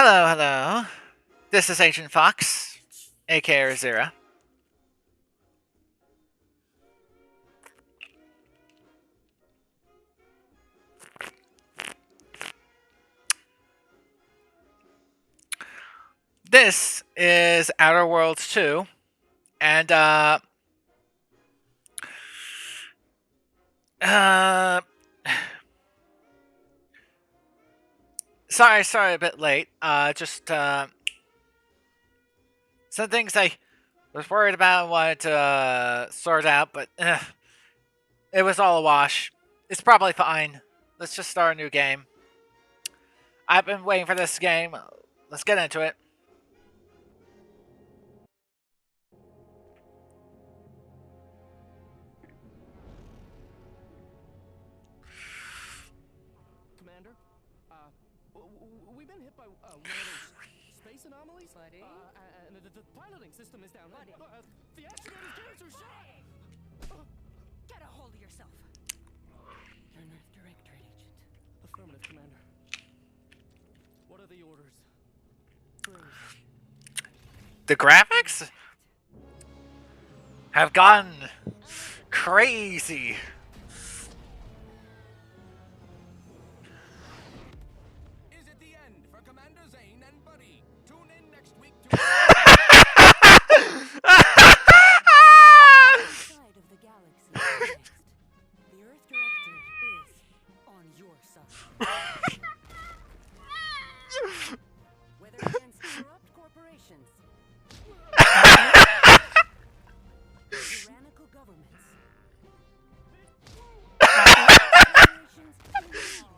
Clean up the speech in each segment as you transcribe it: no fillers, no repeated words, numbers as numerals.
Hello, hello. This is Agent Fox, aka Raziera. This is Outer Worlds 2, and uh sorry a bit late. Just some things I was worried about and wanted to sort out, but it was all a wash. It's probably fine. Let's just start a new game. I've been waiting for this game. Let's get into it. Commander, we've been hit by one of those space anomalies. Buddy? And the piloting system is down. Buddy. The activated gears are shot. Get a hold of yourself. You're an Earth Directorate agent. Affirmative, Commander. What are the orders? The graphics have gotten crazy. Is it the end for Commander Zane and Buddy? Tune in next week to Side of the galaxy next. The Earth Directorate is on your side. Whether against corrupt corporations, tyrannical governments, corporations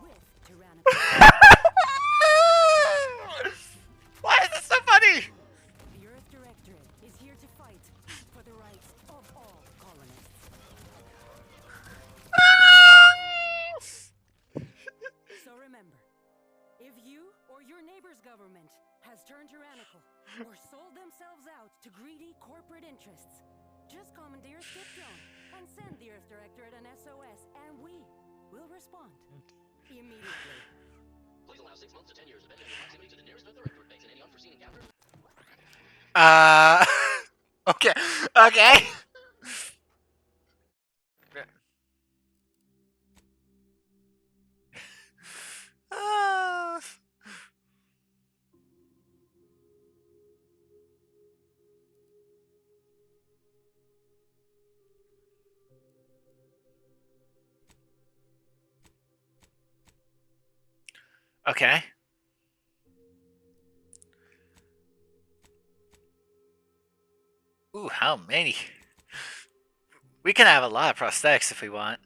with tyrannical Why is this so funny? The Earth Directorate is here to fight for the rights of all colonists. So remember, if you or your neighbor's government has turned tyrannical or sold themselves out to greedy corporate interests, just commandeer Skip Drone and send the Earth Directorate an SOS, and we will respond immediately. Please allow 6 months to 10 years, depending on your proximity to the nearest Earth Directorate base and any unforeseen encounters. Okay. Okay. Uh, okay. Ooh, how many? We can have a lot of prosthetics if we want.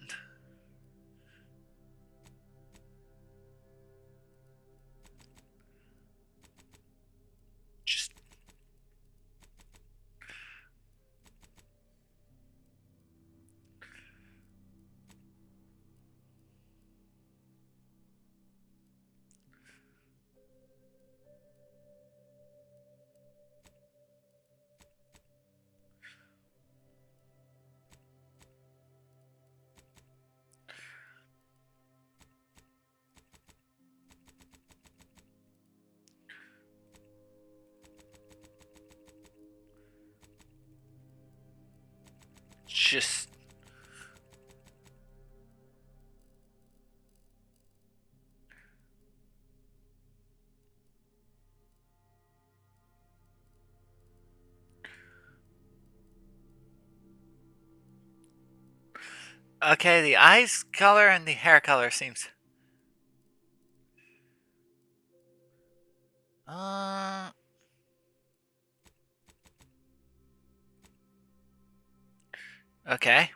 Just just okay, the eyes color and the hair color seems okay.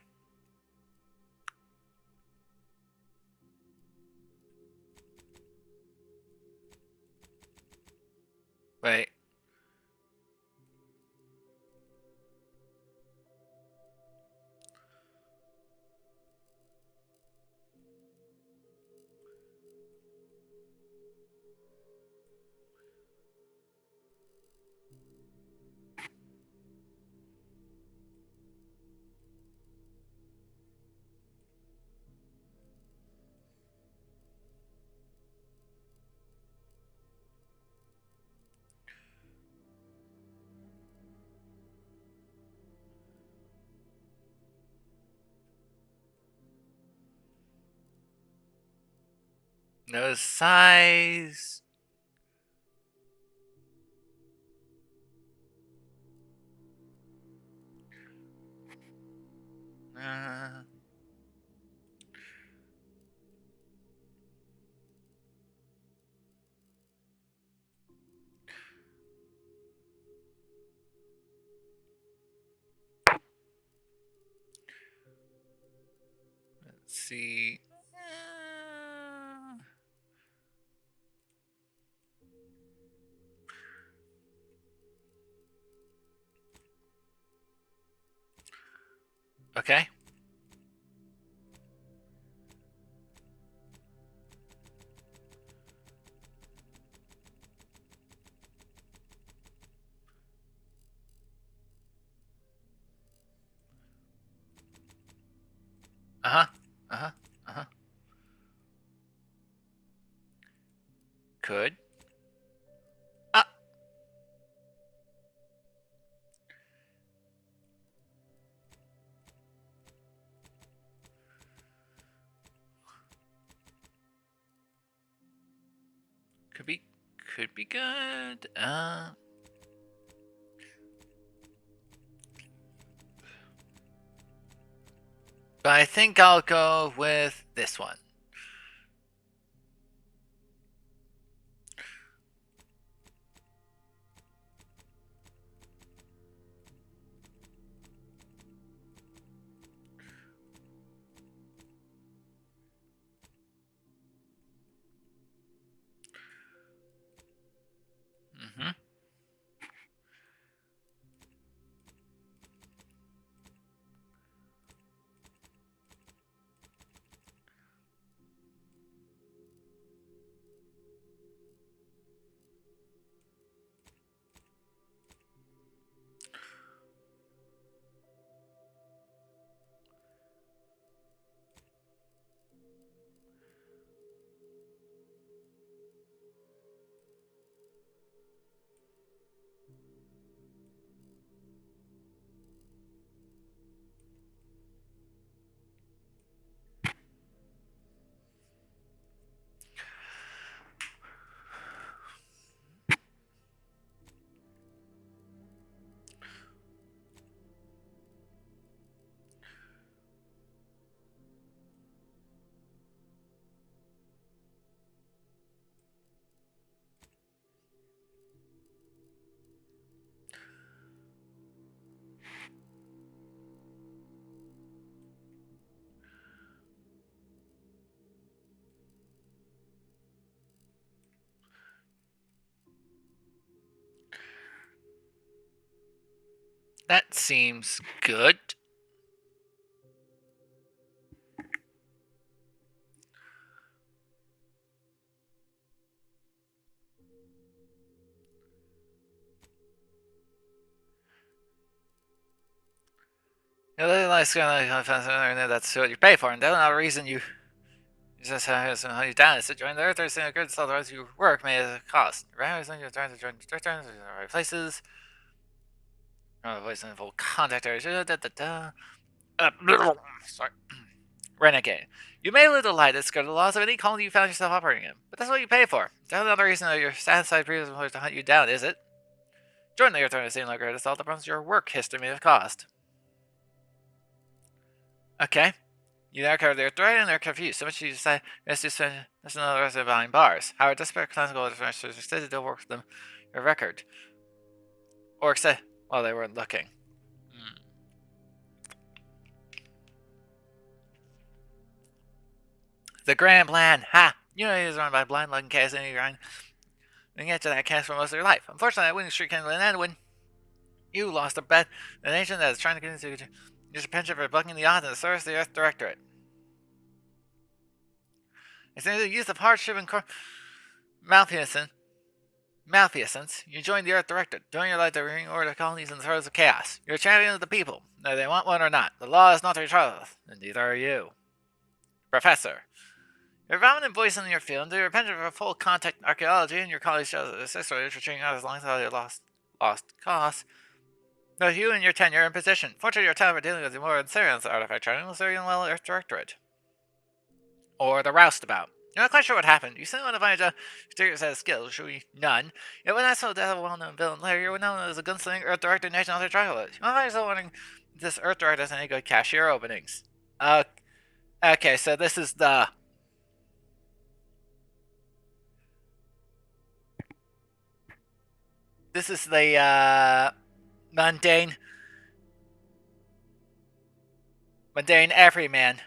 Wait. Nose size. Uh, let's see. Okay. Uh-huh. Uh-huh. Uh-huh. Could. Ah. Could be. Could be good. But I think I'll go with this one. Mm-hmm. That seems good. That's what you pay for, and that's not a reason you just how you down is to join the Earth. There's a good otherwise you work may at a cost. Right? You're trying to join the right places. Voice in full contact areas. Sorry. Renegade. You may live the light that's good the laws of any colony you found yourself operating in, but that's what you pay for. That's another reason that you're satisfied previous employers to hunt you down, is it? Join the Earth to seem like greatest all the problems your work history may have caused. Okay. You now cover the Earth right and they're confused. So much you decide yes, to spend that's another reason behind bars. However, desperate classical adventurers instead to work with them your record. Or except while they weren't looking. The grand plan. Ha! You know he is run by blind luck and cast any grind. And get to that cast for most of your life. Unfortunately, that winning streak came to an end when you lost a bet. The nation that is trying to get into use a pension for bucking the odds and the service of the Earth Directorate. It's the use of hardship and malfeasance. You joined the Earth Directorate, doing your life to bring order to colonies in the throes of chaos. You're a champion of the people, whether they want one or not. The law is not to be trifled with, and neither are you. Professor. You're a prominent voice in your field, and do your penchant for full contact archaeology, and your colleagues show that this history for treating out as long as all your lost costs. Both you and your tenure in position. Fortunately, your time for dealing with the more serious artifact training will serve you well Earth Directorate. Or the roustabout. You're not quite sure what happened. You still want to find a particular set of skills, show you none. Yet when I saw the well-known villain later, you were known as a gunslinger, Earth Director, National Hunter Trialist. You want to find yourself wanting this Earth Director has any good cashier openings. Okay, so this is the... This is the, mundane everyman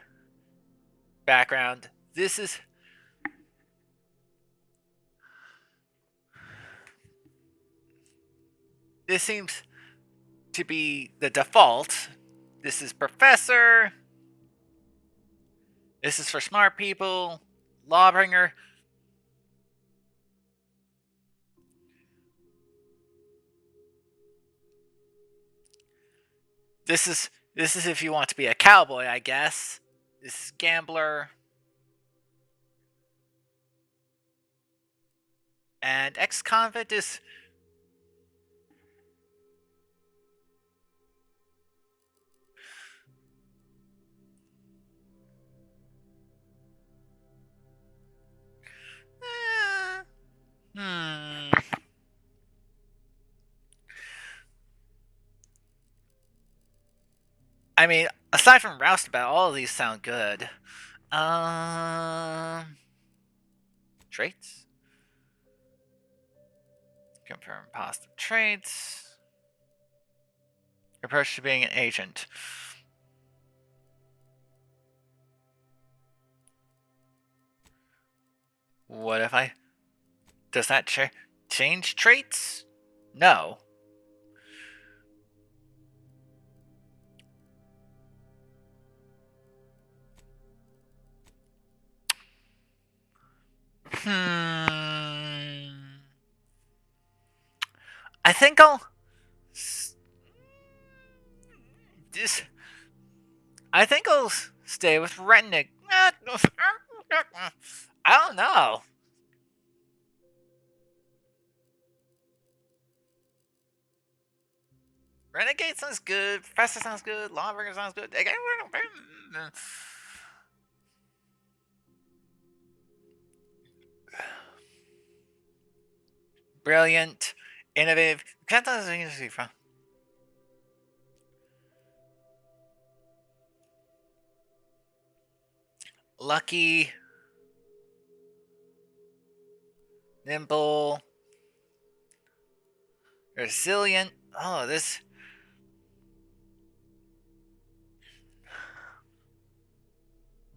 background. This seems to be the default. This is Professor. This is for smart people. Lawbringer. This is if you want to be a cowboy, I guess. This is Gambler. And ex-convict is... Hmm. I mean, aside from Roustabout, all of these sound good. Traits? Confirm positive traits. Approach to being an agent. What if I... Does that change traits? No. I think I'll... I think I'll stay with Renegade. I don't know. Renegade sounds good. Professor sounds good. Lawbringer sounds good. Brilliant. Innovative. Can't tell us from. Lucky. Nimble. Resilient. Oh, this...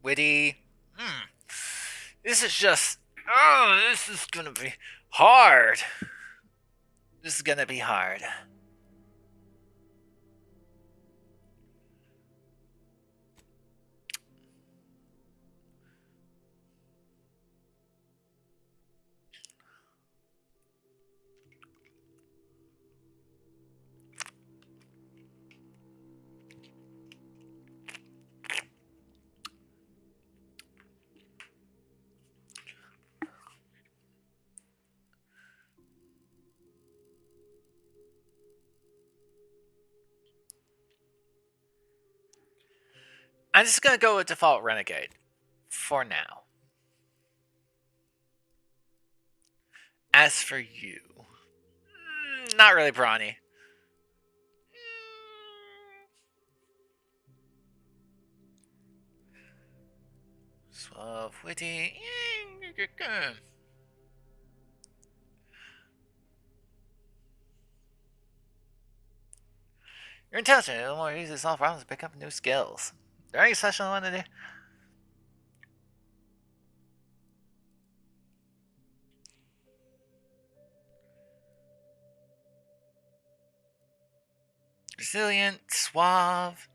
Witty. This is just... Oh, this is gonna be hard. This is gonna be hard. I'm just gonna go with default Renegade. For now. As for you... Not really brawny. Suave, witty... You're intelligent. It'll more easy to solve problems and pick up new skills. Is there any special one to do? Resilient, suave.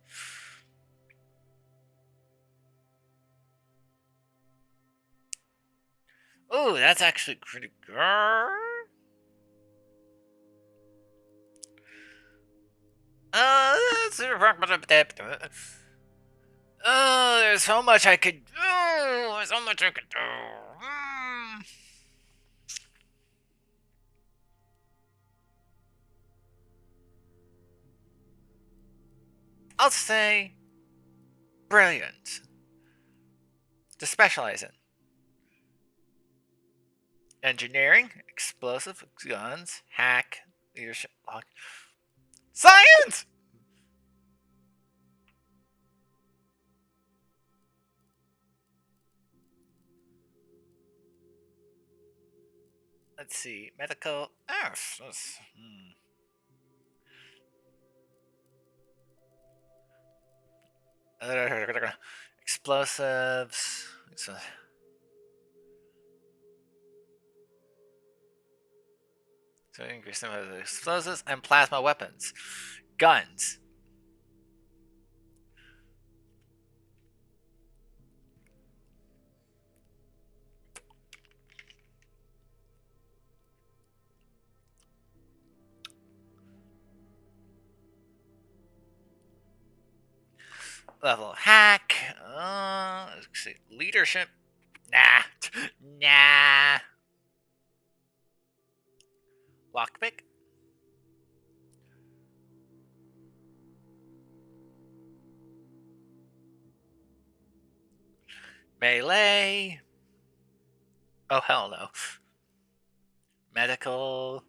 Ooh, that's actually pretty good. There's so much I could do. There's so much I could do. I'll say brilliant. To specialize in. Engineering, explosive, guns, hack, leadership, log. Science! Let's see. Medical. Explosives. So increase the number of explosives and plasma weapons. Guns. Level hack. Let's see. Leadership. Nah. Nah. Lockpick. Melee. Oh, hell no. Medical.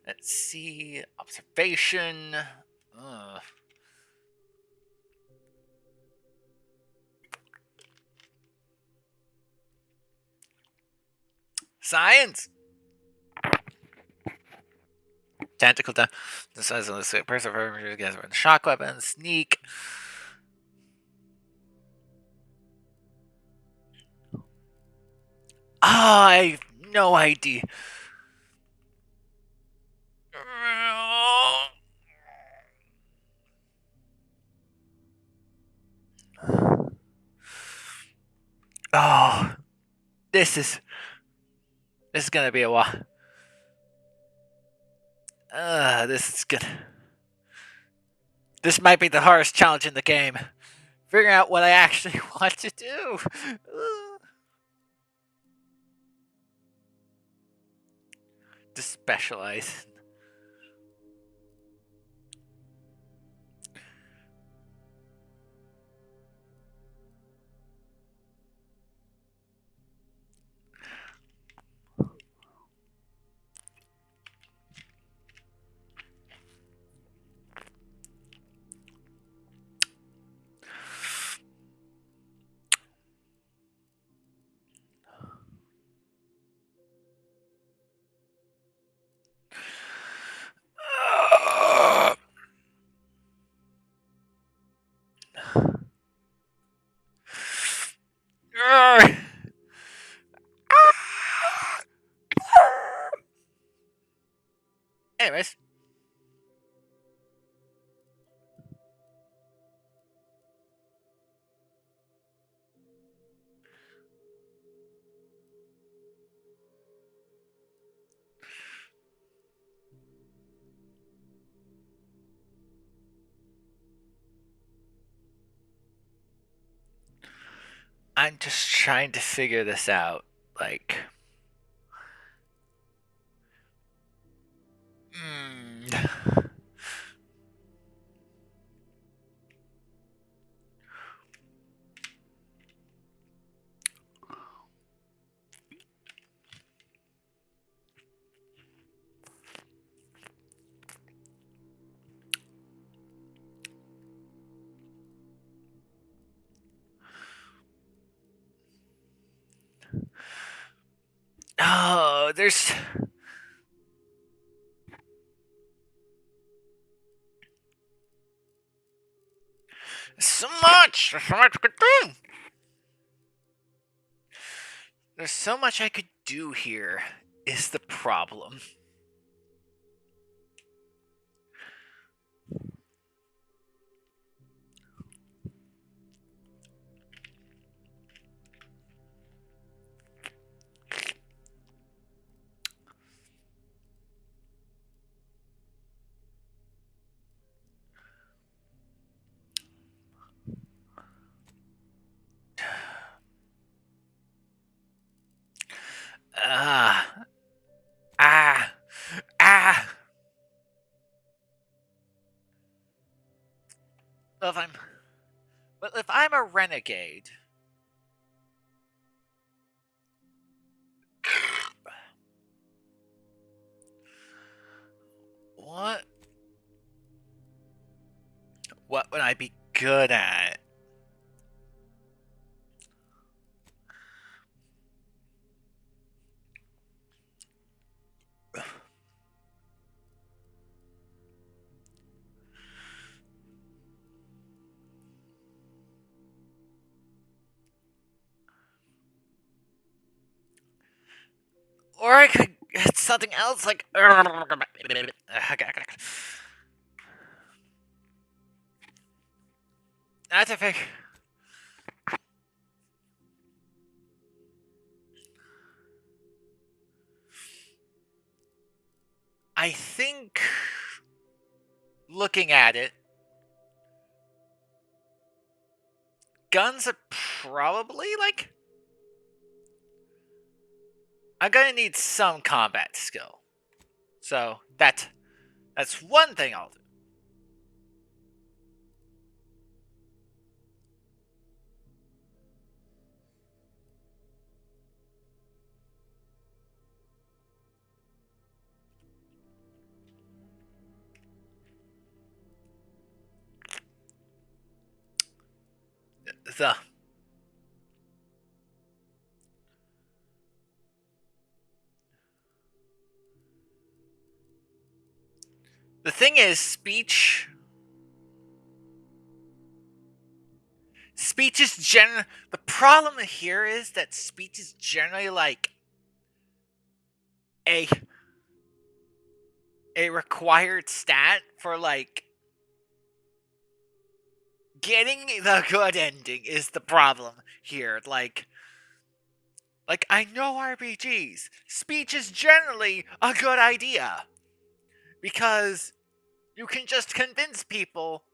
Let's see. Observation. Science. Tactical down. The size of the person against shock weapon. Sneak. I have no idea. Oh, this is gonna be a while. This is good. This might be the hardest challenge in the game. Figuring out what I actually want to do. To specialize. Anyways. I'm just trying to figure this out. Like. Oh, there's so much. There's so much I could do. There's so much I could do here. Is the problem. Ah. Ah. Ah. If I'm a renegade. What? What would I be good at? Or I could get something else like. That's a fake. I think, looking at it, guns are probably like. I'm gonna need some combat skill. So that's one thing I'll do. The thing is, speech is generally. The problem here is that speech is generally like a required stat for like getting the good ending is the problem here. Like I know RPGs. Speech is generally a good idea because you can just convince people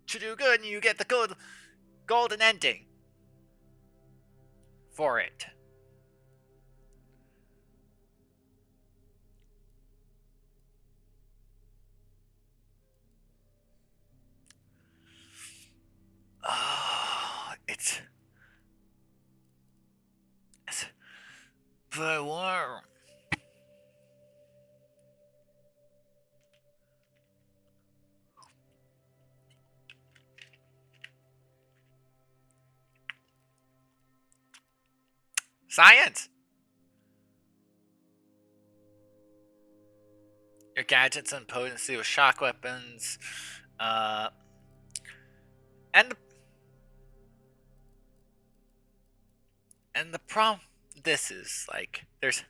to do good and you get the good golden ending for it. Oh, it's but warm. Science. Your gadgets and potency with shock weapons, and the problem. This is like there's.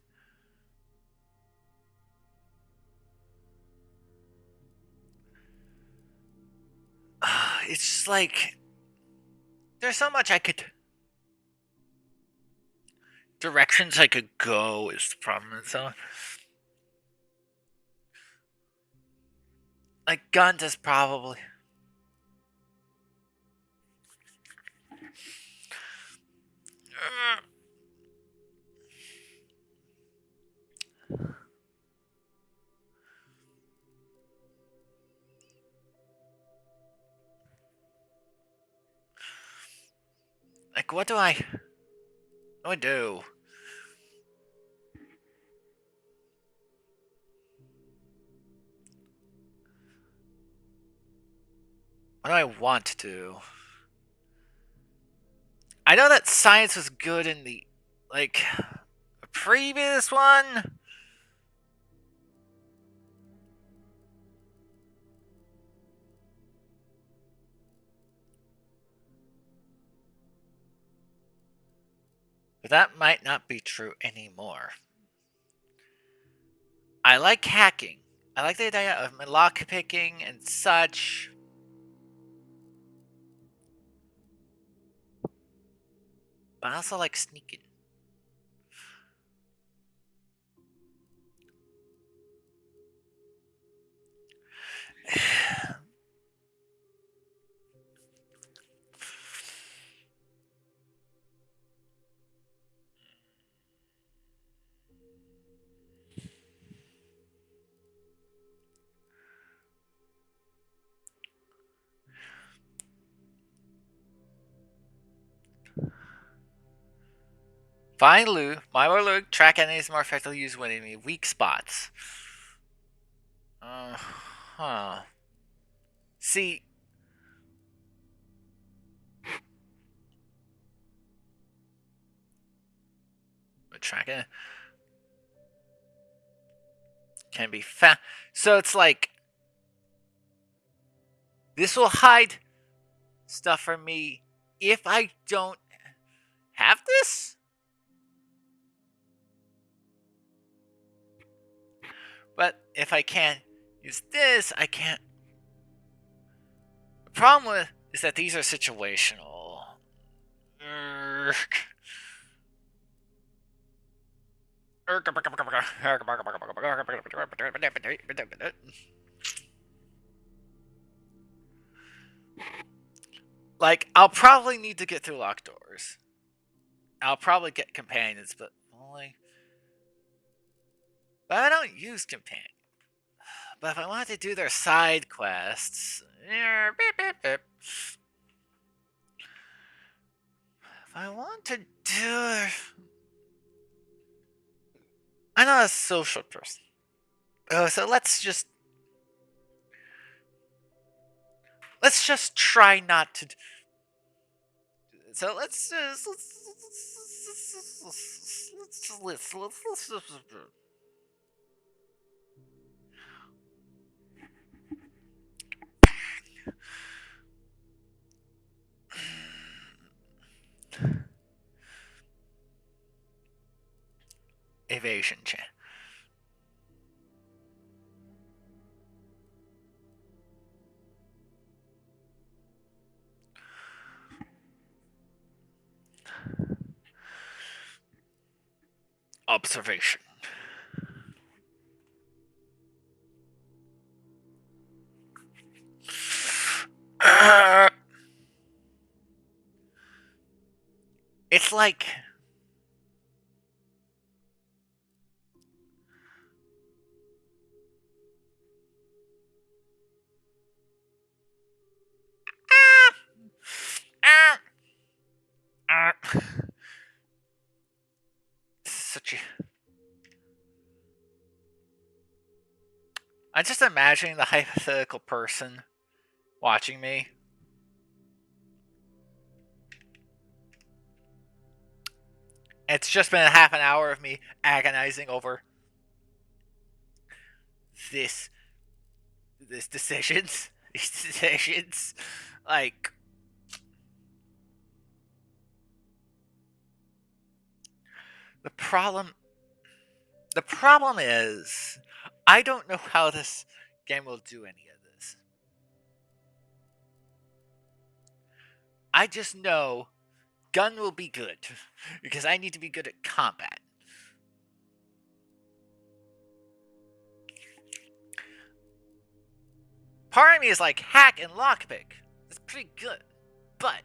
It's just like there's so much I could. Directions I could go is the problem. So, like guns is probably. Like what do I do? What do I want to do? I know that science was good in the like previous one. But that might not be true anymore. I like hacking. I like the idea of lock picking and such. But I also like sneaking. Find loot. My loot. Track enemies more effectively. Use when enemy weak spots. Huh. See, the tracker can be found. So it's like this will hide stuff from me if I don't have this. But if I can't use this, I can't. The problem with is that these are situational. Like, I'll probably need to get through locked doors. I'll probably get companions, but only. But I don't use companions. But if I want to do their side quests, if I want to do, I'm not a social person. Oh, so let's just try not to. So let's evasion check. Observation. It's like such a. I'm just imagining the hypothetical person watching me. It's just been a half an hour of me agonizing over this decisions. These decisions. Like, the problem is I don't know how this game will do any of this. I just know gun will be good because I need to be good at combat. Part of me is like hack and lockpick. That's pretty good. But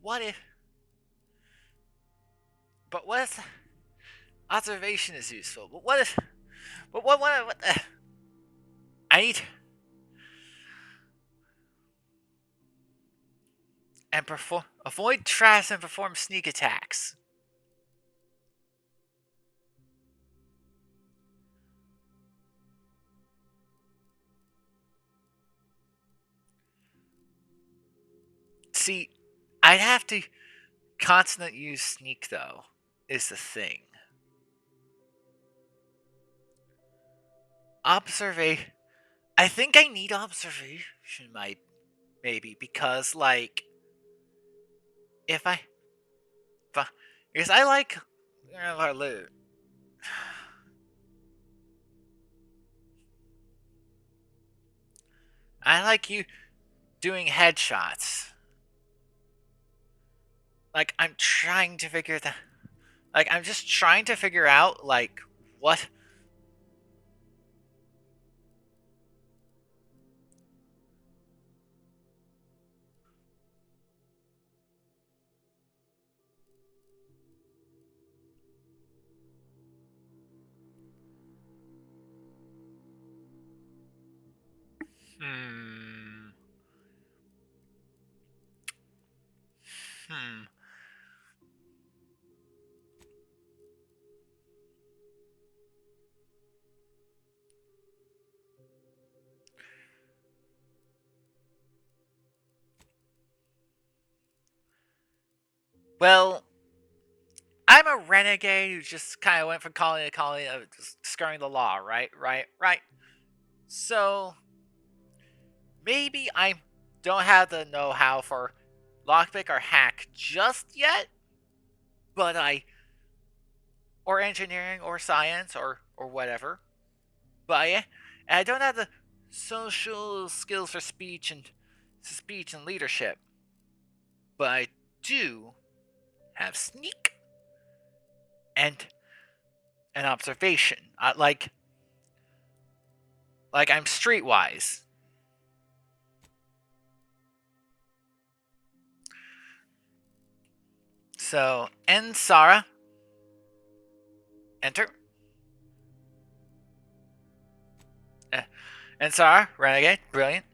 what if observation is useful? But what if what I need and avoid traps and perform sneak attacks. See, I'd have to constantly use sneak though, is the thing. Observation. I think I need observation, maybe because like if I because I like loot. I like you doing headshots. Like I'm trying to figure that. Like I'm just trying to figure out like what. Hmm. Hmm. Well, I'm a renegade who just kind of went from colony to colony of just skirting the law, right? Right. So maybe I don't have the know-how for lockpick or hack just yet, but or engineering or science or whatever. But I don't have the social skills for speech and leadership. But I do have sneak and an observation. Like I'm streetwise. So Ensara, enter. Ensara, renegade, brilliant.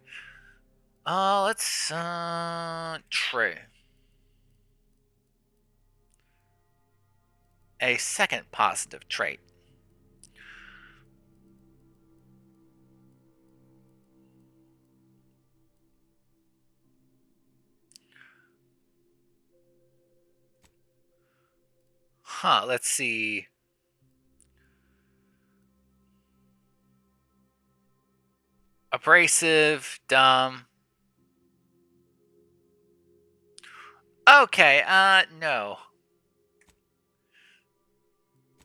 Let's true. A second positive trait. Let's see. Abrasive, dumb. Okay, no.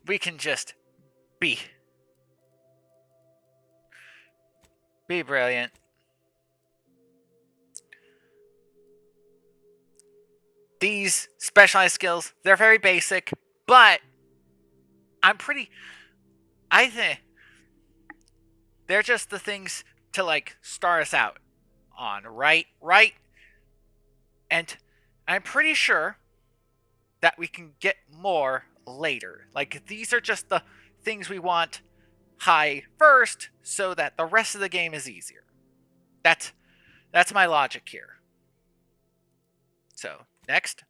We can just be. Be brilliant. These specialized skills, they're very basic, but I think they're just the things to like start us out on, right? And I'm pretty sure that we can get more later. Like these are just the things we want high first so that the rest of the game is easier. That's my logic here. So, next.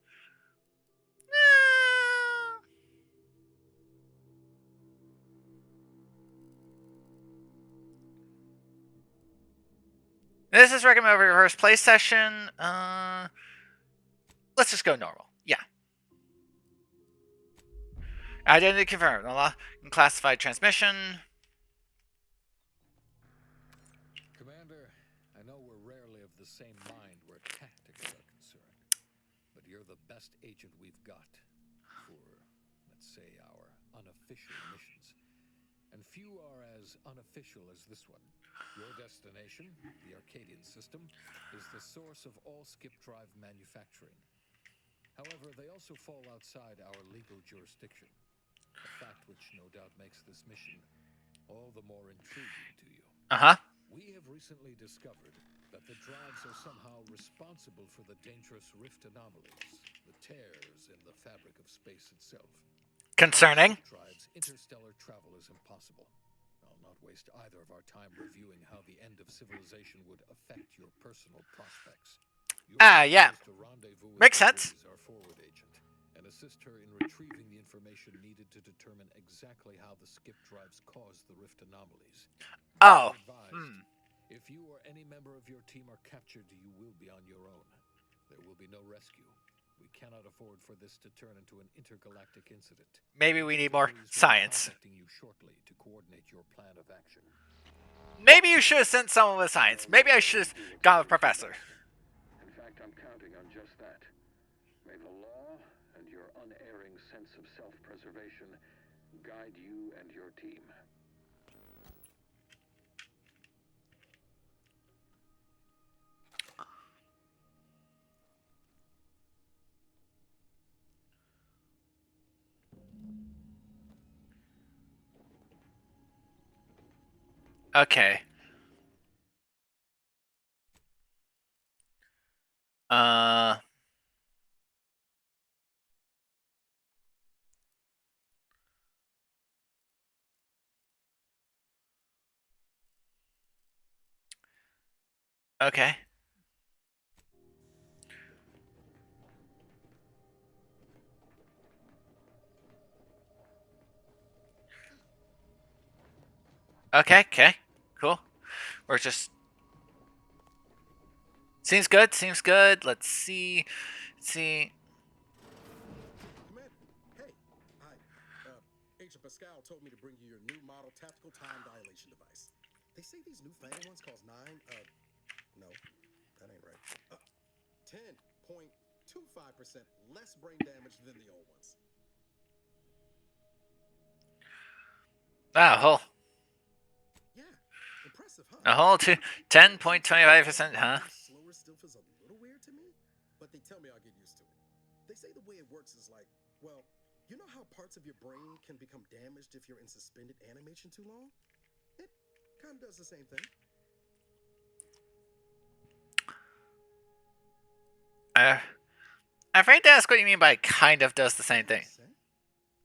This is recommended over your first play session. Let's just go normal. Yeah. Identity confirmed. Classified transmission. Commander, I know we're rarely of the same mind where tactics are concerned, but you're the best agent we've got for, let's say, our unofficial missions. And few are as unofficial as this one. Your destination, the Arcadian system, is the source of all skip drive manufacturing. However, they also fall outside our legal jurisdiction, a fact which no doubt makes this mission all the more intriguing to you. We have recently discovered that the drives are somehow responsible for the dangerous rift anomalies, the tears in the fabric of space itself. Concerning. Drives, interstellar travel is impossible. I'll not waste either of our time reviewing how the end of civilization would affect your personal prospects. Yeah. Makes sense. Our forward agent, and assist her in retrieving the information needed to determine exactly how the skip drives cause the rift anomalies. Oh. If you or any member of your team are captured, you will be on your own. There will be no rescue. We cannot afford for this to turn into an intergalactic incident. Maybe we need more science. You shortly to coordinate your plan of action. Maybe you should have sent someone with science. Maybe I should have gone with Professor. In fact, I'm counting on just that. May the law and your unerring sense of self-preservation guide you and your team. Okay. Okay. Okay. Cool. We're just... Seems good. Let's see. Pascal told me to bring you your new model tactical time dilation device. They say these newfangled ones cause no, that ain't right. 10.25% less brain damage than the old ones. Wow, whole. Yeah, impressive, huh? A whole 10.25%, huh? Slower still feels a little weird to me, but they tell me I'll get used to it. They say the way it works is like, well, you know how parts of your brain can become damaged if you're in suspended animation too long? It kind of does the same thing. I'm afraid to ask what you mean by kind of does the same thing.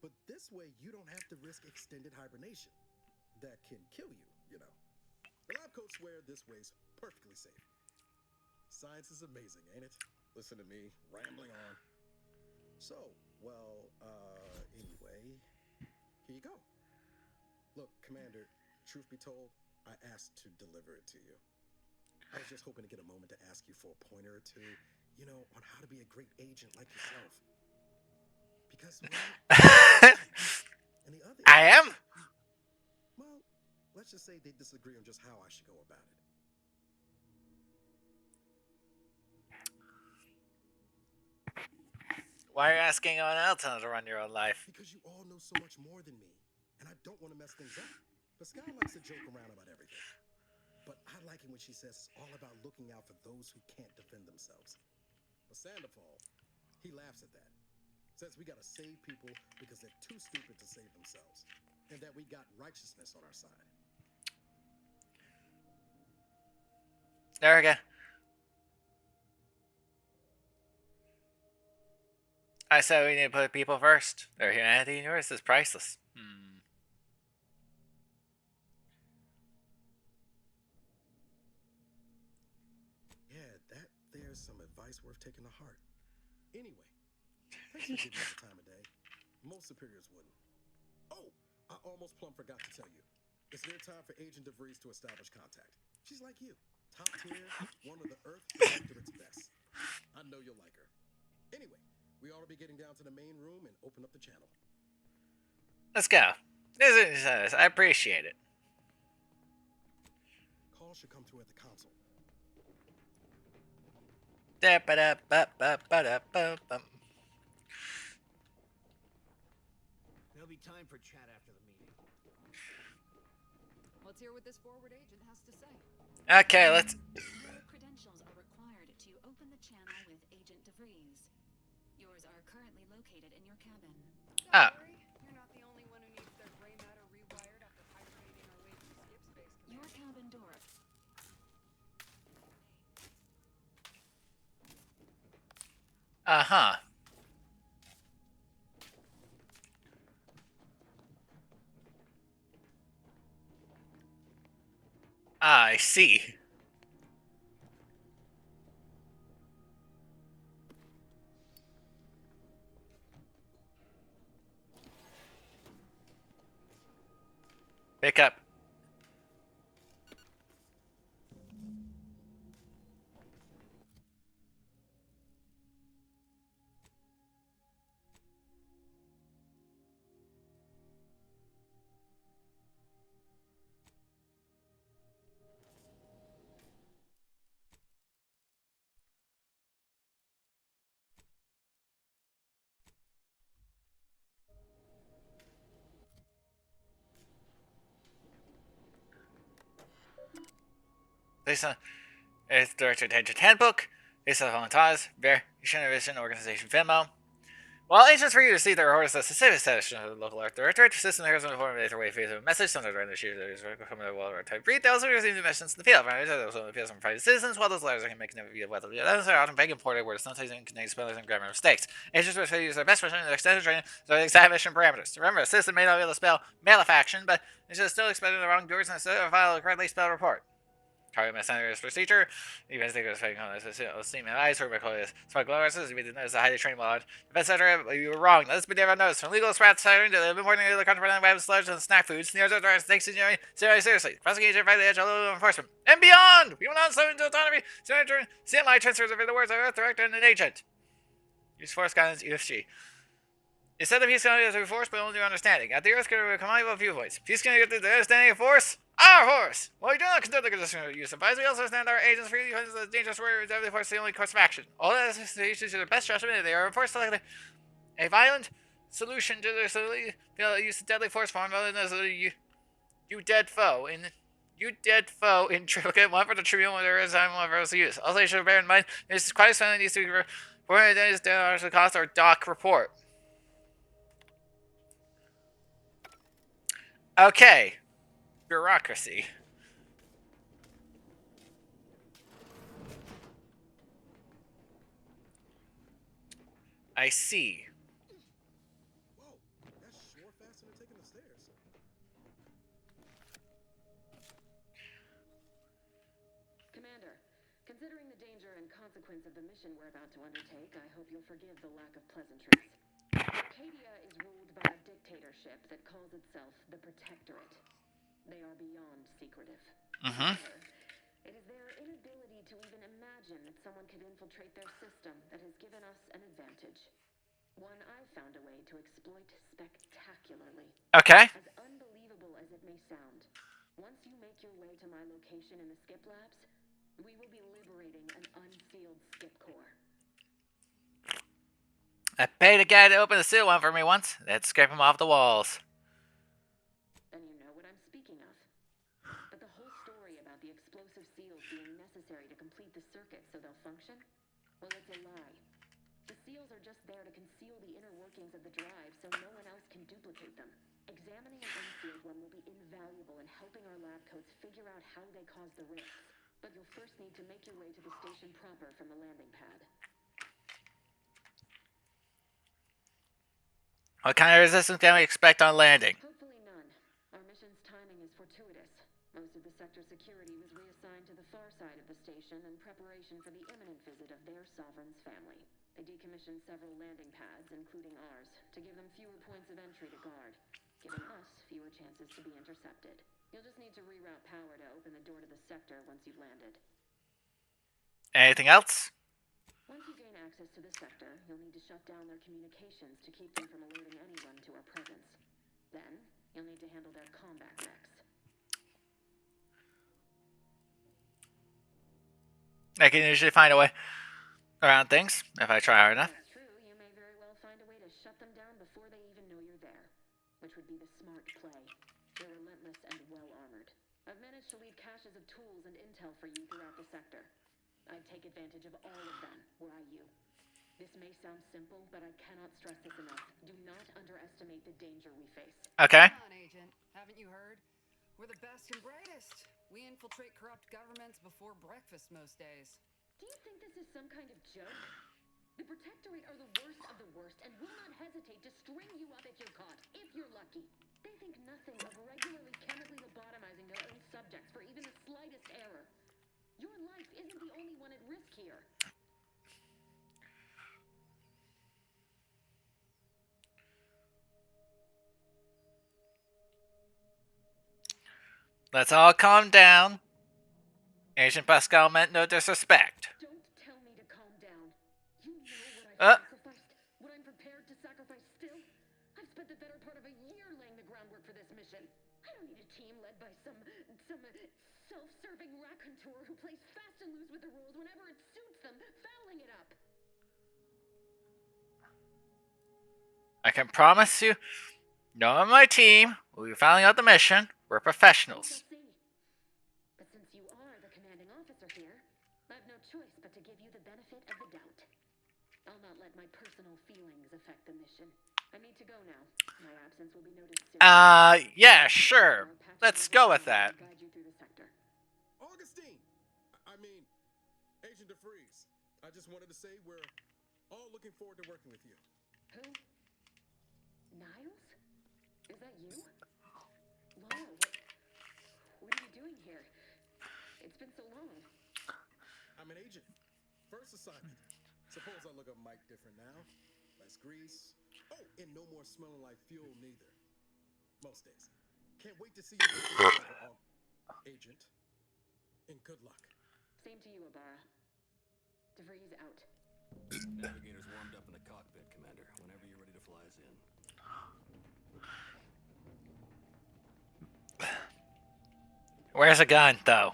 But this way, you don't have to risk extended hibernation. That can kill you, you know. The lab coats swear this way's perfectly safe. Science is amazing, ain't it? Listen to me, rambling on. So, well, anyway, here you go. Look, Commander, truth be told, I asked to deliver it to you. I was just hoping to get a moment to ask you for a pointer or two, you know, on how to be a great agent like yourself. Because, well, and the other I am? Well, let's just say they disagree on just how I should go about it. Why are you asking anyone else to run your own life? Because you all know so much more than me, and I don't want to mess things up. Pascal likes to joke around about everything. But I like it when she says it's all about looking out for those who can't defend themselves. But Sandoval, he laughs at that. Says we gotta save people because they're too stupid to save themselves. And that we got righteousness on our side. There we go. I said we need to put people first. Their humanity in yours is priceless. Yeah, there's some advice worth taking to heart. Anyway, thanks for giving me the time of day. Most superiors wouldn't. Oh, I almost plumb forgot to tell you. It's their time for Agent DeVries to establish contact. She's like you. Top tier, one of the Earth Directorate's best. I know you'll like her. Anyway, we ought to be getting down to the main room and open up the channel. Let's go. I appreciate it. Call should come through at the console. There'll be time for chat after the meeting. Let's hear what this forward agent has to say. Okay, let's... Your credentials are required to open the channel with Agent DeVries. Yours are currently located in your cabin. Ah. Don't worry, you're not the only one who needs their gray matter rewired after hibernating our way through skip space. Your cabin door. Uh-huh. I see. Pick up. Lisa, it's Director Agent Handbook. Lisa Volunteers, Verification Organization Venmo. While agents for you to see their orders as specific status of the local art directorate, system there is an information their way of a message, sometimes random shooters coming to well type read. They also receive the missions in the field. Also appeals from private citizens, while those letters can make a view of whether the others are often vague imported words, sometimes even contain spellings and grammar mistakes. Agents will use their best mission and extended training so the exact mission parameters. Remember, a system may not be able to spell malefaction, but it should still expect the wrong words and still file a correctly spelled report. Target my standard procedure. Even if they go speaking on this, steam and ice, or my call is smoke glasses, you need to notice a highly trained mod. Etc. You were wrong. Let's be never noticed. From legal sprats, to the important the contraband web sludge and snack foods, near the direct takes engineering seriously. Prosecution, fight the edge, law enforcement, and beyond. We will not slow into autonomy. CMI transfers over the words of Earth Director and an agent. Use force guidance, UFG. Instead of peace can get through force, but only through understanding. At the Earth, can combine both viewpoints. Peace can get through the understanding of force. Our force! While we do not condemn the condition of use of violence, we also understand our agents freely because the dangerous word deadly force is the only course of action. All that is to use their best judgment, and they are forced to select a violent solution to their use of deadly force form other than you dead foe in triplicate, one for the tribunal when there is time one for us to use. Also, you should bear in mind this is quite expensive needs to be reported that is the cost our doc report. Okay. Bureaucracy. I see. Whoa, that's sure faster than taking the stairs. Commander, considering the danger and consequence of the mission we're about to undertake, I hope you'll forgive the lack of pleasantries. Arcadia is ruled by a dictatorship that calls itself the Protectorate. They are beyond secretive. However, it is their inability to even imagine that someone could infiltrate their system that has given us an advantage. One I've found a way to exploit spectacularly. Okay. As unbelievable as it may sound, once you make your way to my location in the Skip Labs, we will be liberating an unsealed Skip Core. I paid a guy to open the seal one for me once. Then scrape him off the walls. Then you know what I'm speaking of. But the whole story about the explosive seals being necessary to complete the circuit so they'll function? Well, it's a lie. The seals are just there to conceal the inner workings of the drive so no one else can duplicate them. Examining an unsealed one will be invaluable in helping our lab coats figure out how they cause the rifts. But you'll first need to make your way to the station proper from the landing pad. What kind of resistance can we expect on landing? Hopefully none. Our mission's timing is fortuitous. Most of the sector security was reassigned to the far side of the station in preparation for the imminent visit of their sovereign's family. They decommissioned several landing pads, including ours, to give them fewer points of entry to guard, giving us fewer chances to be intercepted. You'll just need to reroute power to open the door to the sector once you've landed. Anything else? Once you gain access to the sector, you'll need to shut down their communications to keep them from alerting anyone to our presence. Then, you'll need to handle their combat mechs. I can usually find a way around things if I try hard enough. That's true, you may very well find a way to shut them down before they even know you're there. Which would be the smart play. They're relentless and well-armored. I've managed to leave caches of tools and intel for you throughout the sector. I'd take advantage of all of them, were I you. This may sound simple, but I cannot stress this enough. Do not underestimate the danger we face. Okay. Come on, Agent. Haven't you heard? We're the best and brightest. We infiltrate corrupt governments before breakfast most days. Do you think this is some kind of joke? The Protectorate are the worst of the worst and will not hesitate to string you up if you're caught, if you're lucky. They think nothing of regularly chemically lobotomizing their own subjects for even the slightest error. Your life isn't the only one at risk here. Let's all calm down. Agent Pascal meant no disrespect. Don't tell me to calm down. You know what I've sacrificed, what I'm prepared to sacrifice still. I've spent the better part of a year laying the groundwork for this mission. I don't need a team led by some self-serving raconteur who plays fast and loose with the rules whenever it suits them, fouling it up. I can promise you, no one on my team will be filing out the mission. We're professionals. We'll see. But since you are the commanding officer here, I have no choice but to give you the benefit of the doubt. I'll not let my personal feelings affect the mission. I need to go now. My absence will be noticed soon. Yeah, sure. Let's go with that. Guide you through the sector. Augustine! I mean, Agent DeFreeze. I just wanted to say we're all looking forward to working with you. Who? Niles? Is that you? Laura, what are you doing here? It's been so long. I'm an agent. First assignment. Suppose I look a mic different now. Less grease. Oh, and no more smelling like fuel neither. Most days. Can't wait to see you, Agent. And good luck. Same to you, Ibarra. DeVries out. Navigator's warmed up in the cockpit, Commander. Whenever you're ready to fly us in. Where's a gun, though?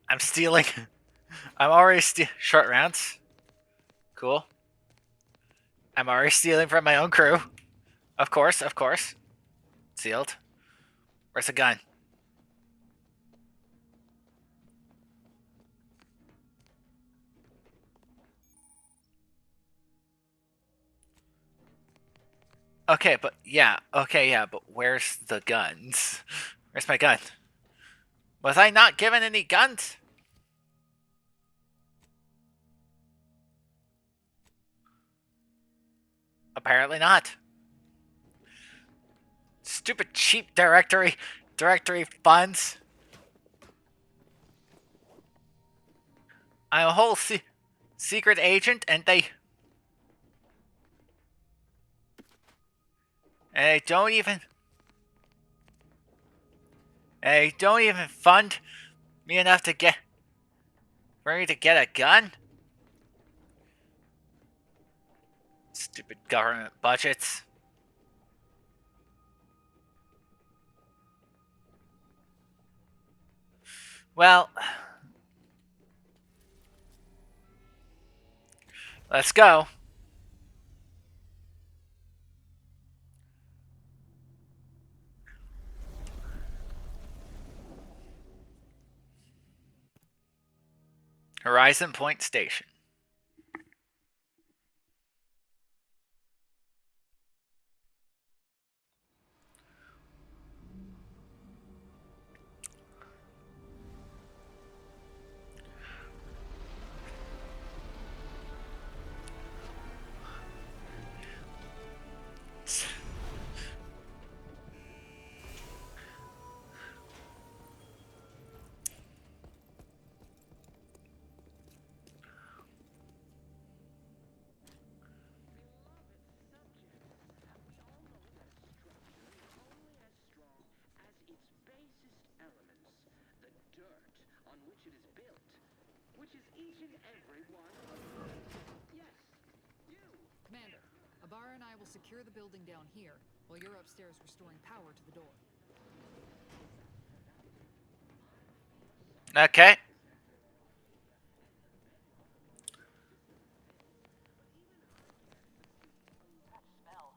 I'm stealing. I'm already short rounds. Cool. I'm already stealing from my own crew. Of course, of course. Sealed. Where's the gun? Okay, but yeah. Okay, yeah, but where's the guns? Where's my gun? Was I not given any guns? Apparently not. Stupid cheap directory funds. I'm a whole secret agent, and they don't even fund me enough to get for me to get a gun. Stupid government budgets. Well, let's go. Horizon Point Station. Commander, Abara and I will secure the building down here, while you're upstairs restoring power to the door. Okay. That smell.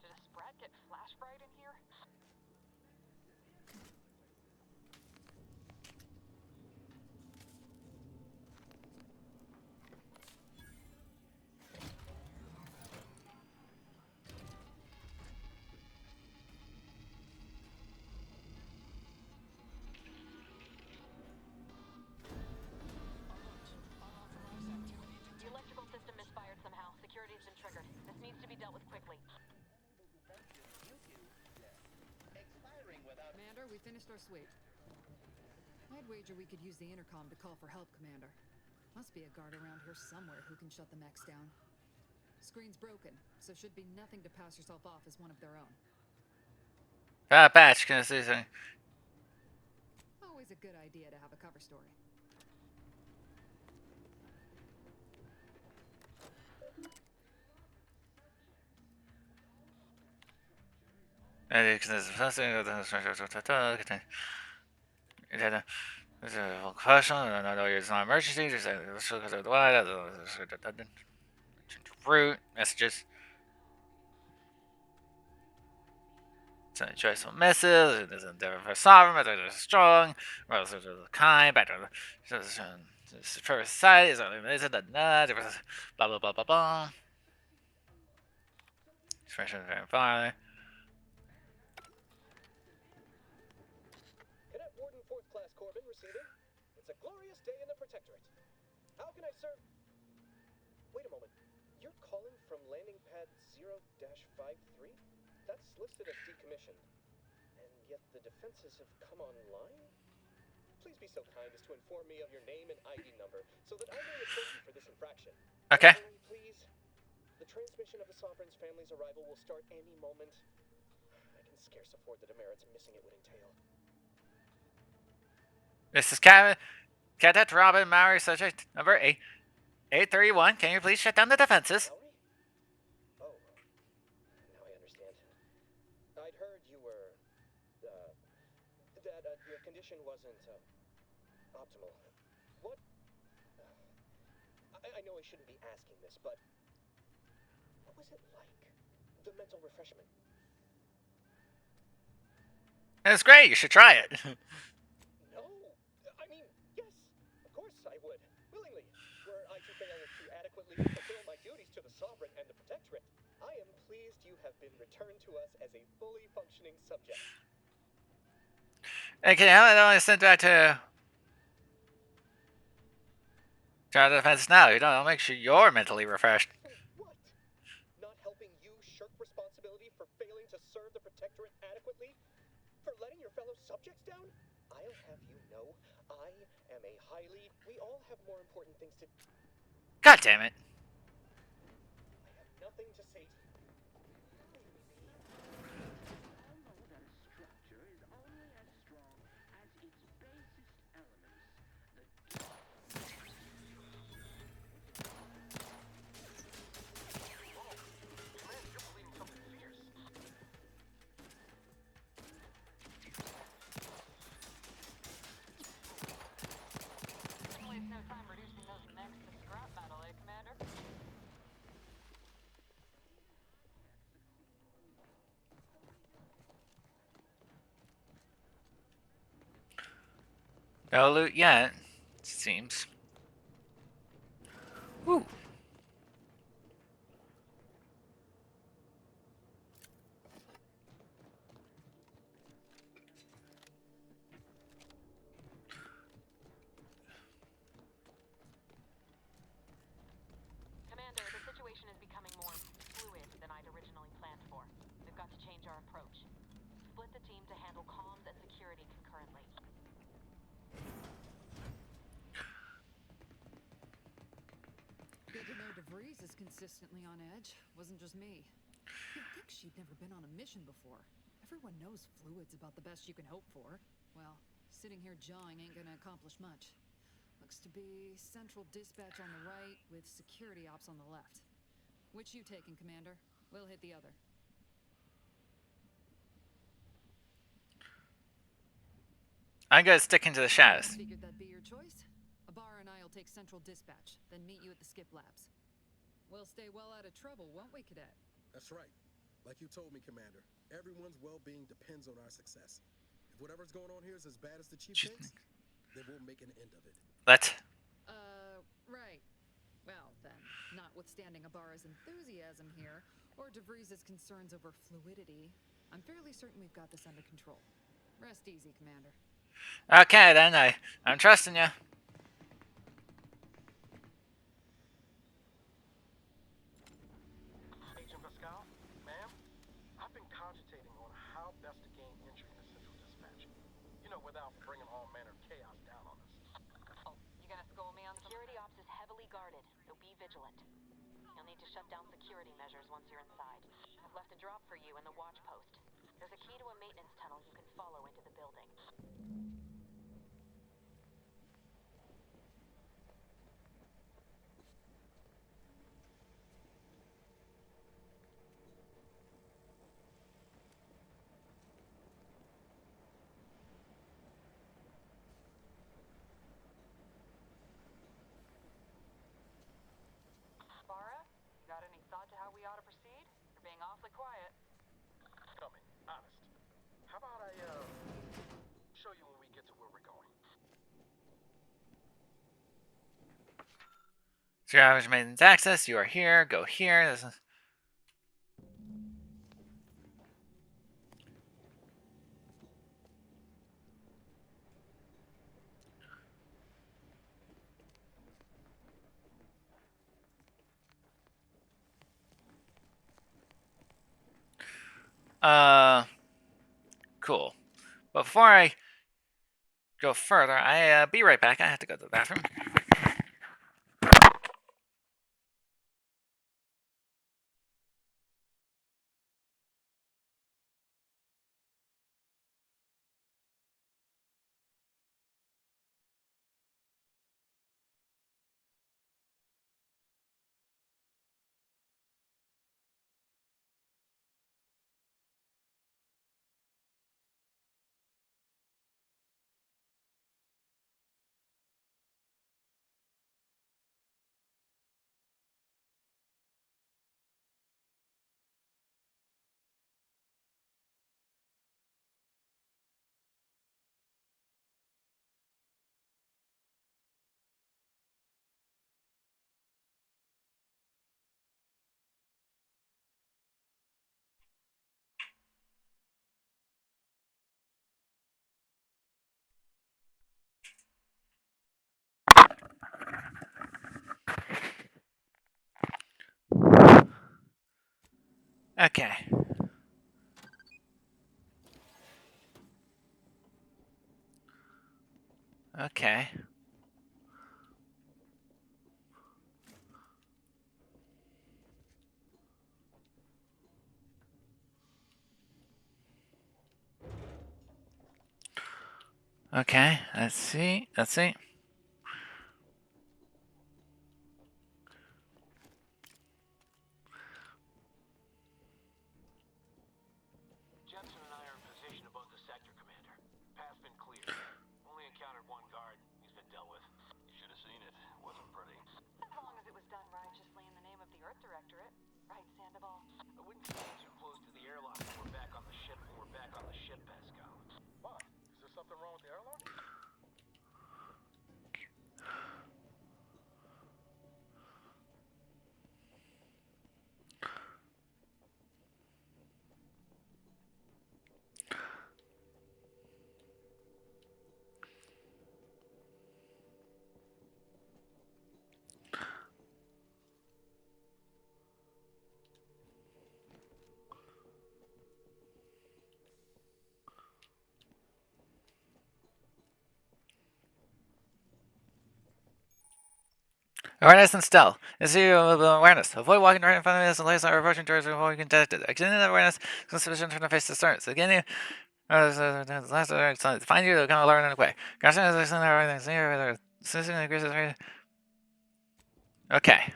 Did a sprat get flash fried in here? The electrical system misfired somehow. Security's been triggered. This needs to be dealt with quickly. Commander, we finished our sweep. I'd wager we could use the intercom to call for help, Commander. Must be a guard around here somewhere who can shut the mechs down. Screen's broken, so should be nothing to pass yourself off as one of their own. Batch, can I say something? Always a good idea to have a cover story. It's not emergency. Route messages. Send joyful message. There's a endeavor sovereign, but there's strong. Relative to the kind, better. Superior society is only limited. Blah blah blah blah blah. Expression very far. Cadet Warden 4th Class Corbin receiving. It's a glorious day in the Protectorate. How can I serve? Wait a moment. You're calling from landing pad 0-53? That's listed as decommissioned. And yet the defenses have come online? Please be so kind as to inform me of your name and ID number so that I may report you for this infraction. Okay. Please. The transmission of the Sovereign's family's arrival will start any moment. I can scarce afford the demerits missing it would entail. This is Kevin. Cadet Robin Maury, subject number 831. Can you please shut down the defenses? Oh, now I understand. I'd heard you were, that your condition wasn't, optimal. What? I know I shouldn't be asking this, but what was it like? The mental refreshment? It's great. You should try it. No. I mean, yes. Of course I would. Willingly. Were I to fail to adequately fulfill my duties to the Sovereign and the Protectorate, I am pleased you have been returned to us as a fully functioning subject. Okay, how about I send back to try the defense now? You know, I'll make sure you're mentally refreshed. What? Not helping you shirk responsibility for failing to serve the Protectorate adequately? For letting your fellow subjects down? I'll have you know, I am a highly... We all have more important things to... God damn it. I have nothing to say to you. Although that structure is only as strong as its basest elements, Waste no time reducing those mechs to scrap metal, eh, Commander? No loot yet, it seems. Woo. Commander, the situation is becoming more fluid than I'd originally planned for. We've got to change our approach. Split the team to handle comms and security concurrently. Good to know DeVries is consistently on edge. Wasn't just me. You'd think she'd never been on a mission before. Everyone knows fluid's about the best you can hope for. Well, sitting here jawing ain't gonna accomplish much. Looks to be central dispatch on the right with security ops on the left. Which you taking, Commander? We'll hit the other. I'm gonna stick into the shadows. Figured that'd be your choice. Ibarra and I'll take central dispatch, then meet you at the skip labs. We'll stay well out of trouble, won't we, Cadet? That's right. Like you told me, Commander, everyone's well-being depends on our success. If whatever's going on here is as bad as the Chief thinks, then we'll make an end of it. Let's. Right. Well, then, notwithstanding Ibarra's enthusiasm here, or DeVries' concerns over fluidity, I'm fairly certain we've got this under control. Rest easy, Commander. Okay, then I'm trusting you. Agent Pascal, ma'am, I've been cogitating on how best to gain entry into Central Dispatch. You know, without bringing all manner of chaos down on us. Oh, you gonna school me on security ops is heavily guarded, so be vigilant. You'll need to shut down security measures once you're inside. I've left a drop for you in the watch post. There's a key to a maintenance tunnel you can follow into the building. Barra, you got any thought to how we ought to proceed? You're being awfully quiet. Tell me, honest. How about I, show you when we get to where we're going? Average maintenance access. You are here. Go here. This is... Cool. But before I go further, be right back. I have to go to the bathroom. Okay. Okay. Okay, let's see. Let's see. Jensen and I are in position above the sector, Commander. Path's been cleared. Only encountered one guard. He's been dealt with. You should have seen it. Wasn't pretty. As long as it was done righteously in the name of the Earth Directorate. Right, Sandoval? I wouldn't get too close to the airlock when we're back on the ship. Pascal. What? Is there something wrong with the airlock? Awareness and stealth. This is awareness. Avoid walking right in front of me as the lights are approaching doors before we can detect it. Extending that awareness, sufficient to turn the face to start. So again, last find you, kind of learn in a way. Okay.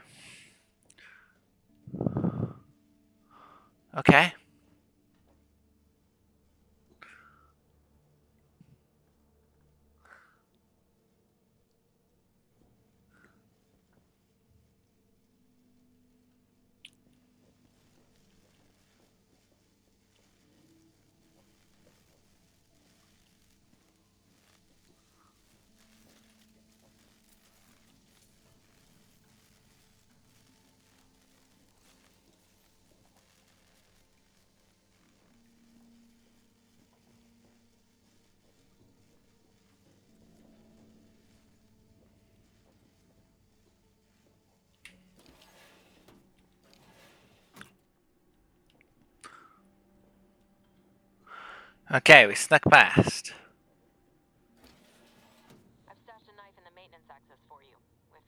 Okay. Okay, we snuck past. I've stashed a knife in the maintenance access for you, with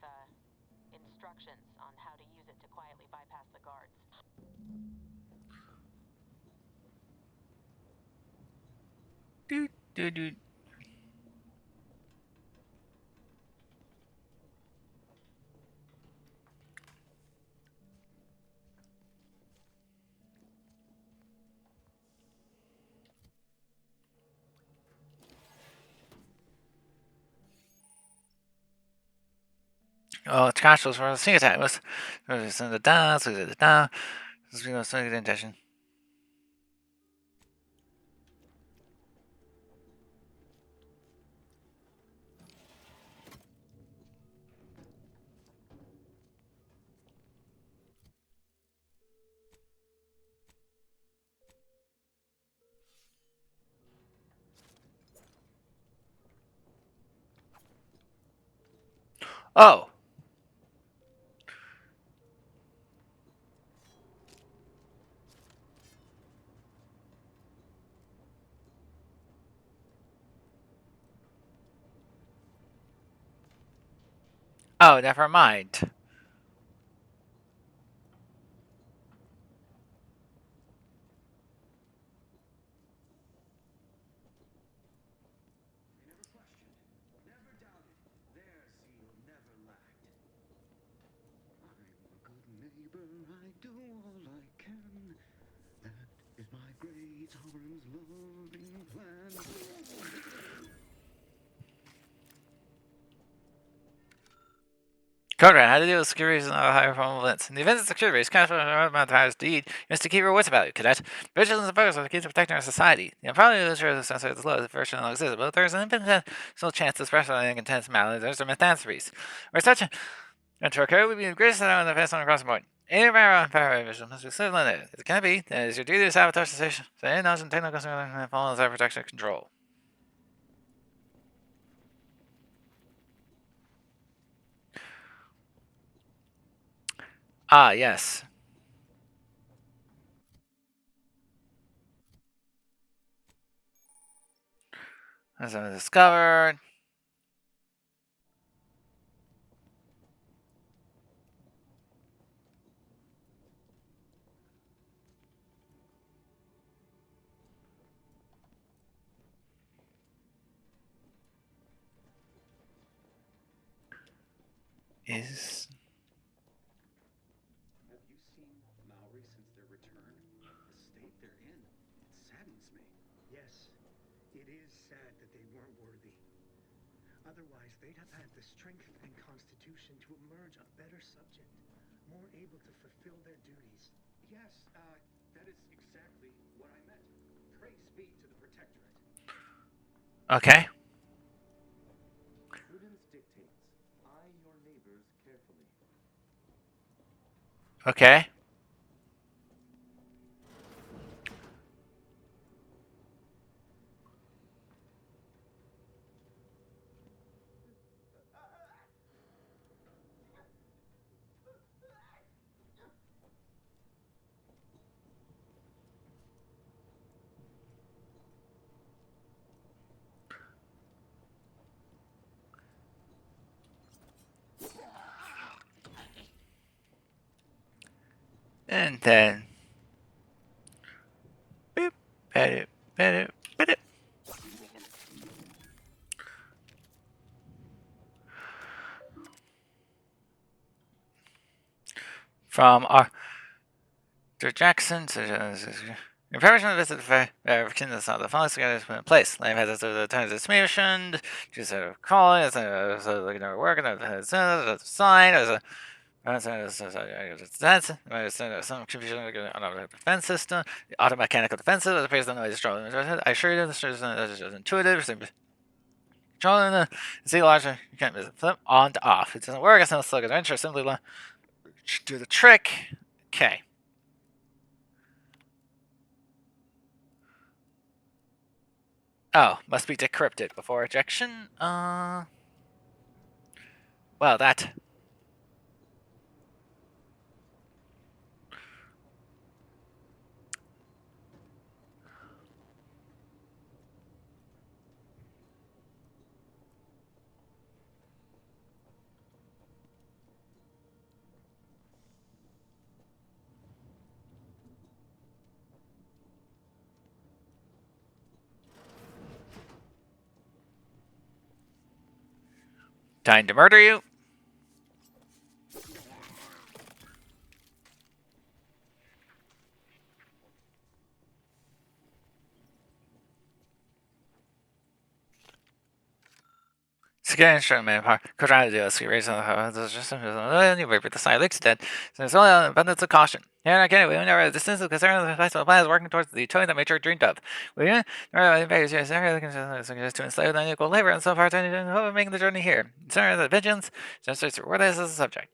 instructions on how to use it to quietly bypass the guards. Doot. Oh, it's capsules for the sneak attack. Let's send it down, send it down. Send it intention. Oh. Oh, never mind. They never questioned, never doubted. Their zeal never lacked. I'm a good neighbor, I do all I can. That is my great sovereign's loving plan. Code Red, how to deal with securities and higher formal events. In the event of security race, cash Mountaine's deed, you must keep your wits about you, cadet. Vigilance and focus are the keys to protecting our society. You'll probably lose your sense of the low, the version will exist, but there's an infinite chance, especially in intense maladies or catastrophes. Where such to occur would be the greatest on the fast on across the board. Any of our power vision must be so limited. It can be. It is your duty to sabotage the station. So any knowledge and technical and follow the protection control. Ah, yes. As I discovered. Is Have you seen Maori since their return? The state they're in, it saddens me. Yes, it is sad that they weren't worthy. Otherwise, they'd have had the strength and constitution to emerge a better subject, more able to fulfill their duties. Yes, that is exactly what I meant. Praise be to the Protectorate. okay. Prudence dictates, eye your neighbors carefully. Okay. And then boop, edit, edit, edit. From Arthur Jackson to information of visit verification that's not the following together has been in place. Life has the times it's mentioned, just calling, it's looking at work, it's a sign, as a some confusion on our defense system. The automechanical defensive as appears to know strong. I assure you this is intuitive. Controlling the Z larger, you can't miss it. Flip on to off. It doesn't work. It's no slug adventure. Simply do the trick. Okay. Oh, must be decrypted before ejection. Well, that. Time to murder you. Secure instrument power. Try to do a series of you break with the side leaks dead. So there's only an abundance of caution. Yeah, I get it. We never the distance of concern the festival plan is working towards the utility that Mature dreamed of. We never to enslave the unequal labor and so far to hope of making the journey here. Sorry, the vigilance just as rewarded as a subject.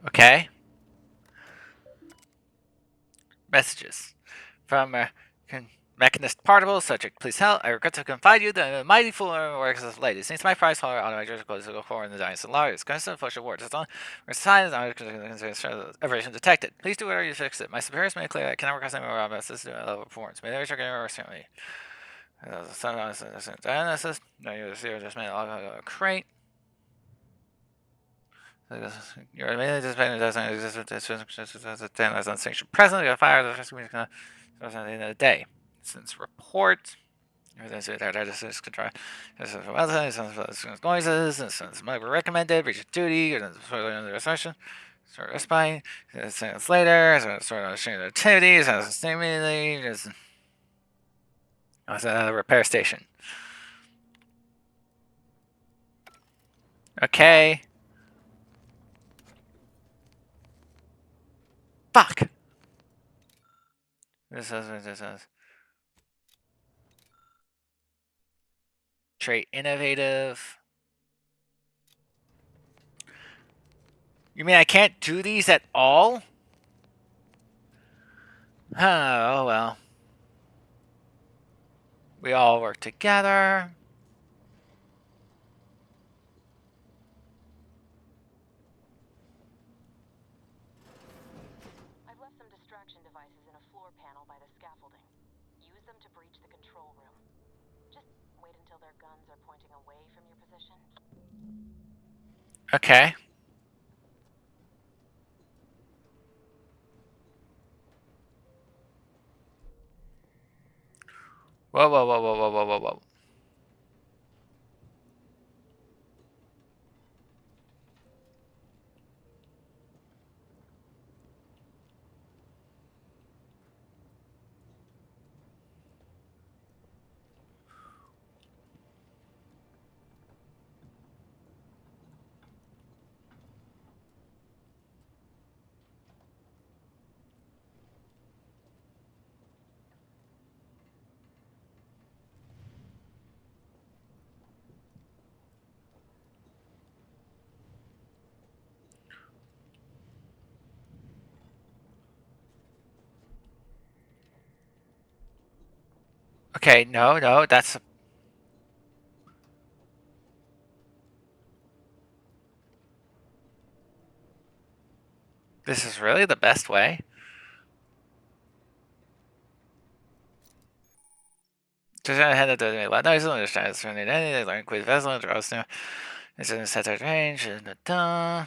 Okay. Messages from Mechanist Particle, subject, please help. I regret to confide you the mighty fool works as lady. Since my prize holder automatic goes to go forward in the giants and lawyers, constant flush of words. It's on or signs aberration detected. Please do whatever you fix it. My superiors made it clear that I cannot request any more about this level of performance. May they reach again or certainly. Dionysus, no, you're just made a crate. You're mainly just paying as unsanctioned present. You fire the first week at the end of the day. Since report. Noises, might be recommended, breach of duty, or under assertion. Sort of respite, seconds later, sort of sharing activities, immediately, just a repair station. Okay. Fuck. This is trait innovative. You mean I can't do these at all? Oh well. We all work together. I've left some distraction devices in a floor panel by the scaffolding. Use them to breach the control room. Just wait until their guns are pointing away from your position. Okay. Whoa, whoa, whoa, whoa, whoa, whoa, whoa, whoa. Okay, no, that's... This is really the best way? Just ahead of the let nice understand it's running any learn quick vessel and draws new. It's in a set range and da.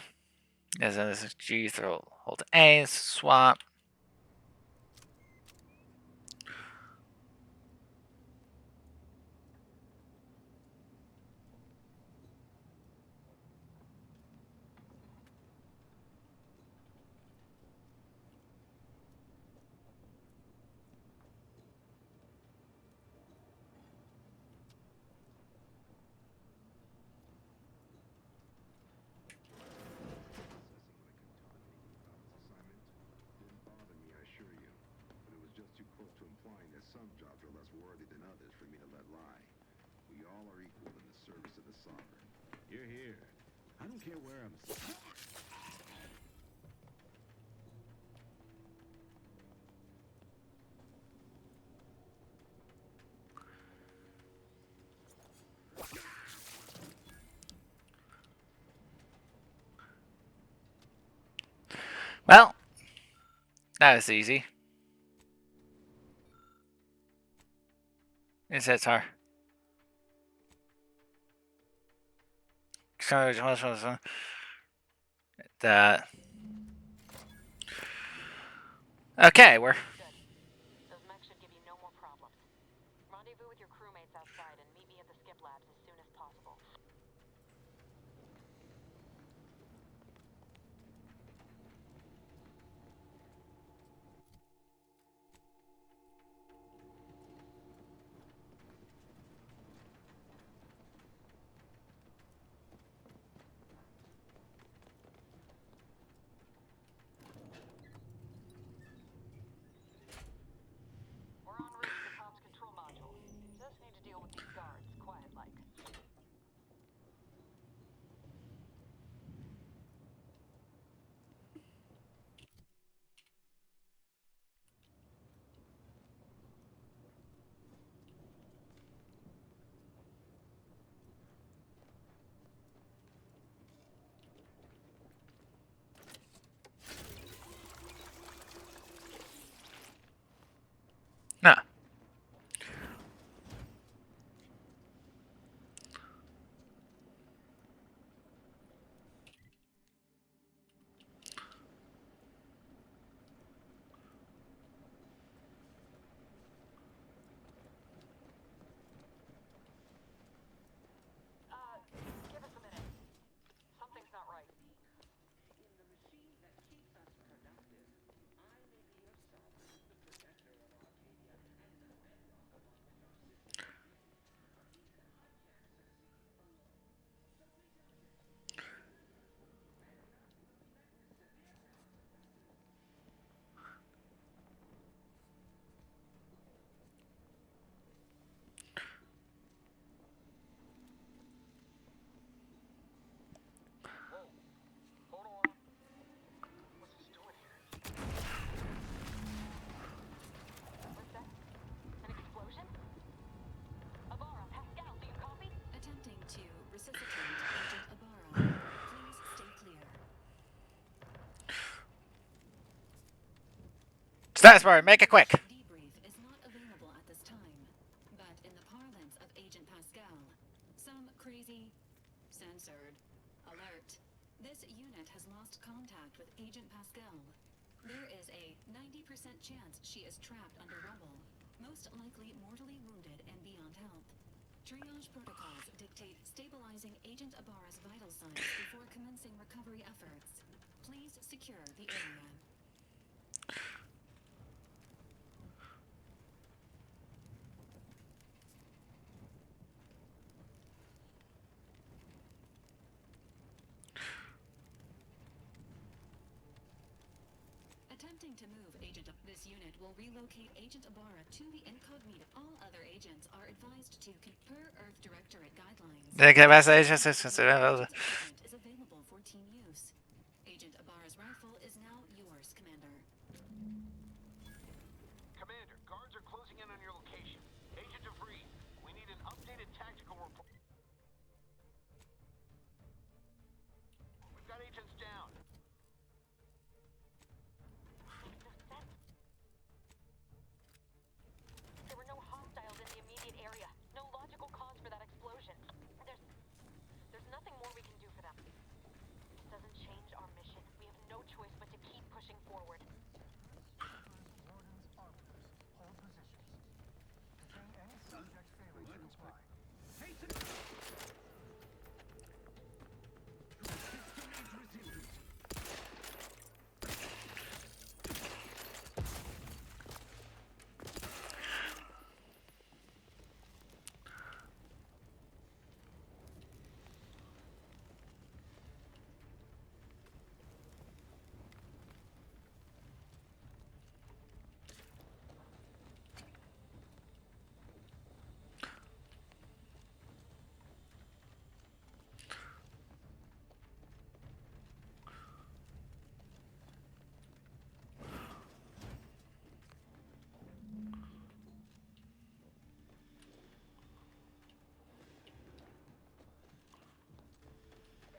As in this G throw hold A, swap. Didn't bother me, I assure you. But it was just too close to implying that some jobs are less worthy than others for me to let lie. We all are equal in the service of the sovereign. You're here. I don't care where I'm... Well, that was easy. Is that hard? That. Okay, we're... Good. Those mechs should give you no more problems. Rendezvous with your crewmates outside and meet me at the skip labs as soon as possible. Status bar, make it quick. Debrief is not available at this time, but in the parlance of Agent Pascal, some crazy, censored, alert. This unit has lost contact with Agent Pascal. There is a 90% chance she is trapped under rubble, most likely mortally wounded and beyond help. Triage protocols dictate stabilizing Agent Ibarra's vital signs before commencing recovery efforts. Please secure the area. Attempting to move this unit will relocate Agent Ibarra to the incognito. All other agents are advised to per Earth Directorate guidelines. Is available for team use. Agent Ibarra's rifle is now yours, Commander. Commander, guards are closing in on your location. Agent DeVries, we need an updated tactical report. We've got agents down. There were no hostiles in the immediate area. No logical cause for that explosion. There's nothing more we can do for them. It doesn't change our mission. We have no choice but to keep pushing forward. Wardens, arbiters, hold positions. Detain any subject failing to comply. Hasten!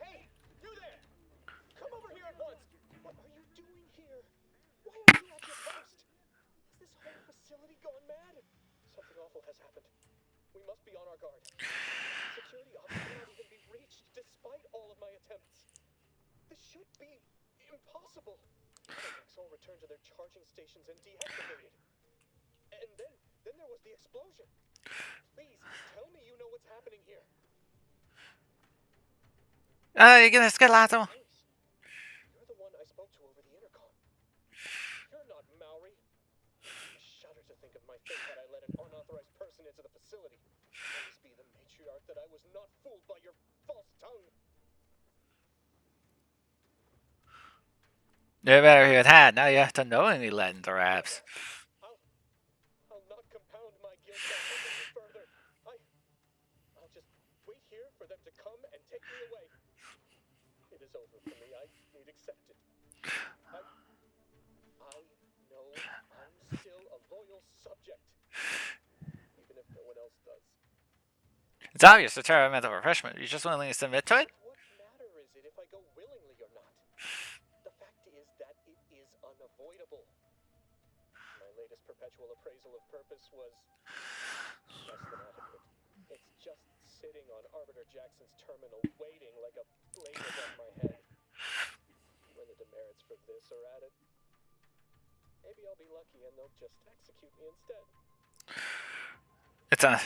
Hey, you there! Come over here at once! What are you doing here? Why are you at your post? Has this whole facility gone mad? Something awful has happened. We must be on our guard. Security officers cannot even be reached despite all of my attempts. This should be impossible. Contacts all returned to their charging stations and deactivated. And then there was the explosion. Please, tell me you know what's happening here. You're gonna skeleton. You're the one I spoke to over the intercom. You're not Maori. I shudder to think of my fate had I let an unauthorized person into the facility. Please be the matriarch that I was not fooled by your false tongue. No matter who it had, now you have to knowingly let into wraps. I'll not compound my guilt by hurting you further. I'll just wait here for them to come and take me away. It is over for me. I need accept it. I know I'm still a loyal subject, even if no one else does. It's obvious the temperamental refreshment. You just willingly submit to it? What matter is it if I go willingly or not? The fact is that it is unavoidable. My latest perpetual appraisal of purpose was less than adequate. It's just sitting on Arbiter Jackson's terminal, waiting like a blade above my head. When the demerits for this are added, maybe I'll be lucky and they'll just execute me instead. It's a...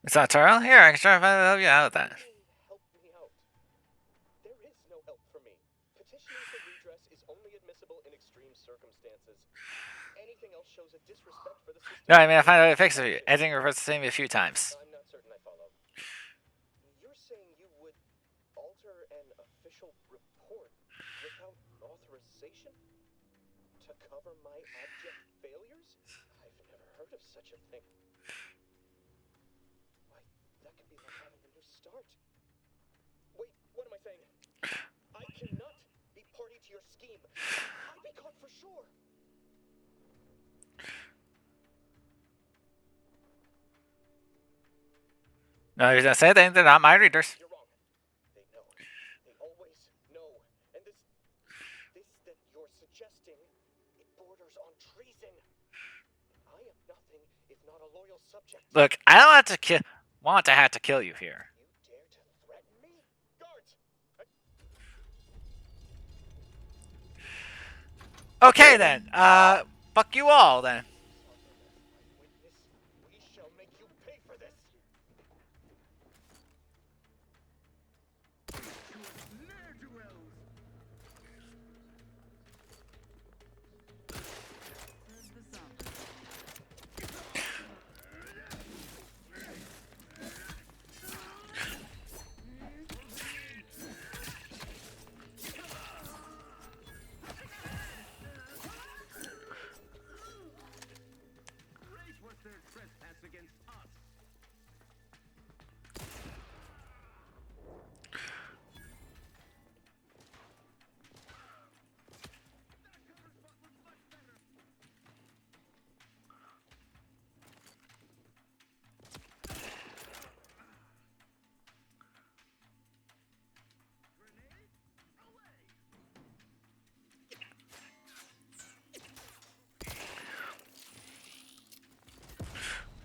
It's not Tyrell? Here, I can try to help you out with that. Help me out. There is no help for me. Petitioning for redress is only admissible in extreme circumstances. Anything else shows a disrespect for the system. No, I mean, I find a way to fix it for you. Editing reverts the same a few times. I'm not certain I follow. You're saying you would alter an official report without authorization? To cover my abject failures? I've never heard of such a thing. That could be like having a new start. Wait, what am I saying? I cannot be party to your scheme. I'd be caught for sure. No, he's gonna say anything. They're not my readers. You're wrong. They know. always no. And this that you're suggesting, it borders on treason. I am nothing if not a loyal subject. Look, I don't have to want to have to kill you here. You dare to threaten me? Guards! Okay then. Fuck you all then. We shall make you pay for this. Ne'er-do-wells. There's the sound. Great was their trespass against us.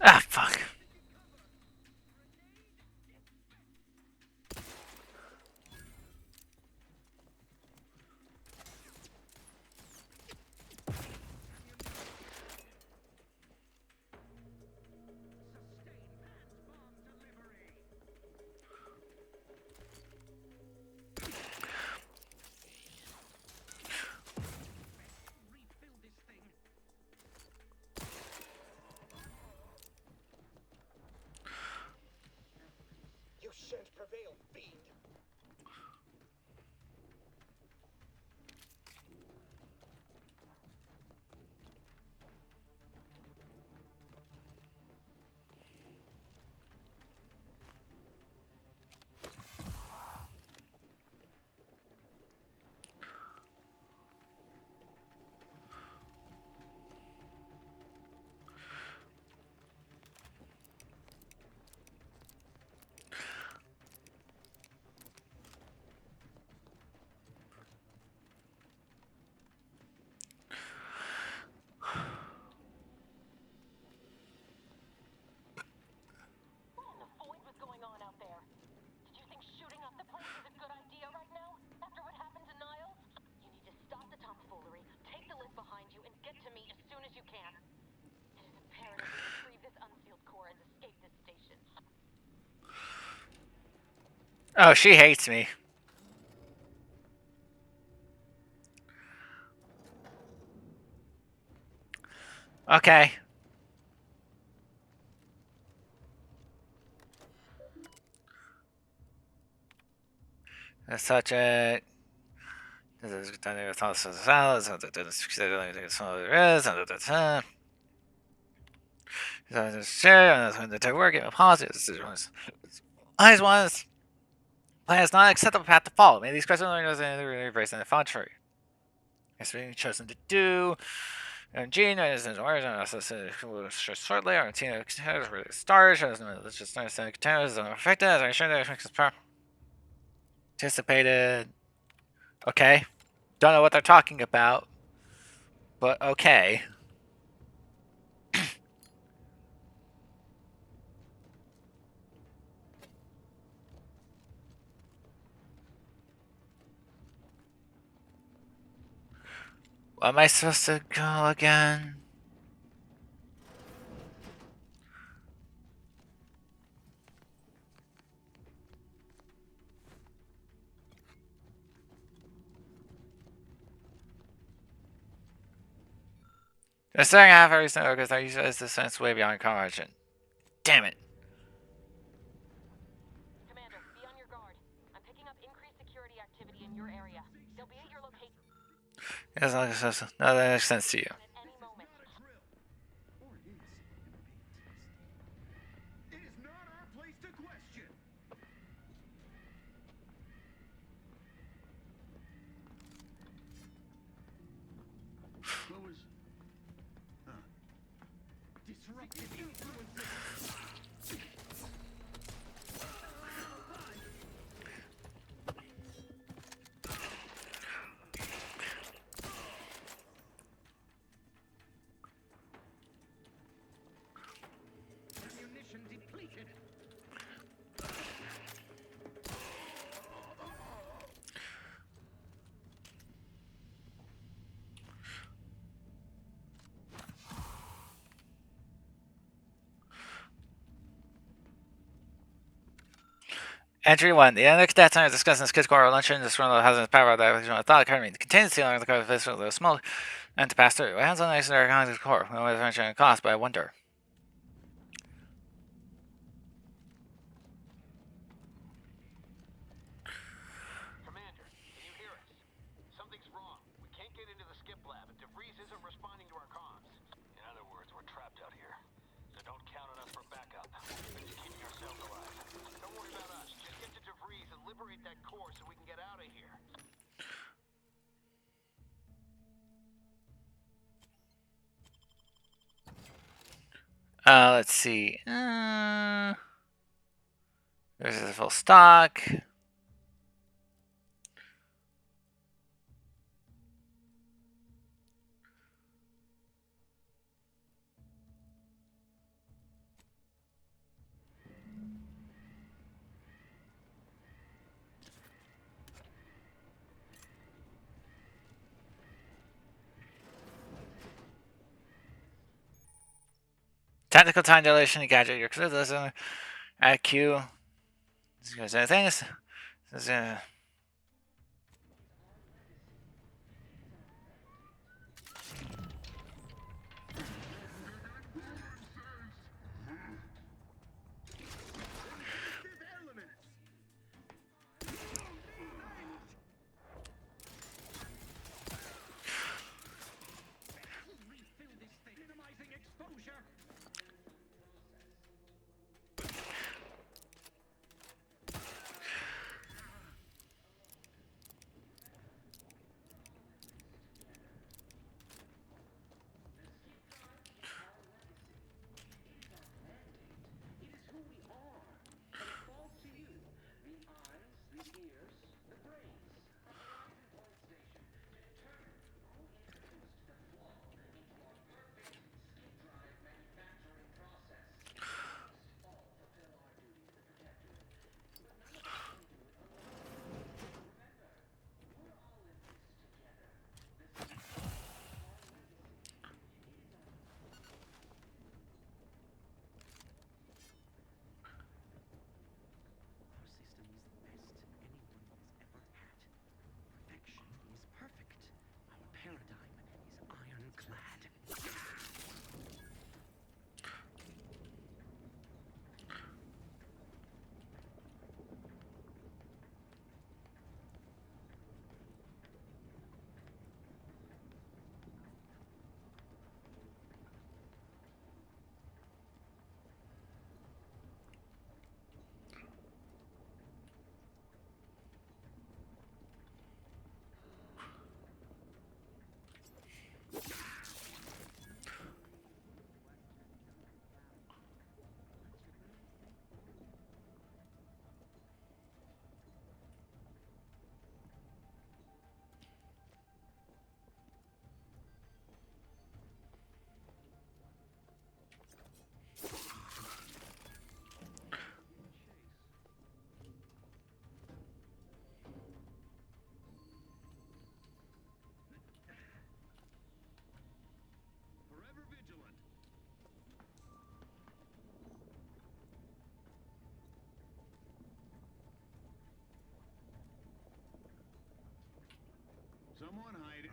Ah, fuck. You shan't prevail, fiend. What in the void was going on out there? Did you think shooting up the place is a good idea right now? After what happened to Niles? You need to stop the tomfoolery, take the lid behind you, and get to me as soon as you can. It is imperative we retrieve this unsealed core and escape this station. Oh, she hates me. Okay. As such a eyes ones. Plan is not acceptable path to follow. Maybe these questions are embraced in the contrary. It's being chosen to do. And Gene is in origin, shortly. Our team is really started. Let's just understand the containers is unaffected. As I sure that makes us anticipated. Okay. Don't know what they're talking about. But okay. Where am I supposed to go again? The second half every single because I use it as the sense way beyond comprehension. Damn it. Commander, be on your guard. I'm picking up increased security activity in your area. They'll be at your location. No, that makes sense to you. At any moment. It is not our place to question. What was disruptive influences? Entry 1. The next data center discussed in this kids' core luncheon. This one has its power that thought academy. The contains the ceiling of the core physical of smoke and to pass through. Hands on the exterior contact core. We don't mention cost, but I wonder. Commander, can you hear us? Something's wrong. We can't get into the skip lab, and DeVries isn't responding to our comms. In other words, we're trapped out here. So don't count on us for backup. We're just keeping ourselves alive. Don't worry about us. Just get to DeVries and liberate that core so we can get out of here. Let's see. This is full stock. Technical time dilation, gadget, your criticism, IQ. This is things. This is Someone hide.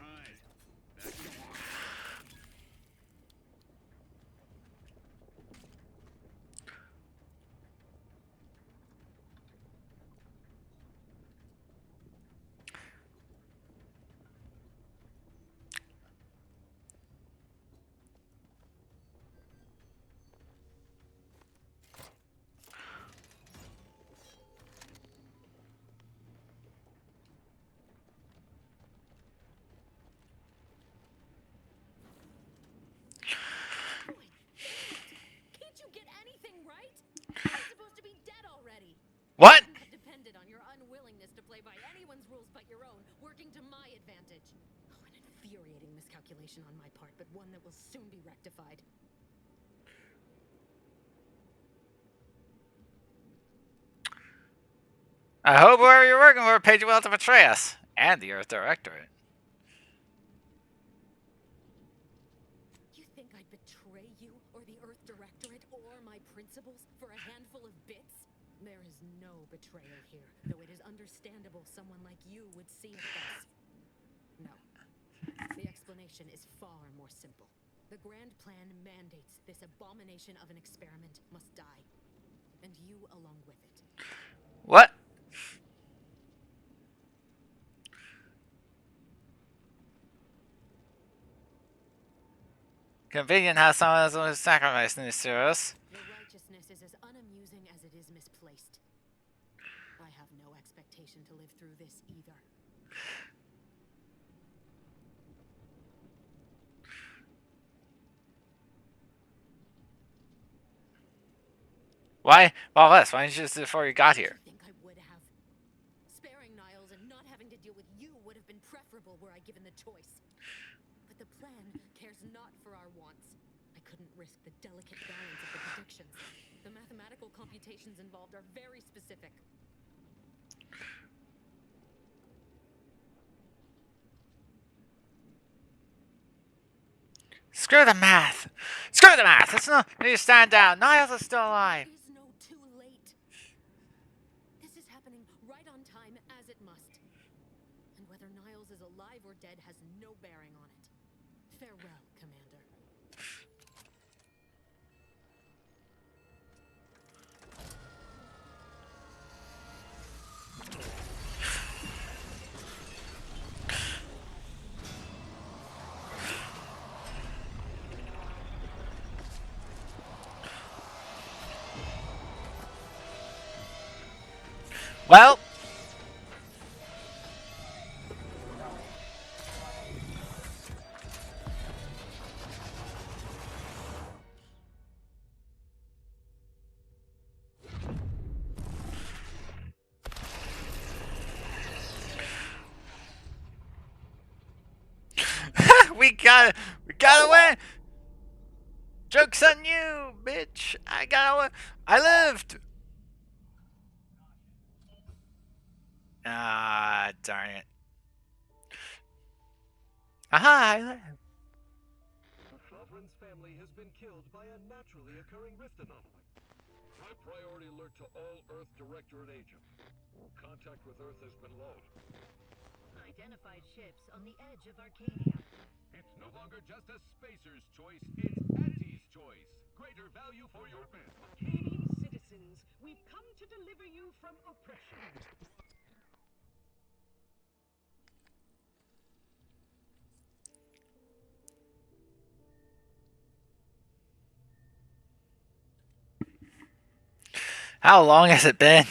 Can't you get anything right? I'm supposed to be dead already. what? I've depended on your unwillingness to play by anyone's rules but your own, working to my advantage. Oh, an infuriating miscalculation on my part, but one that will soon be rectified. I hope whoever you're working for paid you well to betray us and the Earth Directorate. You think I'd betray you or the Earth Directorate or my principles for a handful of bits? There is no betrayal here, though it is understandable someone like you would see it thus. No. The explanation is far more simple. The grand plan mandates this abomination of an experiment must die. And you along with it. What? Convenient how someone was sacrificed in this series. Your righteousness is as unamusing as it is misplaced. I have no expectation to live through this either. Why? Well, less. Why didn't you just do it before you got here? I think I would have. Sparing Niles and not having to deal with you would have been preferable were I given the choice. But the plan cares not for our wants. I couldn't risk the delicate balance of the predictions. The mathematical computations involved are very specific. Screw the math. Screw the math. It's not. You stand down. Niles is still alive. There is no too late. This is happening right on time as it must. And whether Niles is alive or dead has no bearing on it. Farewell, Commander. Well. we gotta win. Joke's on you, bitch. I gotta win. I lived. Ah, darn it. Aha, I lived. The Sovereign's family has been killed by a naturally occurring rift anomaly. High priority alert to all Earth Directorate agents. Contact with Earth has been lost. Identified ships on the edge of Arcadia. It's no longer just a spacer's choice, it's Auntie's choice. Greater value for your men. Arcadian citizens, we've come to deliver you from oppression. How long has it been?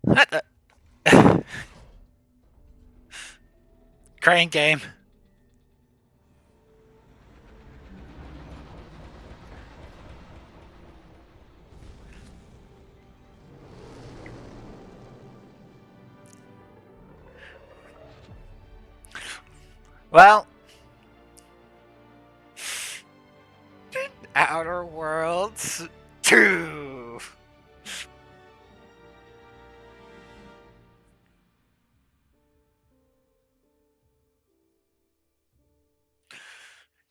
What the? Crane game. Well, Outer Worlds 2.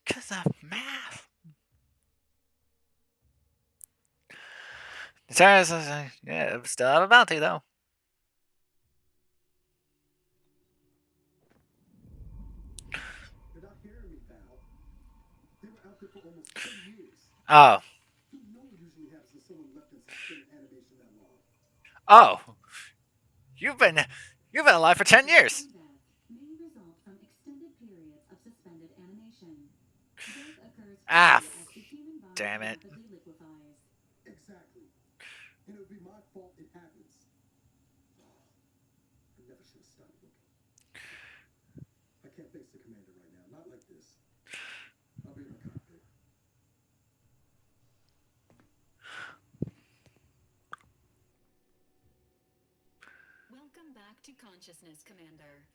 Because of math. Yeah, still have a bounty though. You're not hearing me, Val. They were out there for almost 10 years. Oh. You know what usually happens when someone left in suspended animation that long. Oh. You've been alive for 10 years. May result from extended periods of suspended animation. Death occurs Ah, as the human body damn it. rapidly liquefies. Exactly. And it would be my fault it happens. I never should have stopped looking. I can't face the commander right now. Not like this. I'll be in the cockpit. Welcome back to consciousness, Commander.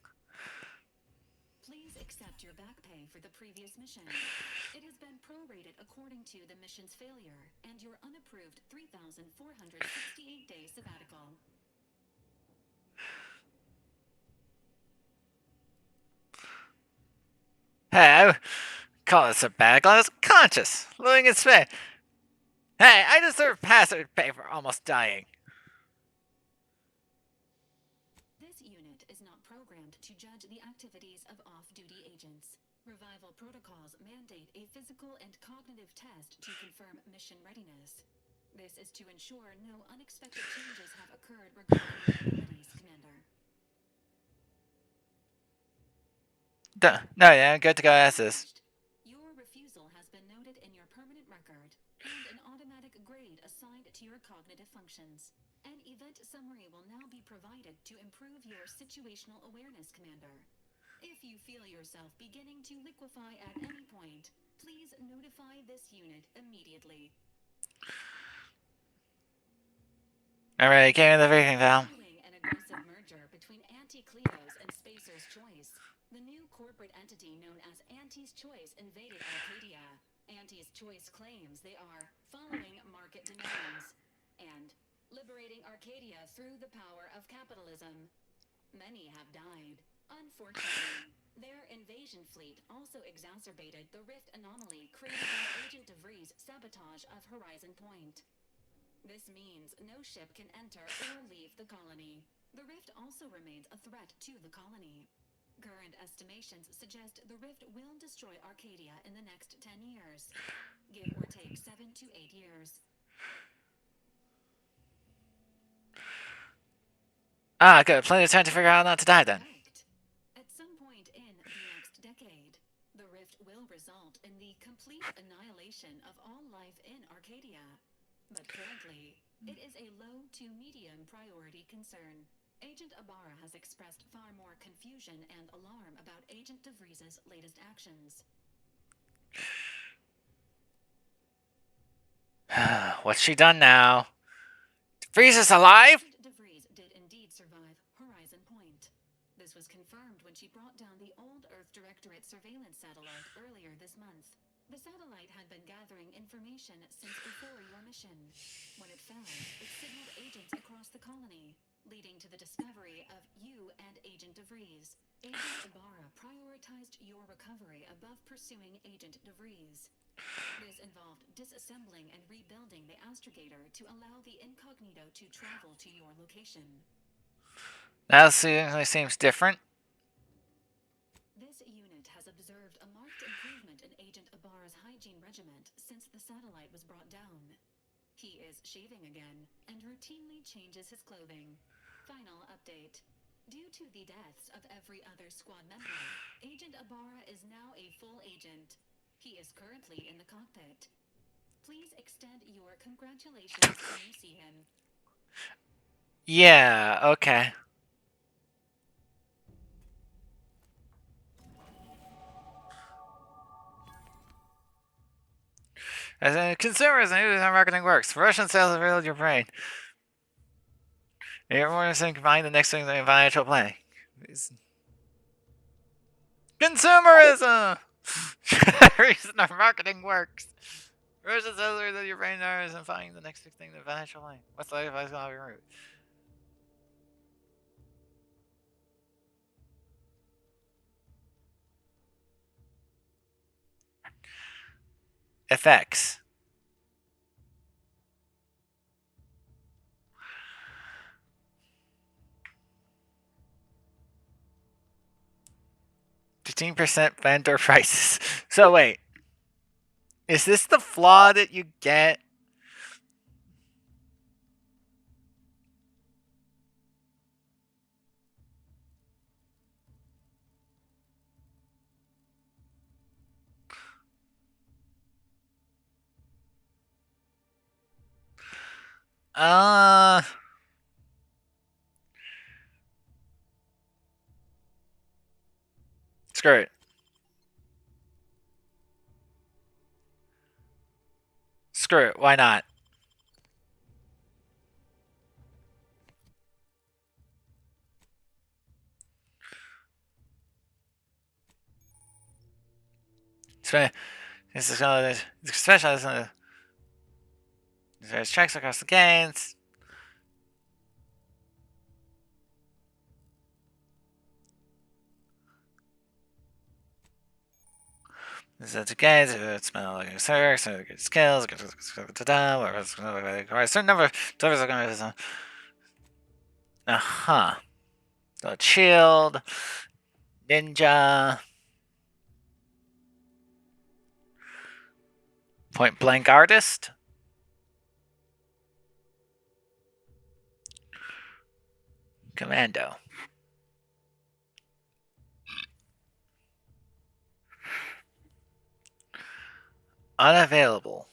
Please accept your back pay for the previous mission. It has been prorated according to the mission's failure and your unapproved 3,468-day sabbatical. Hey, Call this a bad glass conscious, living in space. Hey, I deserve hazard pay for almost dying. This unit is not programmed to judge the activities of off-duty agents. Revival protocols mandate a physical and cognitive test to confirm mission readiness. This is to ensure no unexpected changes have occurred regarding your abilities, Commander. No, yeah, good to go as this. Your refusal has been noted in your permanent record, and an automatic grade assigned to your cognitive functions. An event summary will now be provided to improve your situational awareness, Commander. If you feel yourself beginning to liquefy at any point, please notify this unit immediately. Alright, give me the briefing, pal. Following an aggressive merger between Anti-Cleo's and Spacer's Choice, the new corporate entity known as Anti's Choice invaded Arcadia. Anti's Choice claims they are following market demands and liberating Arcadia through the power of capitalism. Many have died. Unfortunately, their invasion fleet also exacerbated the rift anomaly created by Agent DeVries' sabotage of Horizon Point. This means no ship can enter or leave the colony. The rift also remains a threat to the colony. Current estimations suggest the rift will destroy Arcadia in the next 10 years. Give or take 7 to 8 years. Ah, good. Plenty of time to figure out how not to die then. At some point in the next decade, the rift will result in the complete annihilation of all life in Arcadia. But currently, it is a low to medium priority concern. Agent Ensara has expressed far more confusion and alarm about Agent DeVries' latest actions. What's she done now? DeVries is alive? Agent DeVries did indeed survive Horizon Point. This was confirmed when she brought down the old Earth Directorate surveillance satellite earlier this month. The satellite had been gathering information since before your mission. When it fell, it signaled agents across the colony, leading to the discovery of you and Agent DeVries. Agent Ensara prioritized your recovery above pursuing Agent DeVries. This involved disassembling and rebuilding the astrogator to allow the incognito to travel to your location. That seems different. This unit has observed a marked improvement in Agent Ensara's hygiene regiment since the satellite was brought down. He is shaving again and routinely changes his clothing. Final update. Due to the deaths of every other squad member, Agent Ensara is now a full agent. He is currently in the cockpit. Please extend your congratulations when you see him. Yeah, okay. As a consumer, as how marketing works. Russian sales have riddled your brain. Everyone is saying combine the next thing in financial planning. Consumerism! The reason our marketing works. Russian sales have riddled your brain and finding the next thing in financial planning. What's the advice on your route? Effects. %15 vendor prices. So wait. Is this the flaw that you get? Screw it. Screw it. Why not? This is gonna specialize in there's checks across the games. Is that okay? Does it smell like a search? Good skills. Certain number. Uh-huh. So shield, ninja, point blank artist, commando. Unavailable.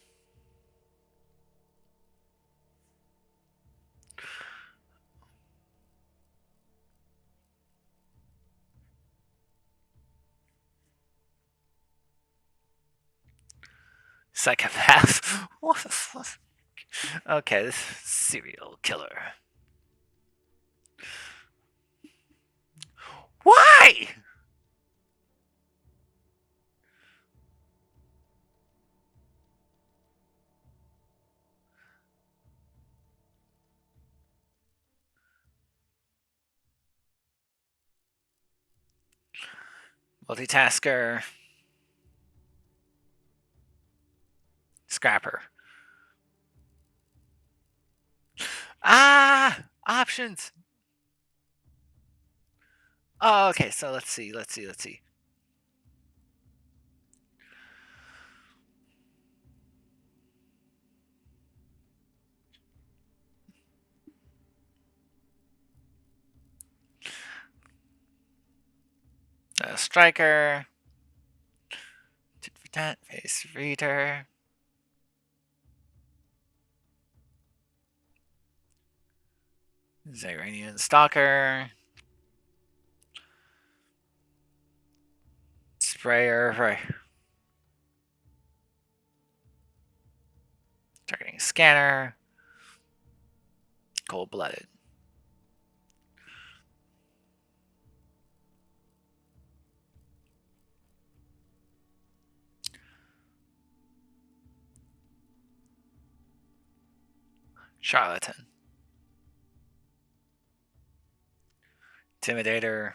Psychopath. What? Okay, this serial killer. Why? Multitasker. Scrapper. Ah! Options! Oh, okay, so let's see. Striker. Tit for tat. Face reader. Zyranian stalker. Sprayer. Right. Targeting scanner. Cold blooded. Charlatan. Intimidator.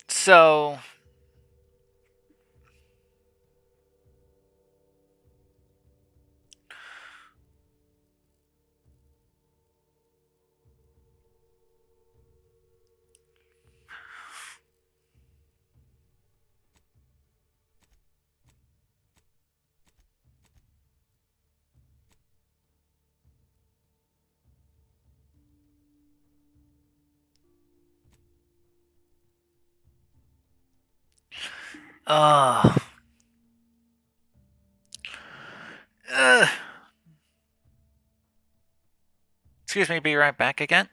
So. Oh. Excuse me, be right back again.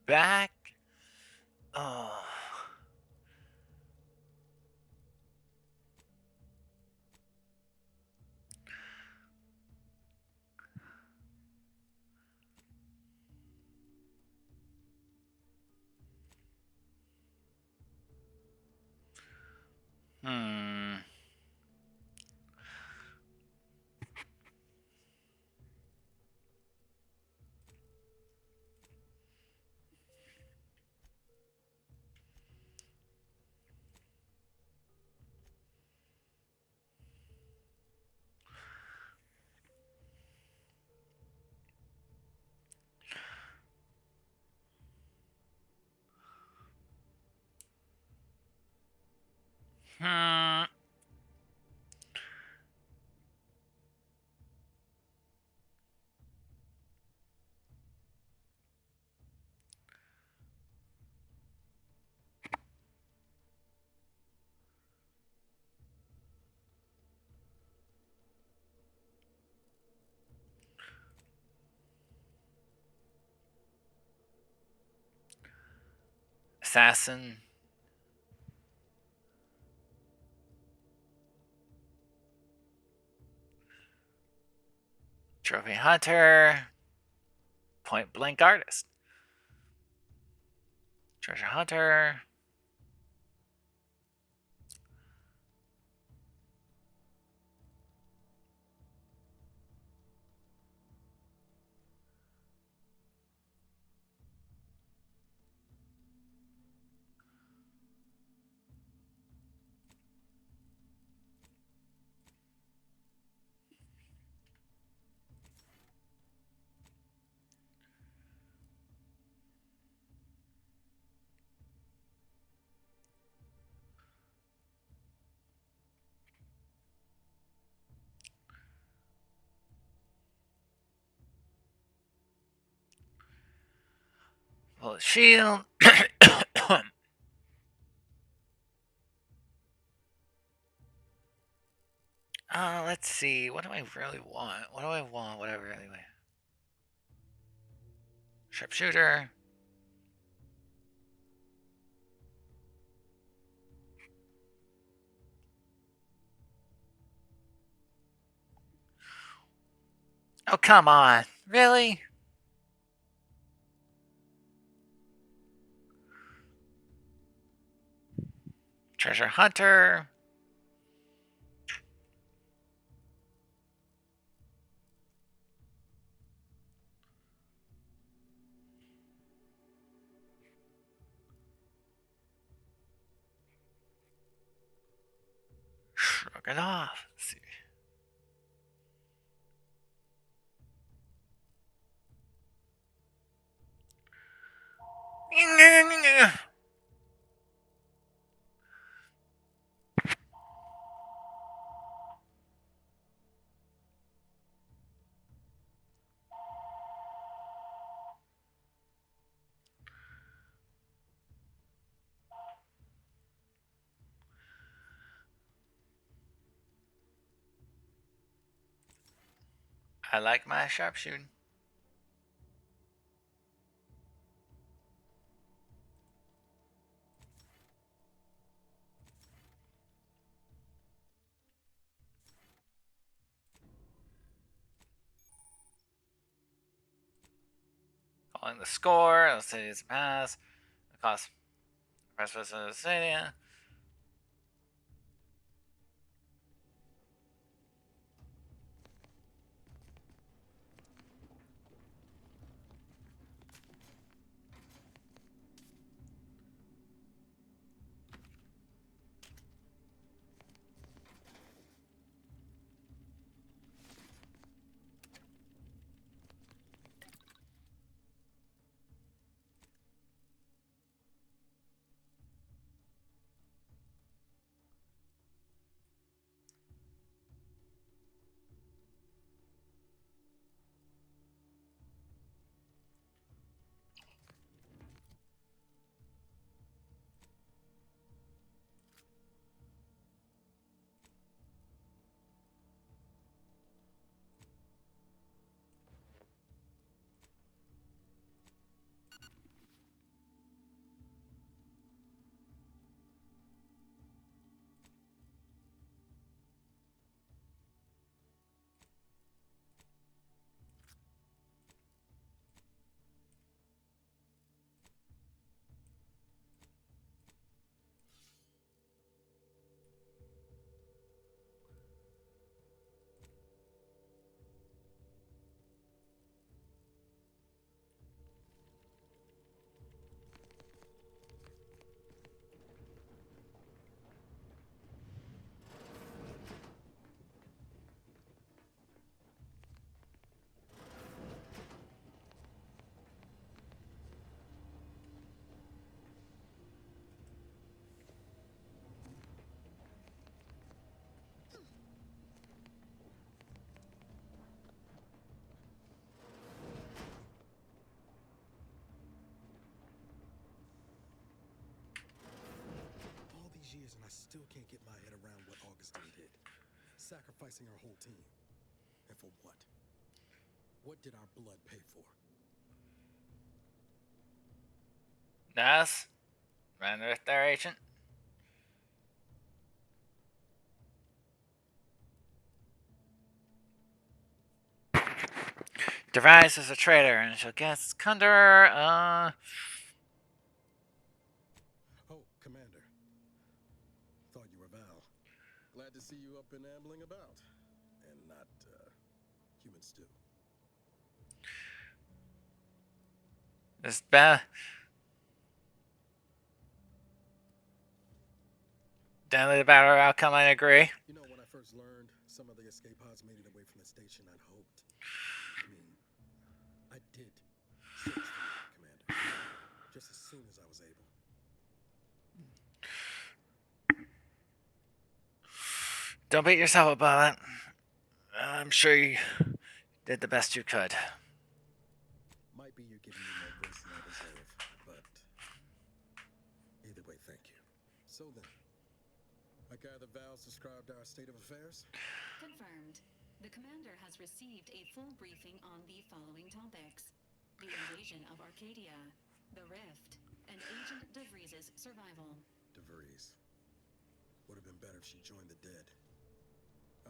Back. Oh. Hmm. Hmm. Assassin. Trophy Hunter. Point Blank Artist. Treasure Hunter. Bullet Shield. Let's see. What do I really want? What do I want? What do I really want? Sharpshooter. Oh, come on. Really? Treasure Hunter. Shrug it off. Let's see. I like my sharpshooting. Calling the score. Let's say it's a pass. The cost. Press of the stadium. still can't get my head around what Augustine did. Sacrificing her whole team. And for what? What did our blood pay for? Yes. Run with their agent. Device is a traitor, and she'll guess Kunder, Oh, Commander. Thought you were Val. Glad to see you up and ambling about. And not, human stew. This bad. Definitely the better outcome, I agree. You know, when I first learned some of the escape pods made it away from the station, I'd hoped. I did search for you, Commander. Just as soon as I was able. Don't beat yourself up about it. I'm sure you did the best you could. Might be you're giving me more grace than I deserve, but either way, thank you. So then, I gather Val's described our state of affairs? Confirmed. The commander has received a full briefing on the following topics: the invasion of Arcadia, the Rift, and Agent DeVries' survival. DeVries. Would have been better if she joined the dead.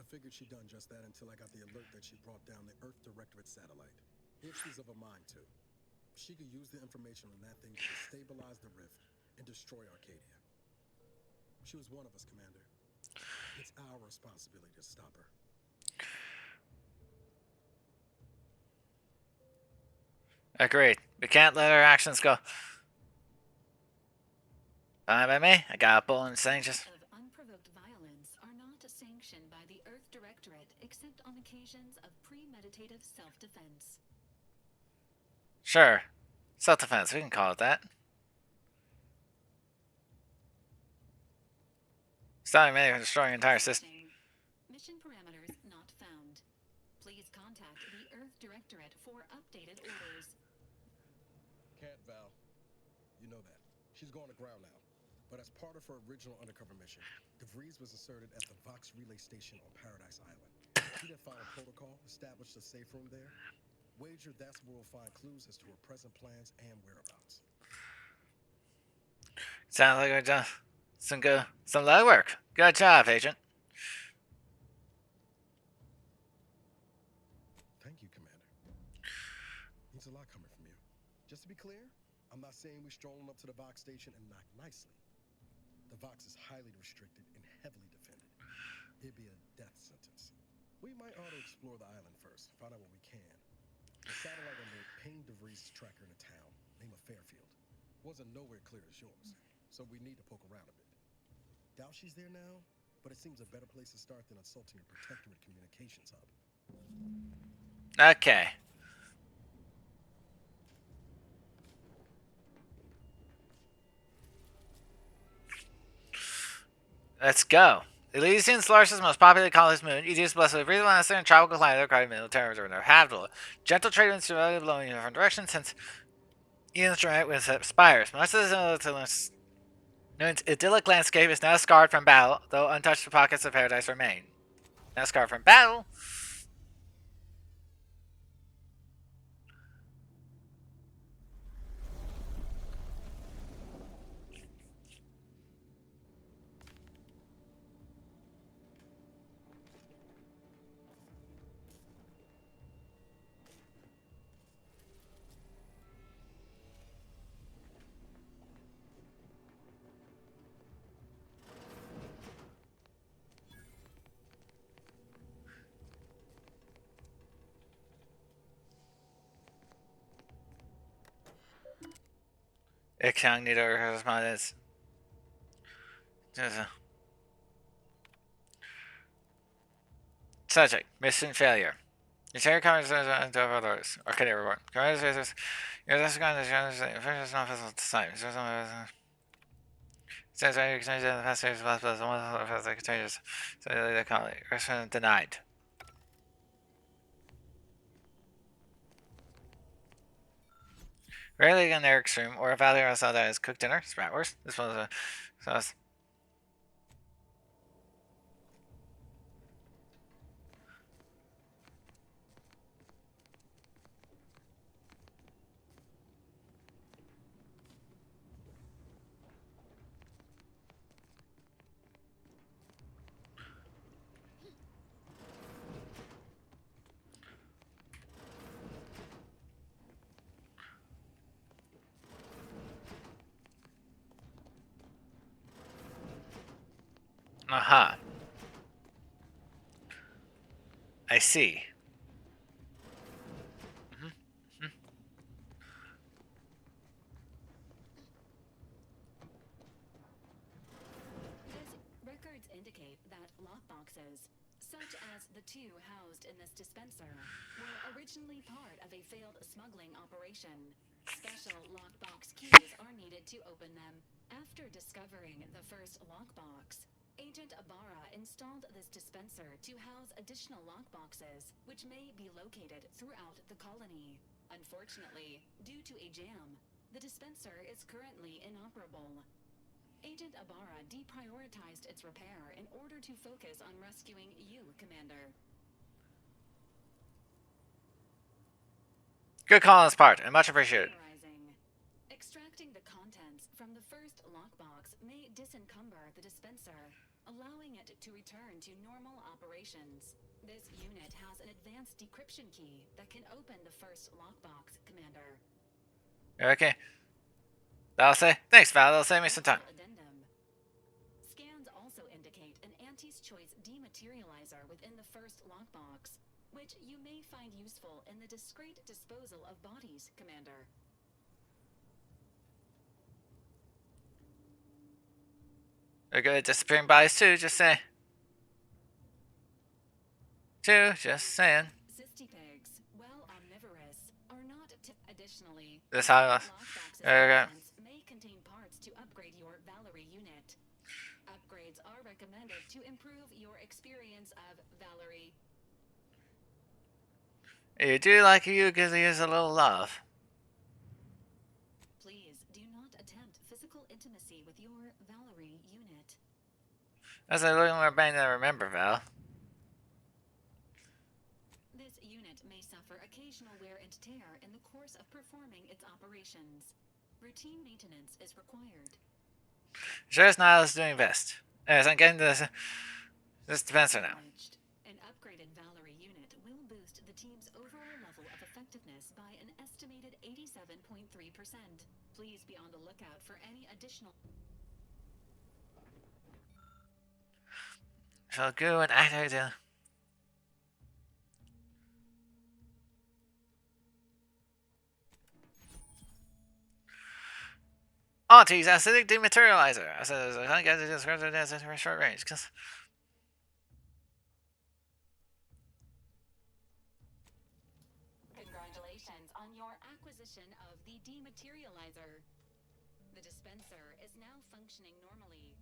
I figured she'd done just that until I got the alert that she brought down the Earth Directorate satellite. If she's of a mind to, she could use the information on that thing to destabilize the Rift and destroy Arcadia. She was one of us, Commander. It's our responsibility to stop her. Agreed. We can't let our actions go. Fine by me. I got a bull and changes. Of unprovoked violence are not sanctioned by the Earth Directorate except on occasions of premeditative self-defense. Sure. Self-defense, we can call it that. Stopping me from destroying an entire system. Mission parameters not found. Please contact the Earth Directorate for updated orders. Can't, Val. You know that. She's going to ground now. But as part of her original undercover mission, DeVries was inserted at the Vox Relay Station on Paradise Island. She then followed protocol, established a safe room there. Wager that's where we'll find clues as to her present plans and whereabouts. Sounds like we've done some legwork. Good job, Agent. Thank you, Commander. Means a lot coming from you. Just to be clear, I'm not saying we're strolling up to the Vox station and knock nicely. The Vox is highly restricted and heavily defended. It'd be a death sentence. We might ought to explore the island first, find out what we can. The satellite alert pinged DeVries' tracker in a town, name of Fairfield. Wasn't nowhere clear as yours, so we need to poke around a bit. Doubt she's there now, but it seems a better place to start than insulting your protectorate communications hub. Okay. Let's go. Elysian's largest, most popular colonist moon, it is blessed with reasonable answer and tropical climate required military or their habitable. Gentle trade winds blowing in different directions since Eden's giant with spires. Much of the idyllic landscape is now scarred from battle, though untouched pockets of paradise remain. Now scarred from battle. Incognito correspondence. Subject: mission failure. Interior conversations and others. Arcadia report. Conversations. Your last conversation is first not physical time. Says I exchange the past years plus plus one of the past changes. So the colleague. Question denied. Rarely in Eric's room or a value outside that is cooked dinner. Spratwurst. This was a sauce. Aha. I see. Records indicate that lockboxes, such as the two housed in this dispenser, were originally part of a failed smuggling operation. Special lockbox keys are needed to open them. After discovering the first lockbox, Agent Ibarra installed this dispenser to house additional lockboxes, which may be located throughout the colony. Unfortunately, due to a jam, the dispenser is currently inoperable. Agent Ibarra deprioritized its repair in order to focus on rescuing you, Commander. Good call on his part, and much appreciated. Extracting the contents from the first lockbox may disencumber the dispenser, allowing it to return to normal operations. This unit has an advanced decryption key that can open the first lockbox, Commander. Okay. That'll say. Thanks, Val. That'll save me some time. Scans also indicate an Auntie's Choice dematerializer within the first lockbox, which you may find useful in the discreet disposal of bodies, Commander. They're good at disappearing bodies too, just saying. Just saying. Cystipegs, while omnivorous, are not additionally. This house. Okay. May contain parts to upgrade your Valerie unit. Upgrades are recommended to improve your experience of Valerie. You do like you because he is a little love. Please do not attempt physical intimacy with your Valerie unit. That's a little more bang than I remember, Val. This unit may suffer occasional wear and tear in the course of performing its operations. Routine maintenance is required. Sure as not, is doing best. Anyways, I'm getting this dispenser now. An upgraded Valerie unit will boost the team's overall level of effectiveness by an estimated 87.3%. Please be on the lookout for any additional. Shall go and act out. Auntie's acidic dematerializer. I said, I can't get to this at short range. Because Congratulations on your acquisition of the dematerializer. The dispenser is now functioning normally.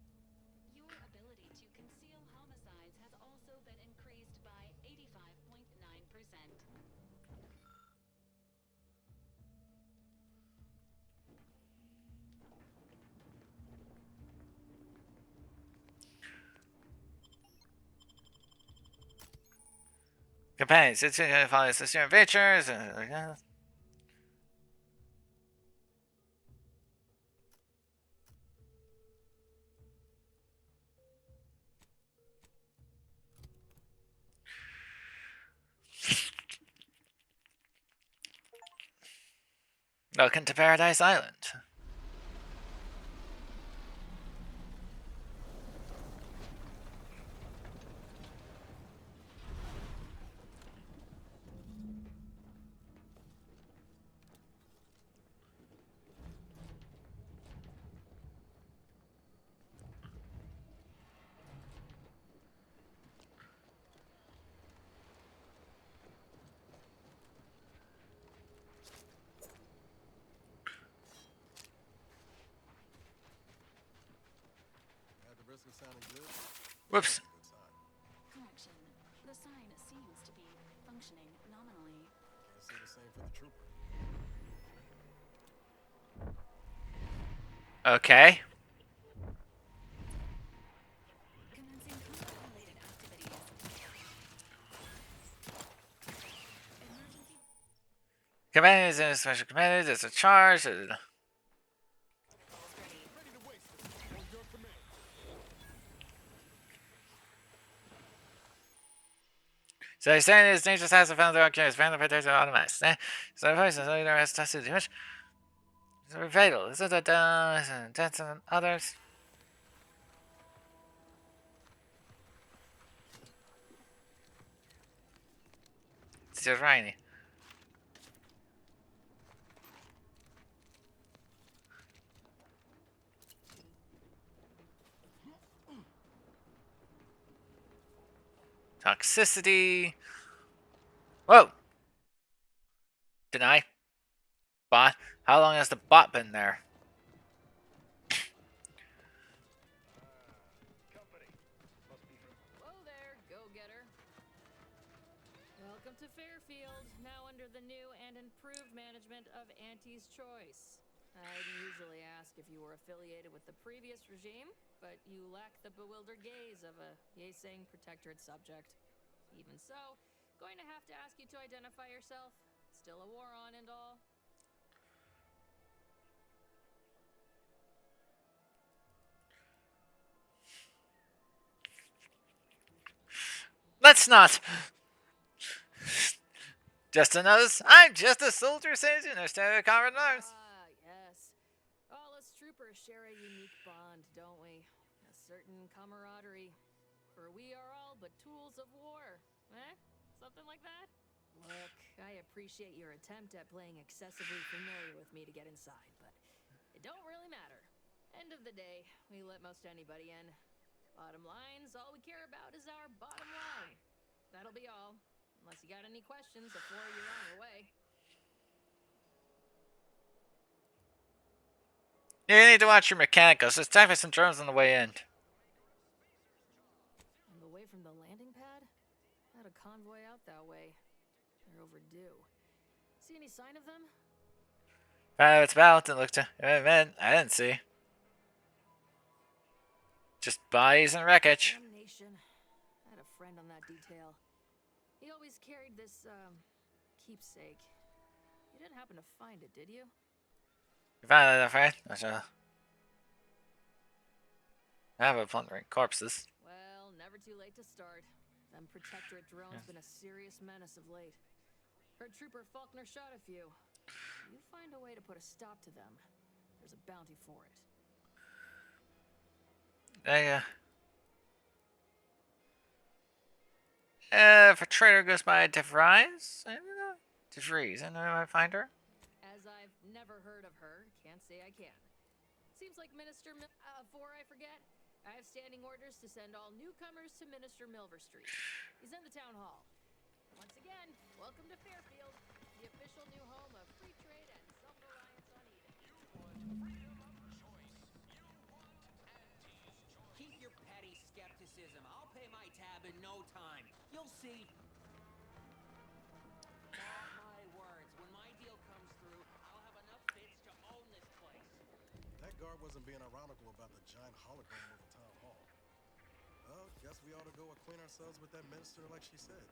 Your ability to conceal homicides has also been increased by 85.9%. companions, it's going to follow sister adventures. Welcome to Paradise Island. Whoops. Correction. The sign seems to be functioning nominally. Can't say the same for the trooper. Okay. Commencing combat-related activities. Emergency. Companions and special companions, it's a charge. So he's saying it's dangerous has found the Arcadia, found the protection automatic. So the person so you don't have to touch too much. It's fatal. This is a deaths and others. tyranny. Toxicity. Whoa! Deny. Bot. How long has the bot been there? Hello there, go-getter. Welcome to Fairfield, now under the new and improved management of Auntie's Choice. I'd usually ask if you were affiliated with the previous regime, but you lack the bewildered gaze of a yay-saying protectorate subject. Even so, going to have to ask you to identify yourself. Still a war on and all. Let's not. Just to notice, I'm just a soldier sage in a stand of common arms. Ah, yes. All us troopers share a unique bond, don't we? A certain camaraderie. For we are all but tools of war. Eh? Something like that? Look, I appreciate your attempt at playing excessively familiar with me to get inside, but it don't really matter. End of the day, we let most anybody in. Bottom line's all we care about is our bottom line. That'll be all. Unless you got any questions before you're on your way. You need to watch your mechanicals. There's definitely some drones on the way in. On the way from the landing pad? Had a convoy out that way. They're overdue. See any sign of them? It's about and look to. Man, I didn't see. Just bodies and wreckage. Damnation. I had a friend on that detail. He always carried this, keepsake. You didn't happen to find it, did you? You found that, friend? I have a plundering corpses. Well, never too late to start. Them Protectorate drones been a serious menace of late. Heard Trooper Faulkner shot a few. You find a way to put a stop to them. There's a bounty for it. If a traitor goes by DeVries, I don't know. DeVries, I know I find her. As I've never heard of her, can't say I can. Seems like Minister before I forget, I have standing orders to send all newcomers to Minister Milver Street. He's in the town hall. Once again, welcome to Fairfield, the official new home of free trade and self-reliance on Eden. You want freedom of choice. You want Auntie's choice. Keep your petty skepticism. I'll pay my tab in no time. You'll see. Mark my words. When my deal comes through, I'll have enough bits to own this place. That guard wasn't being ironical about the giant hologram over town hall. Well, guess we ought to go acquaint ourselves with that minister like she said.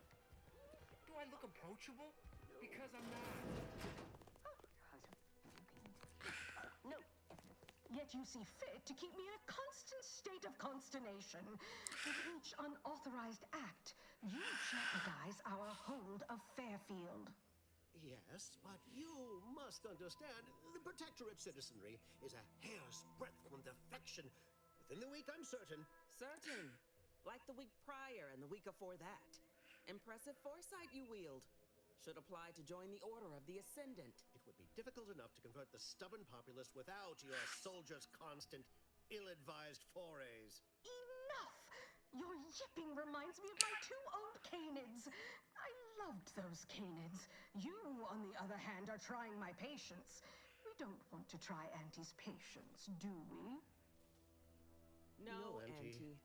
Do I look approachable? Because I'm not. No. Yet you see fit to keep me in a constant state of consternation. With each unauthorized act, you jeopardize our hold of Fairfield. Yes, but you must understand, the Protectorate citizenry is a hair's breadth from defection. Within the week, I'm certain. Certain. Like the week prior and the week before that. Impressive foresight you wield. Should apply to join the Order of the Ascendant. It would be difficult enough to convert the stubborn populace without your soldiers' constant, ill-advised forays. Enough! Your yipping reminds me of my two old canids. I loved those canids. You, on the other hand, are trying my patience. We don't want to try Auntie's patience, do we? No, Auntie.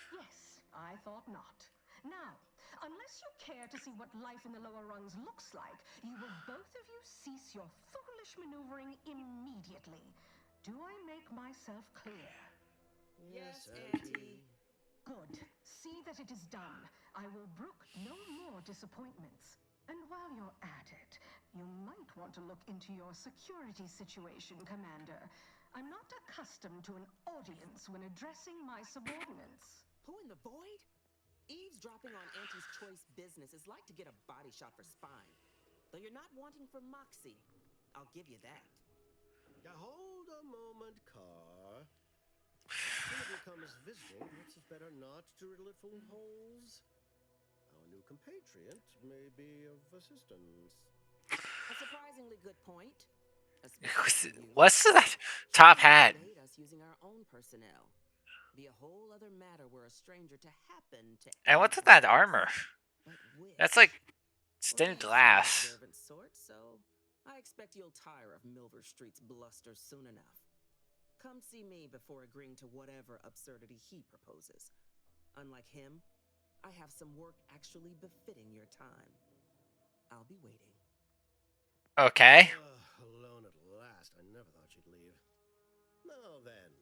Yes, I thought not. Now, unless you care to see what life in the lower rungs looks like, you will both of you cease your foolish maneuvering immediately. Do I make myself clear? Yes, Auntie. Good. See that it is done. I will brook no more disappointments. And while you're at it, you might want to look into your security situation, Commander. I'm not accustomed to an audience when addressing my subordinates. Who in the void? Eavesdropping on Auntie's Choice business is like to get a body shot for spine. Though you're not wanting for moxie. I'll give you that. Now hold a moment, Car. If somebody comes visiting, perhaps it's better not to riddle it full of holes. Our new compatriot may be of assistance. A surprisingly good point. What's that top hat? Made us using our own personnel. Be a whole other matter were a stranger to happen to. And what's with that armor? That's like stained glass. Observant sort, so I expect you'll tire of Milver Street's bluster soon enough. Come see me before agreeing to whatever absurdity he proposes. Unlike him, I have some work actually befitting your time. I'll be waiting. Okay. Alone at last. I never thought you'd leave. Now then,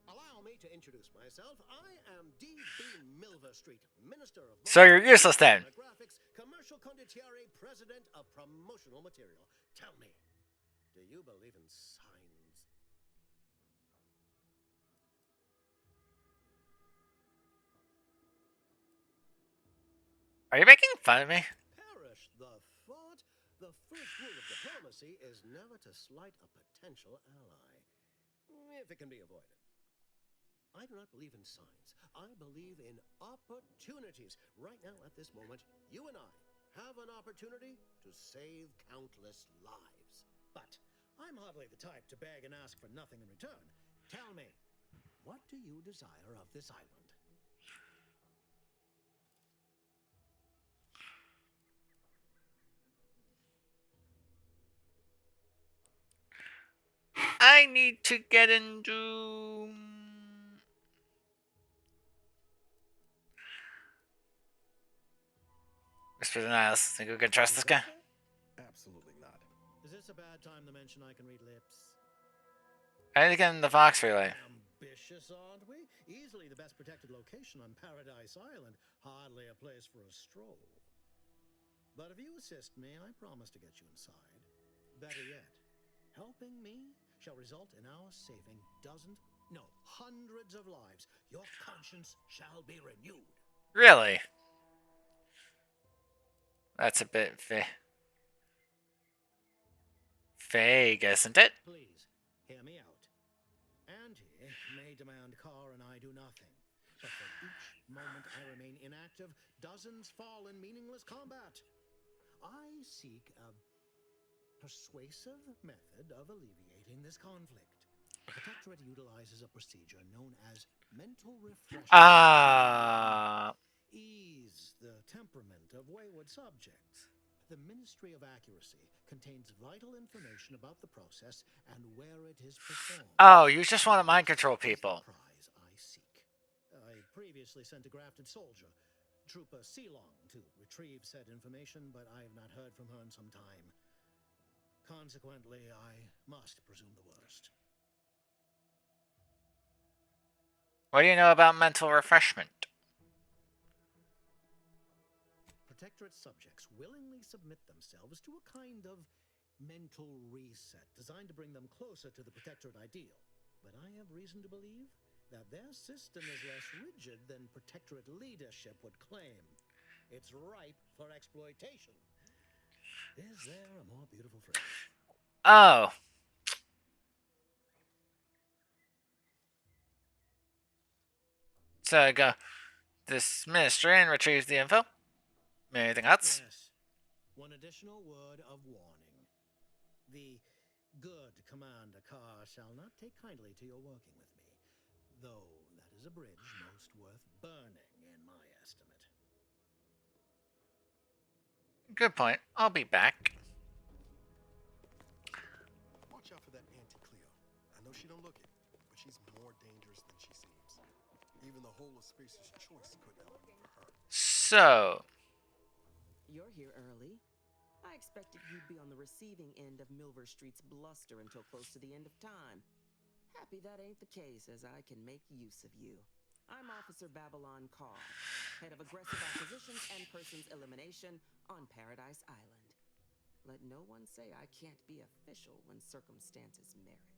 allow me to introduce myself. I am D.B. Milver Street, Minister of... So you're useless then. Graphics, Commercial Condottiere, President of Promotional Material. Tell me, do you believe in signs? Are you making fun of me? Perish the thought. The first rule of diplomacy is never to slight a potential ally, if it can be avoided. I do not believe in signs. I believe in opportunities. Right now, at this moment, you and I have an opportunity to save countless lives. But I'm hardly the type to beg and ask for nothing in return. Tell me, what do you desire of this island? I need to get into... Mr. Denials, think we can trust this guy? Absolutely not. Is this a bad time to mention I can read lips? I need to get in the Fox relay. Ambitious, aren't we? Easily the best protected location on Paradise Island. Hardly a place for a stroll. But if you assist me, I promise to get you inside. Better yet, helping me shall result in our saving dozens, no, hundreds of lives. Your conscience shall be renewed. Really? That's a bit vague, isn't it? Please, hear me out. Auntie may demand car and I do nothing. But for each moment I remain inactive, dozens fall in meaningless combat. I seek a persuasive method of alleviating this conflict. The Protectorate utilizes a procedure known as mental refreshment. Ease the temperament of wayward subjects. The Ministry of Accuracy contains vital information about the process and where it is performed. Oh, you just want to mind control people. Prize I seek. I previously sent a grafted soldier, Trooper Ceylon, to retrieve said information, but I have not heard from her in some time. Consequently, I must presume the worst. What do you know about mental refreshment? Protectorate subjects willingly submit themselves to a kind of mental reset designed to bring them closer to the Protectorate ideal. But I have reason to believe that their system is less rigid than Protectorate leadership would claim. It's ripe for exploitation. Is there a more beautiful phrase? Oh. So I go this ministry and retrieve the info. Anything else? Yes. One additional word of warning. The good Commander Carr shall not take kindly to your working with me, though that is a bridge most worth burning in my estimate. Good point. I'll be back. Watch out for that Auntie Cleo. I know she don't look it, but she's more dangerous than she seems. Even the whole of Spacer's Choice couldn't help for her. So... You're here early. I expected you'd be on the receiving end of Milver Street's bluster until close to the end of time. Happy that ain't the case, as I can make use of you. I'm Officer Babylon Carr, head of aggressive acquisitions and persons elimination on Paradise Island. Let no one say I can't be official when circumstances merit.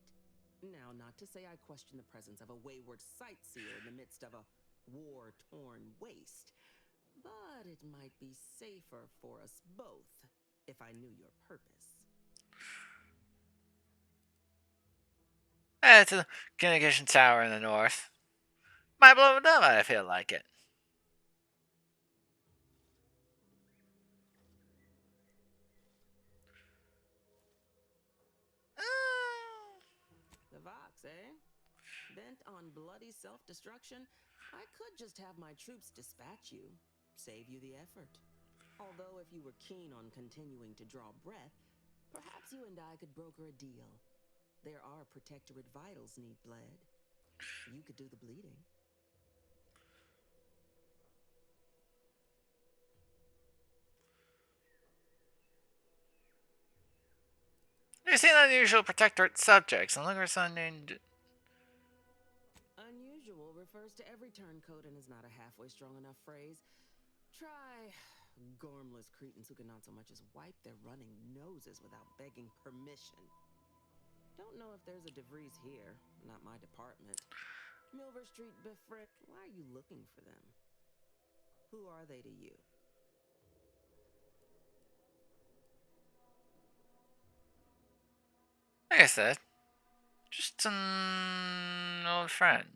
Now, not to say I question the presence of a wayward sightseer in the midst of a war-torn waste, but it might be safer for us both if I knew your purpose. It's a communication tower in the north. Might blow it up, I feel like it. self-destruction, I could just have my troops dispatch you, save you the effort. Although if you were keen on continuing to draw breath, perhaps you and I could broker a deal. There are Protectorate vitals need bled. You could do the bleeding. You've seen unusual Protectorate subjects, and look for someone named... Unusual refers to every turncoat and is not a halfway strong enough phrase. Try gormless cretins who can not so much as wipe their running noses without begging permission. Don't know if there's a DeVries here. Not my department. Milver Street befriend. Why are you looking for them? Who are they to you? Like I said, just an old friend.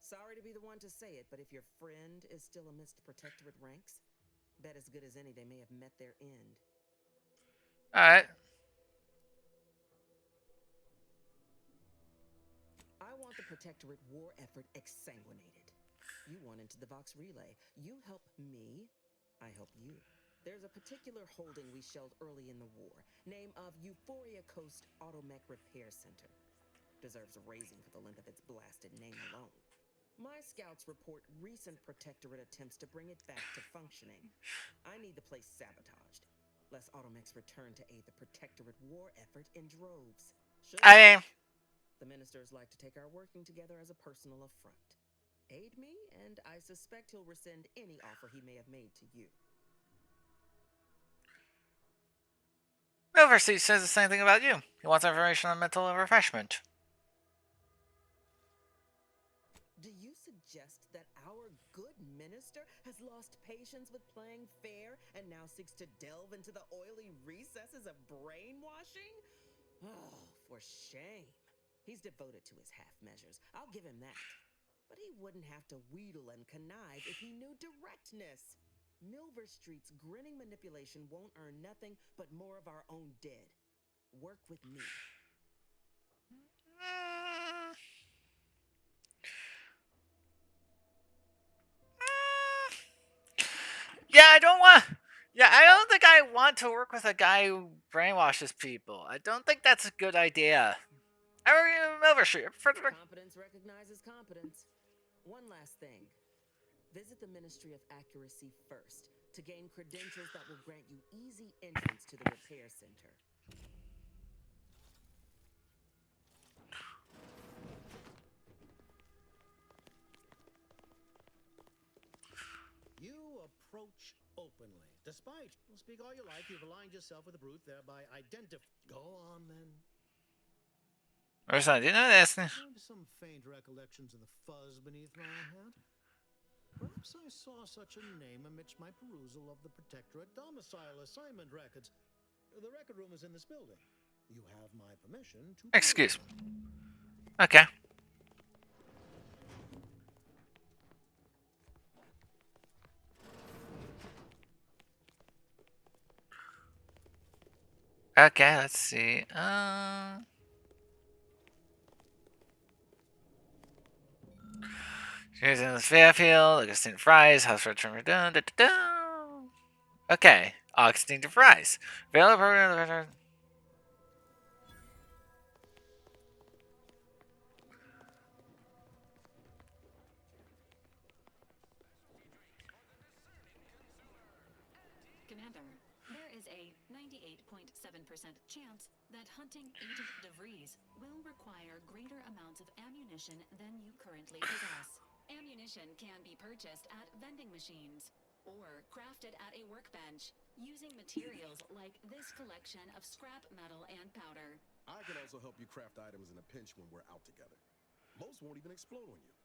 Sorry to be the one to say it, but if your friend is still amidst Protectorate ranks, bet as good as any they may have met their end. Alright. I want the Protectorate war effort exsanguinated. You want into the Vox Relay. You help me, I help you. There's a particular holding we shelled early in the war. Name of Euphoria Coast Automech Repair Center. Deserves a raising for the length of its blasted name alone. My scouts report recent Protectorate attempts to bring it back to functioning. I need the place sabotaged, lest Automechs return to aid the Protectorate war effort in droves. The ministers like to take our working together as a personal affront. Aid me, and I suspect he'll rescind any offer he may have made to you. Milverseat says the same thing about you. He wants information on mental refreshment. Do you suggest that our good minister has lost patience with playing fair and now seeks to delve into the oily recesses of brainwashing? Oh, for shame. He's devoted to his half measures. I'll give him that. But he wouldn't have to wheedle and connive if he knew directness. Milver Street's grinning manipulation won't earn nothing but more of our own dead. Work with me. Yeah, I don't want... Yeah, I don't think I want to work with a guy who brainwashes people. I don't think that's a good idea. I work in Milver Street. Competence recognizes competence. One last thing. Visit the Ministry of Accuracy first to gain credentials that will grant you easy entrance to the repair center. You approach openly. Despite, speak all you like, you've aligned yourself with the brute, thereby Go on, then. Or do you know this? I have some faint recollections of the fuzz beneath my hat. Perhaps I saw such a name amidst my perusal of the Protectorate domicile assignment records. The record room is in this building. You have my permission to... Excuse me. Okay. Okay, let's see. Here's in this Fairfield, Augustine Fries, House Return. Okay, Augustine Fries. Available. Commander, there is a 98.7% chance that hunting Agent DeVries will require greater amounts of ammunition than you currently possess. Ammunition can be purchased at vending machines or crafted at a workbench using materials like this collection of scrap metal and powder. I can also help you craft items in a pinch when we're out together. Most won't even explode on you.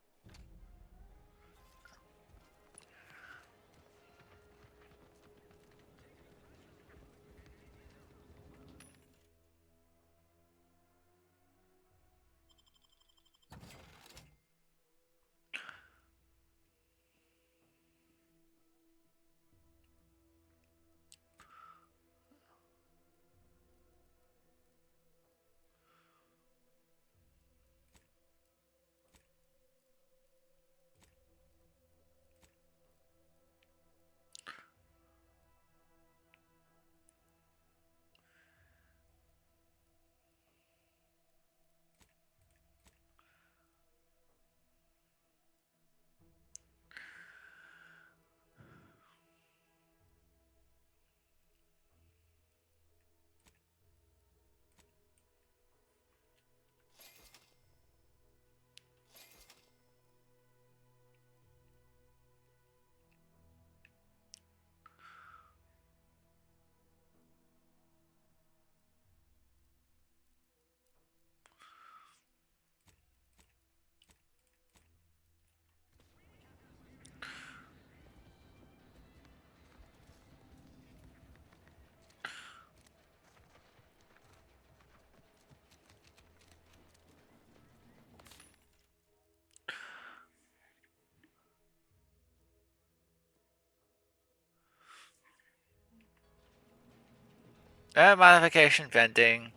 Modification pending.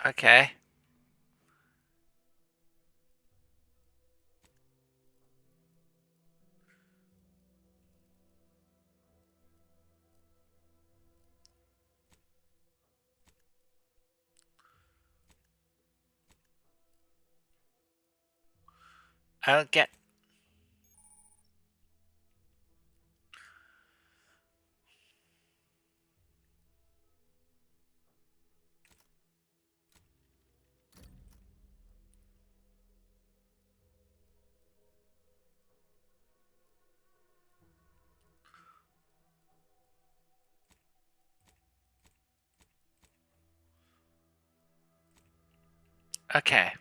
Okay. I don't get. Okay.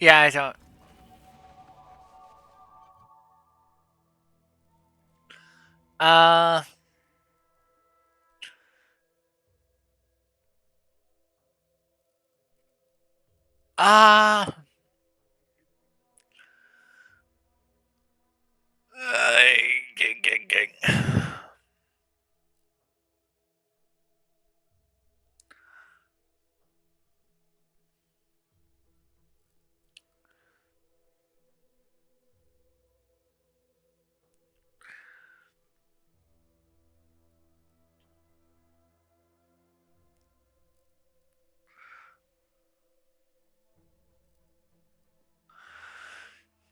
Yeah, I don't. Uh. Uh. Ging.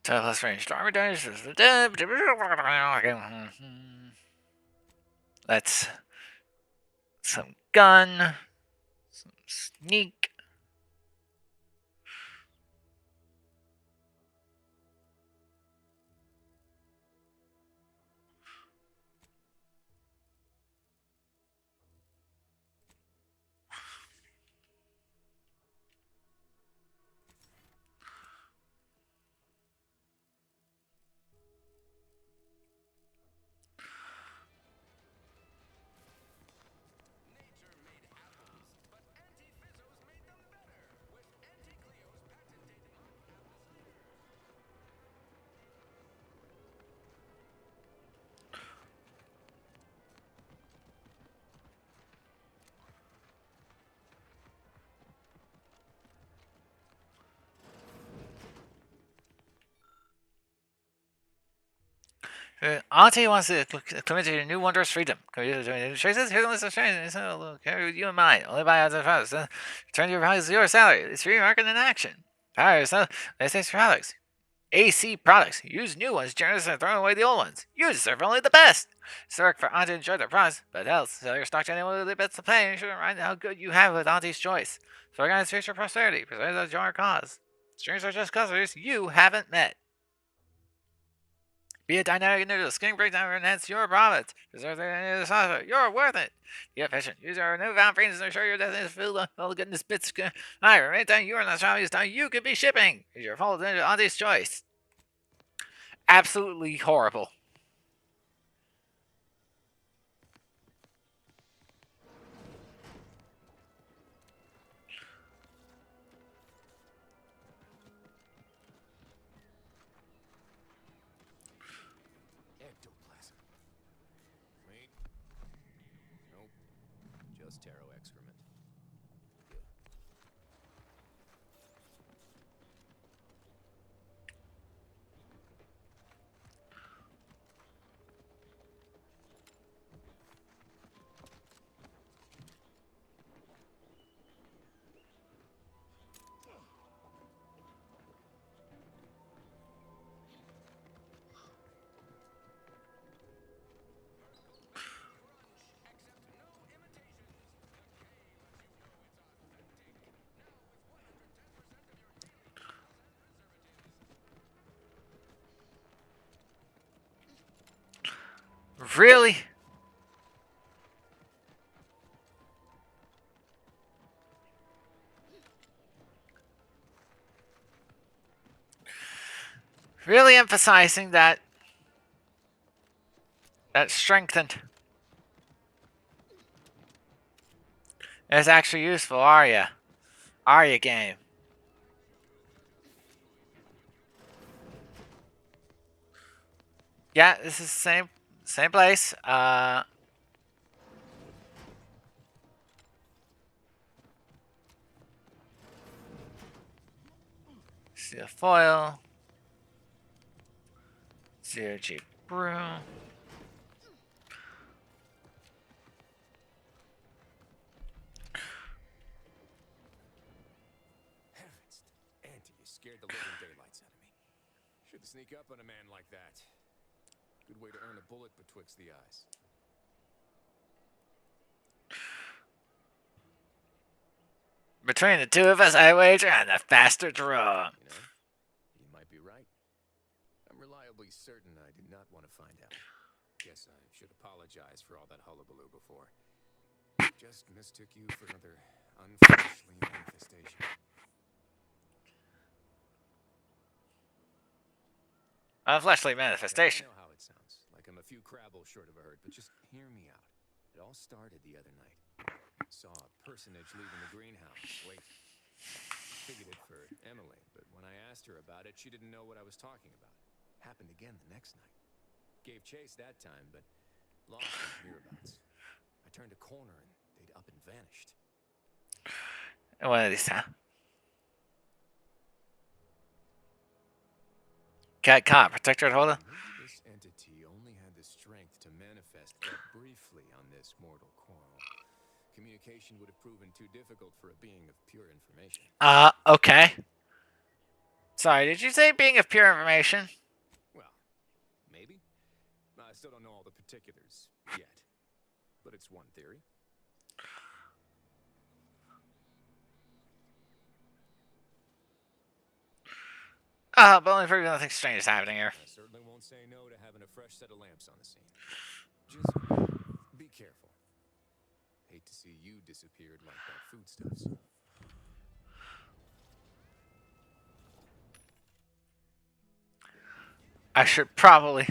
Plus range armor damage. That's some gun. Some sneak. Auntie wants to commit to your new wondrous freedom. Commit to new choices. Here's a list of choices. Carry with you in mind. Only buy odds and products. Turn your values to your salary. It's free market in action. Power yourself. Let's say products. AC products. Use new ones generous and throw away the old ones. Use serve only the best. It's work for Auntie to enjoy their products, but else sell your stock to anyone with the best to pay. And you should remind how good you have with Auntie's choice. So organize future prosperity. Preserve the jar cause. Strangers are just customers you haven't met. Be a dynamic individual. Skin breakdown or enhance your profits. Preserve the software. You're worth it. Be efficient. Use our newfound freedoms to ensure your destiny is filled with all the goodness bits. Alright, right time you are not shopping this time you could be shipping. Is your full attention Auntie's choice. Absolutely horrible. Ectoplasm. Wait. Nope. Just taro excrement. Really? Really emphasizing that strengthened is actually useful, Arya. Arya game. Yeah, this is the same place. See a foil. Zero G brew. Heavens, Auntie, you scared the living daylights out of me. Shouldn't sneak up on a man like that. Good way to earn a bullet betwixt the eyes. Between the two of us, I wager on the faster draw. You know, you might be right. I'm reliably certain I did not want to find out. Guess I should apologize for all that hullabaloo before. Just mistook you for another unfleshly manifestation. Unfleshly manifestation. I know how it sounds, like I'm a few crabbles short of a herd, but just hear me out. It all started the other night. Saw a personage leaving the greenhouse. Wait. Figured it for Emily, but when I asked her about it, she didn't know what I was talking about. Happened again the next night. Gave chase that time, but lost in whereabouts. I turned a corner and they'd up and vanished. One of these, huh? Cat caught, protector holder. Maybe this entity only had the strength to manifest but briefly on this mortal coil. Communication would have proven too difficult for a being of pure information. Okay. Sorry, did you say being of pure information? Well, maybe. I still don't know all the particulars yet, but it's one theory. But only for nothing strange is happening here. I certainly won't say no to having a fresh set of lamps on the scene. Just be careful. Hate to see you disappeared like that foodstuffs. I should probably.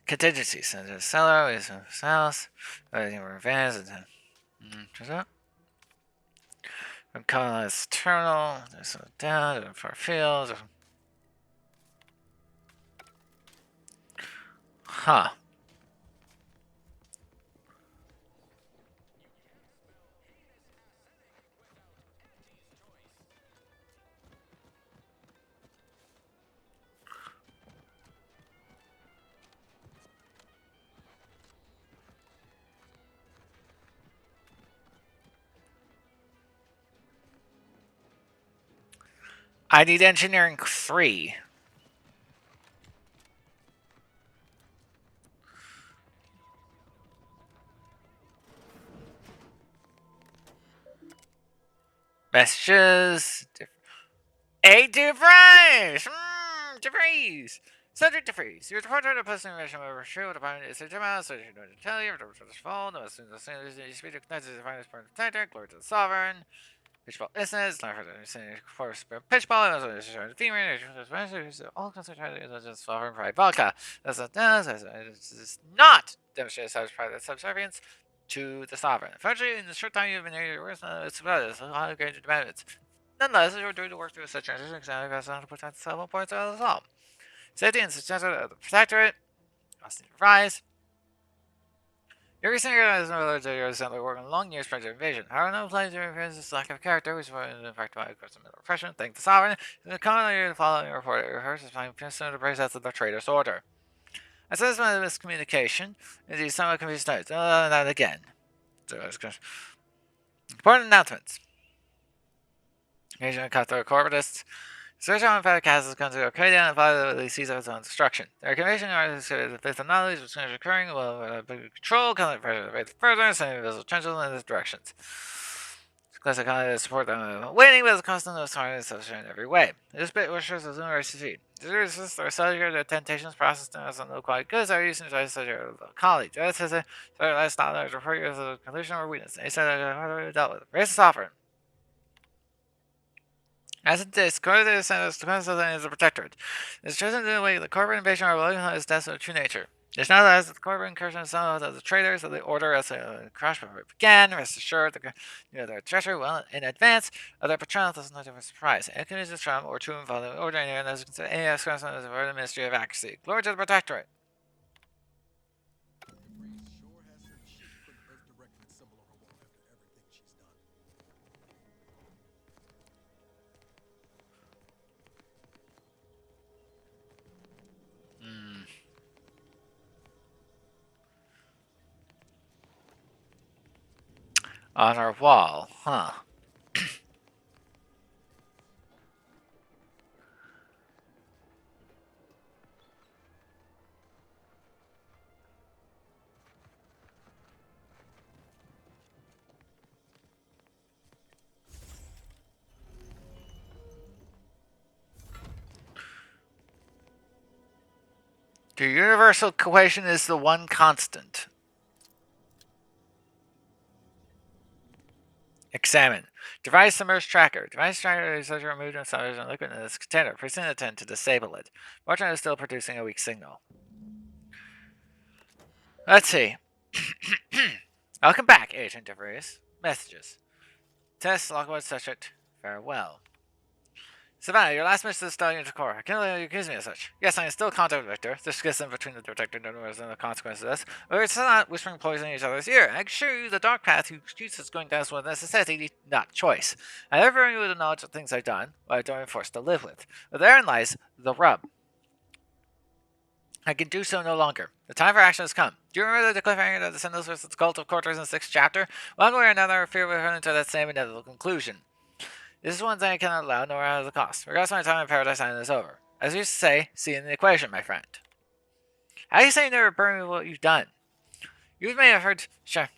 Contingencies. Send to the cellar. Is in the house. Everything we're advanced. What's that? From colonized terminal. There's some down. For fields. Huh. I need engineering 3. Messages. A DeVries! DeVries! Subject DeVries. You're departed to posting information over show department is a demo, so you know to tell you, to this phone, as soon as you speak to connect to the finest part of the protector, glory to the sovereign. Pitchball instance, not for the force pitchball, as well as the female, all concentrated in just sovereign pride vodka. That's not demonstrated as part of the subservience to the sovereign. Unfortunately, in the short time you've been here, it's about this, a lot of great developments. Nonetheless, as you're doing the work through such transition, examining pass on to protect the several points out of the all. Safety and suggested of the protectorate, must rise. Your recent organized military assembly work on long years project invasion. However, no place to represent this lack of character, which was in fact by middle oppression. Thank the sovereign. In the common the following report, it rehearses finding person to brace out of the traitor's order. Assessment of miscommunication. Indeed, somewhat confused notes. Not again. Important announcements. Agent Cutthroat Corporatists. Search on emphatic castles comes to Arcadia and violently sees of its own destruction. The conviction artists the fifth anomalies which are occurring will control, control pressure further, sending vessel potential in these directions. Because I kind of support them. Winning was a constant of in every way. This bit wishes as numerous succeed. The resist are cellular the temptations processed as no quite goods are used to try to cellular college. This is a last knowledge refer you as a conclusion or weakness. They said I dealt with. Raise the sovereign. As it is, Corday is a protectorate. It is chosen to away the corporate invasion or willing its death of true nature. It's not as the corporate incursion of some of the traitors of the order as a crash before it began. Rest assured, their treachery well in advance of their betrayal does not have a surprise. It can use from or true involving ordinary and as considered any escort as a the Ministry of Accuracy. Glory to the protectorate. Sure has some chic to put an Earth Directorate symbol on her wall after everything she's done. On our wall, huh? The universal equation is the one constant. Examine. Device submerged tracker. Device tracker is removed and submerged in liquid in this container. Pressing the 10 to disable it. Fortunately, is still producing a weak signal. Let's see. Welcome back, Agent DeVries. Messages. Test logboard subject. Farewell. Savannah, your last mission is starting into core. I can't let you accuse me of such. Yes, I am still in contact with Victor. There's schism between the detector networks and the consequences of this. But we're still not whispering poison in each other's ear. I assure you the dark path you choose is going down is one of necessity, not choice. I never bring you with the knowledge of things I've done, but I don't am forced to live with. But therein lies the rub. I can do so no longer. The time for action has come. Do you remember the cliffhanger that the Sentinels vs. the Cult of Quarters in the 6th chapter? One way or another, I fear we're heading to that same inevitable conclusion. This is one thing I cannot allow, nor out of the cost. Regardless, my time in Paradise Island is over. As you used to say, see in the equation, my friend. How do you say you never burn with what you've done? You may have heard... Sure.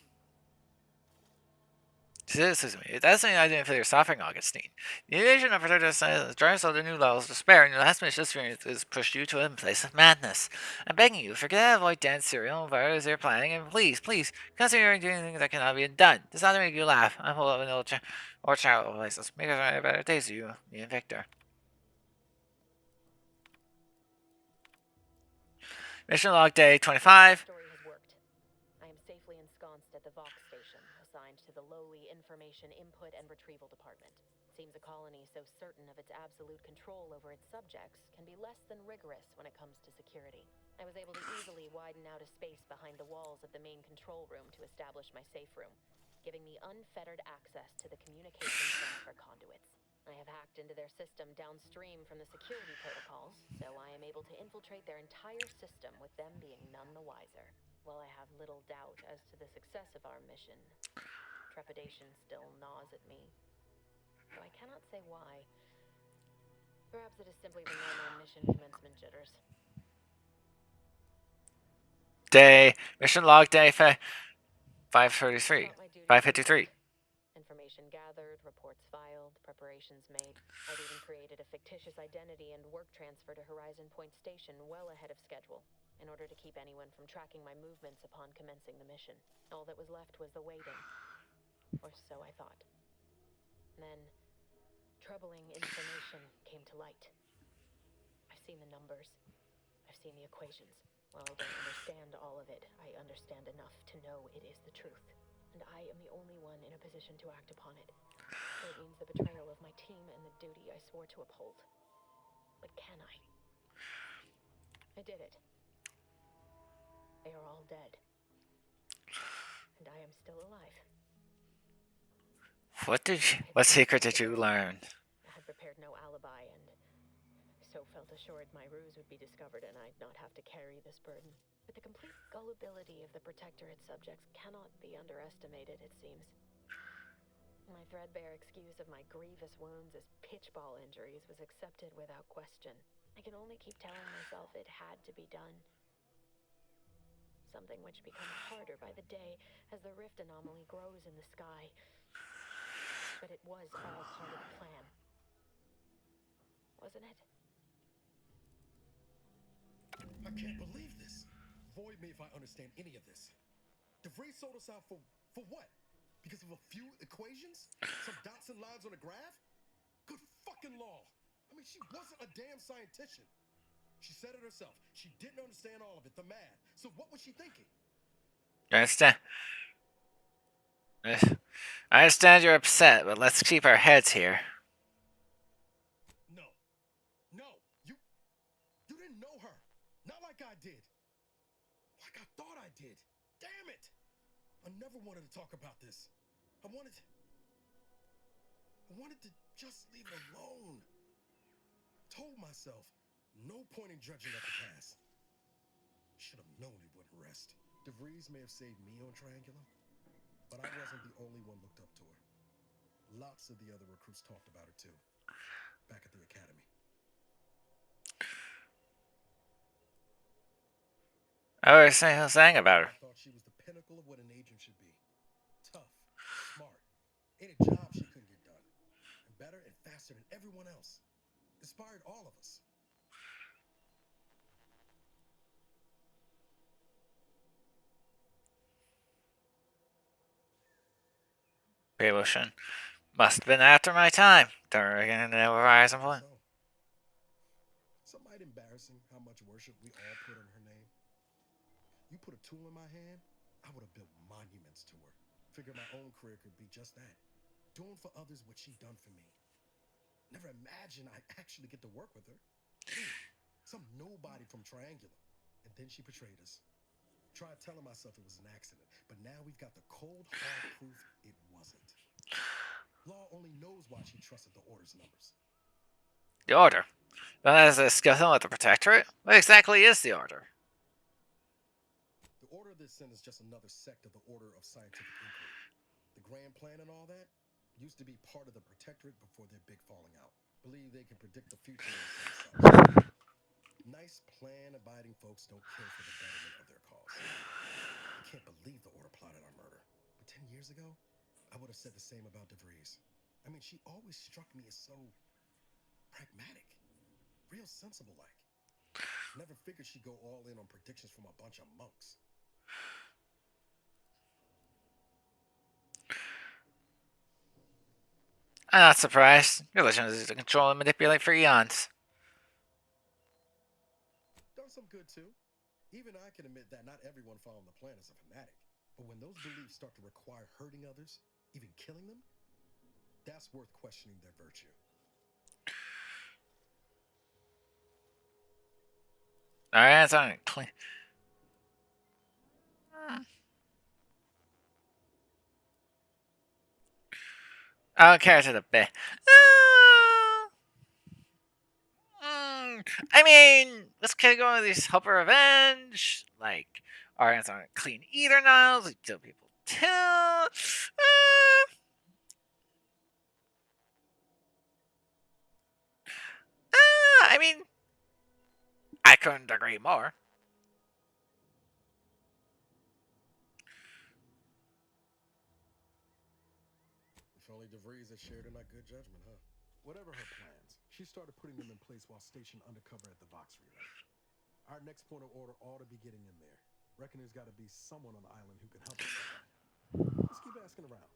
Excuse me. That's something I didn't feel your suffering, Augustine. The invasion of Paradise Island is driving us to new levels of despair, and your last mission experience has pushed you to a place of madness. I'm begging you, forget that avoid dance cereal and virus you're planning, and please, consider doing anything that cannot be done. This ought to make you laugh. I'm full of an old or child places. Make us a better days of you, me and Victor. Mission log day 25. Story has worked. I am safely ensconced at the Vox station, assigned to the lowly Information Input and Retrieval Department. Seems a colony so certain of its absolute control over its subjects can be less than rigorous when it comes to security. I was able to easily widen out a space behind the walls of the main control room to establish my safe room, giving me unfettered access to the communication transfer conduits. I have hacked into their system downstream from the security protocols, so I am able to infiltrate their entire system with them being none the wiser. While I have little doubt as to the success of our mission, trepidation still gnaws at me. Though I cannot say why. Perhaps it is simply the normal mission commencement jitters. Mission log day 533. 553. Information gathered, reports filed, preparations made. I'd even created a fictitious identity and work transfer to Horizon Point Station well ahead of schedule, in order to keep anyone from tracking my movements upon commencing the mission. All that was left was the waiting. Or so I thought. Then, troubling information came to light. I've seen the numbers. I've seen the equations. While I don't understand all of it, I understand enough to know it is the truth. And I am the only one in a position to act upon it. So it means the betrayal of my team and the duty I swore to uphold. But can I? I did it. They are all dead. And I am still alive. What secret did you learn? I had prepared no alibi and so felt assured my ruse would be discovered and I'd not have to carry this burden. But the complete gullibility of the Protectorate subjects cannot be underestimated, it seems. My threadbare excuse of my grievous wounds as pitchball injuries was accepted without question. I can only keep telling myself it had to be done. Something which becomes harder by the day as the rift anomaly grows in the sky. But it was all part of the plan. Wasn't it? I can't believe this. Void me if I understand any of this. DeVries sold us out for what? Because of a few equations? Some dots and lines on a graph? Good fucking law. I mean, she wasn't a damn scientist. She said it herself. She didn't understand all of it, the math. So what was she thinking? I understand. I understand you're upset, but let's keep our heads here. No. You didn't know her. Not like I did. Like I thought I did. Damn it. I never wanted to talk about this. I wanted to just leave it alone. Told myself, no point in judging at the past. Should have known it wouldn't rest. DeVries may have saved me on Triangular, but I wasn't the only one looked up to her. Lots of the other recruits talked about her too, back at the academy. I was saying about her. I thought she was the pinnacle of what an agent should be. Tough, smart, ain't a job she couldn't get done. And better and faster than everyone else. Inspired all of us. Evolution must have been after my time during the Horizon Point. Some might embarrassing how much worship we all put on her name. You put a tool in my hand, I would have built monuments to her. Figured my own career could be just that. Doing for others what she done for me. Never imagined I'd actually get to work with her. Some nobody from Triangular. And then she betrayed us. Tried telling myself it was an accident, but now we've got the cold, hard proof it wasn't. Law only knows why she trusted the Order's numbers. The Order? That is a skeleton with the Protectorate? What exactly is the Order? The Order of this sin is just another sect of the Order of Scientific Inquiry. The grand plan and all that used to be part of the Protectorate before their big falling out. Believe they can predict the future and some such. Nice plan-abiding folks don't kill for the betterment of their cause. I can't believe the Order plotted our murder. But 10 years ago, I would have said the same about DeVries. I mean, she always struck me as so pragmatic. Real sensible-like. Never figured she'd go all in on predictions from a bunch of monks. I'm not surprised. Religion is to control and manipulate for eons. Done some good too. Even I can admit that not everyone following the plan is a fanatic. But when those beliefs start to require hurting others, even killing them, that's worth questioning their virtue. Alright, it's on clean. I don't care to the bit. I mean, let's keep going with these Hope of Revenge. Like, our hands on clean eater nails. We kill people too. I mean, I couldn't agree more. If only DeVries had shared in our good judgment, huh? Whatever her plans, she started putting them in place while stationed undercover at the Vox Relay. Our next point of order ought to be getting in there. Reckon there's got to be someone on the island who can help us with that. Let's keep asking around.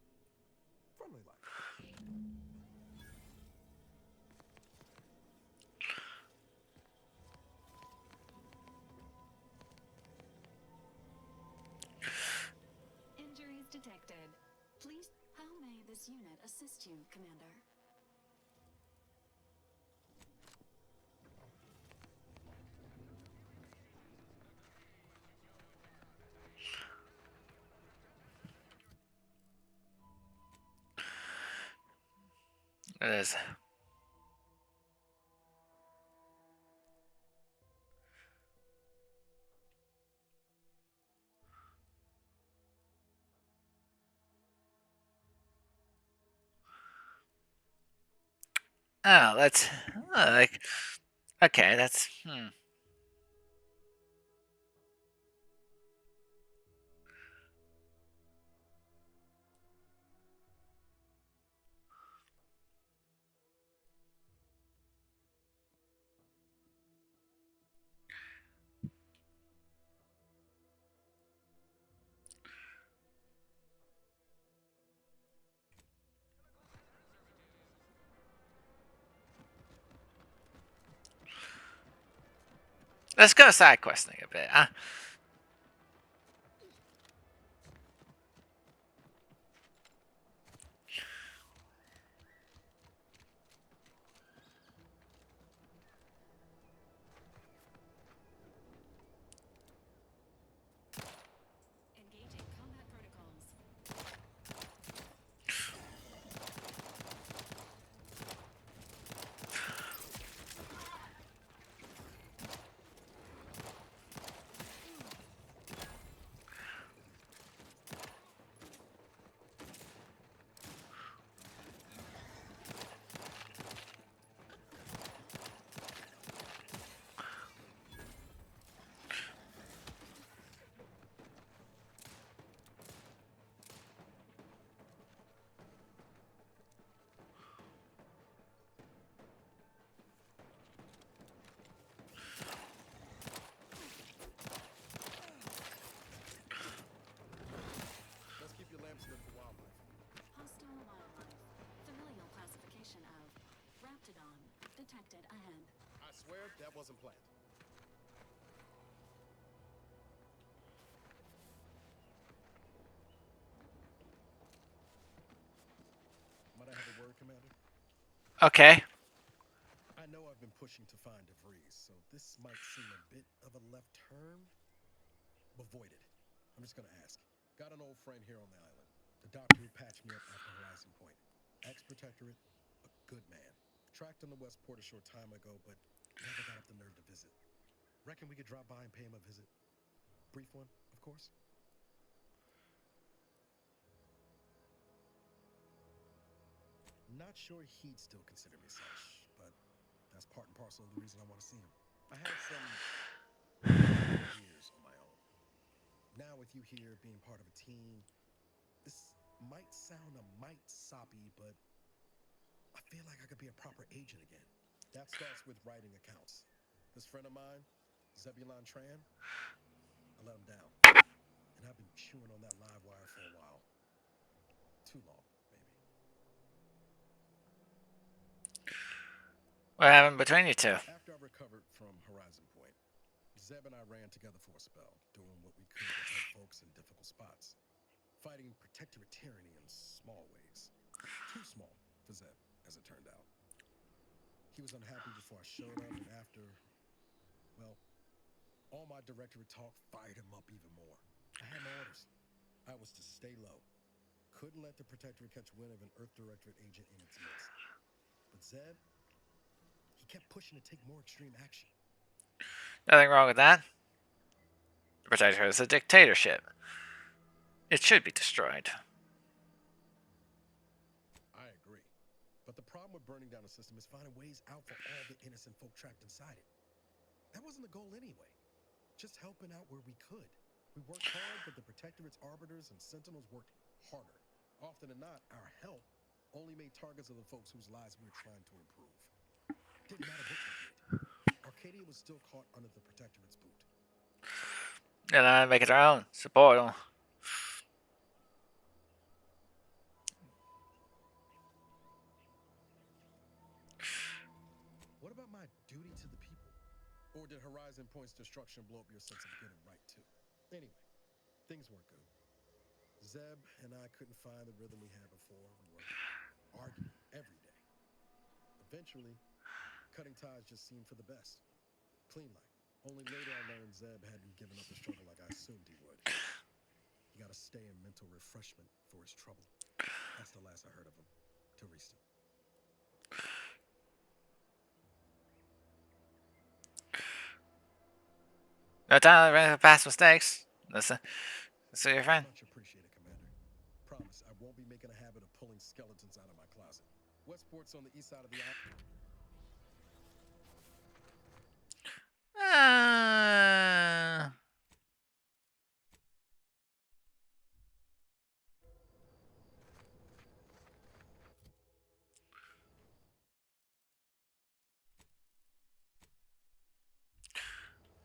Friendly like. Injuries detected. Please, how may this unit assist you, Commander? It is. Oh, that's like okay. That's Let's go side questing a bit, huh? Engaging combat protocols. Let's keep your lamps lit for wildlife. Hostile wildlife. Familial classification of Raptidon. Detected ahead. I swear that wasn't planned. Might I have a word, Commander? Okay. I know I've been pushing to find DeVries, so this might seem a bit of a left turn. Avoid it. I'm just gonna ask. Got an old friend here on the island. The doctor who patched me up after Horizon Point. Ex-protectorate, a good man. Tracked on the Westport a short time ago, but never got up the nerve to visit. Reckon we could drop by and pay him a visit. Brief one, of course. Not sure he'd still consider me such, but that's part and parcel of the reason I want to see him. I had some years on my own. Now with you here being part of a team, this might sound a mite soppy, but I feel like I could be a proper agent again. That starts with writing accounts. This friend of mine, Zebulon Tran, I let him down. And I've been chewing on that live wire for a while. Too long, maybe. What happened between you two? After I recovered from Horizon Point, Zeb and I ran together for a spell, doing what we could to help folks in difficult spots. Fighting protectorate tyranny in small ways. Too small for Zeb, as it turned out. He was unhappy before I showed up, and after, well, all my directorate talk fired him up even more. I had my orders. I was to stay low. Couldn't let the Protectorate catch wind of an Earth Directorate agent in its midst. But Zeb, he kept pushing to take more extreme action. Nothing wrong with that. The Protectorate is a dictatorship. It should be destroyed. I agree. But the problem with burning down a system is finding ways out for all the innocent folk trapped inside it. That wasn't the goal anyway. Just helping out where we could. We worked hard, but the Protectorate's arbiters and sentinels worked harder. Often than not, our help only made targets of the folks whose lives we were trying to improve. Didn't matter what we did. Arcadia was still caught under the Protectorate's boot. And I make it our own. Support them. What about my duty to the people? Or did Horizon Point's destruction blow up your sense of good and right too? Anyway, things weren't good. Zeb and I couldn't find the rhythm we had before. We were arguing every day. Eventually, cutting ties just seemed for the best. Clean like. Only later I learned Zeb hadn't given up the struggle like I assumed he would. He got to stay in mental refreshment for his trouble. That's the last I heard of him. Till recent. No time for past mistakes. Listen to your friend. Much appreciated, Commander. Promise, I won't be making a habit of pulling skeletons out of my closet. Westport's on the east side of the island.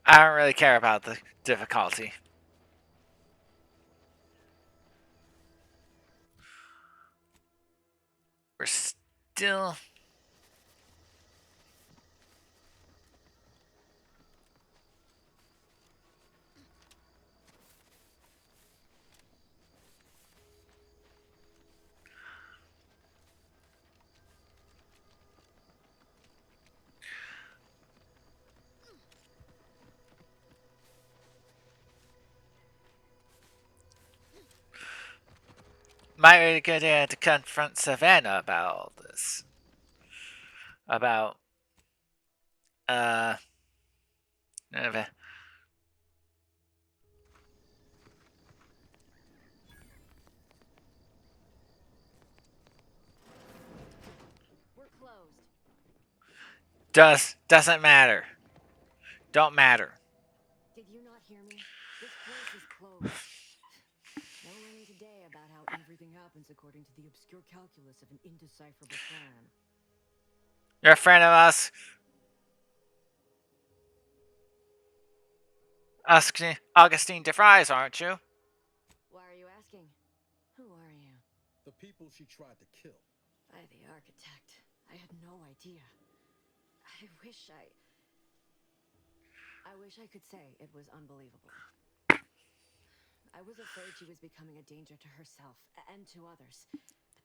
I don't really care about the difficulty. We're still... Might be a good idea to confront Savannah about all this. About, uh, uh, We're closed. doesn't matter. Don't matter. Did you not hear me? This place is closed. No learning today about how everything happens according to the obscure calculus of an indecipherable plan. You're a friend of us. Augustine DeFries, aren't you? Why are you asking? Who are you? The people she tried to kill. The architect. I had no idea. I wish I could say it was unbelievable. I was afraid she was becoming a danger to herself and to others.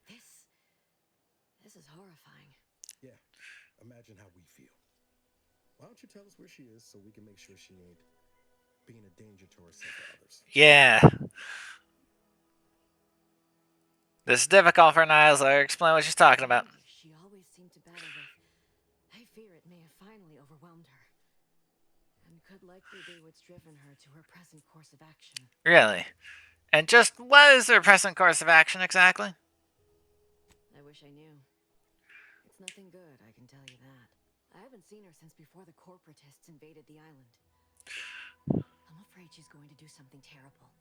But this is horrifying. Yeah, imagine how we feel. Why don't you tell us where she is so we can make sure she ain't being a danger to herself or others? Yeah. This is difficult for Niles. Let her explain what she's talking about. She always seemed to battle with. I fear it may have finally overwhelmed her. And could likely be what's driven her to her present course of action. Really? And just what is their present course of action exactly? I wish I knew. It's nothing good, I can tell you that. I haven't seen her since before the corporatists invaded the island. I'm afraid she's going to do something terrible,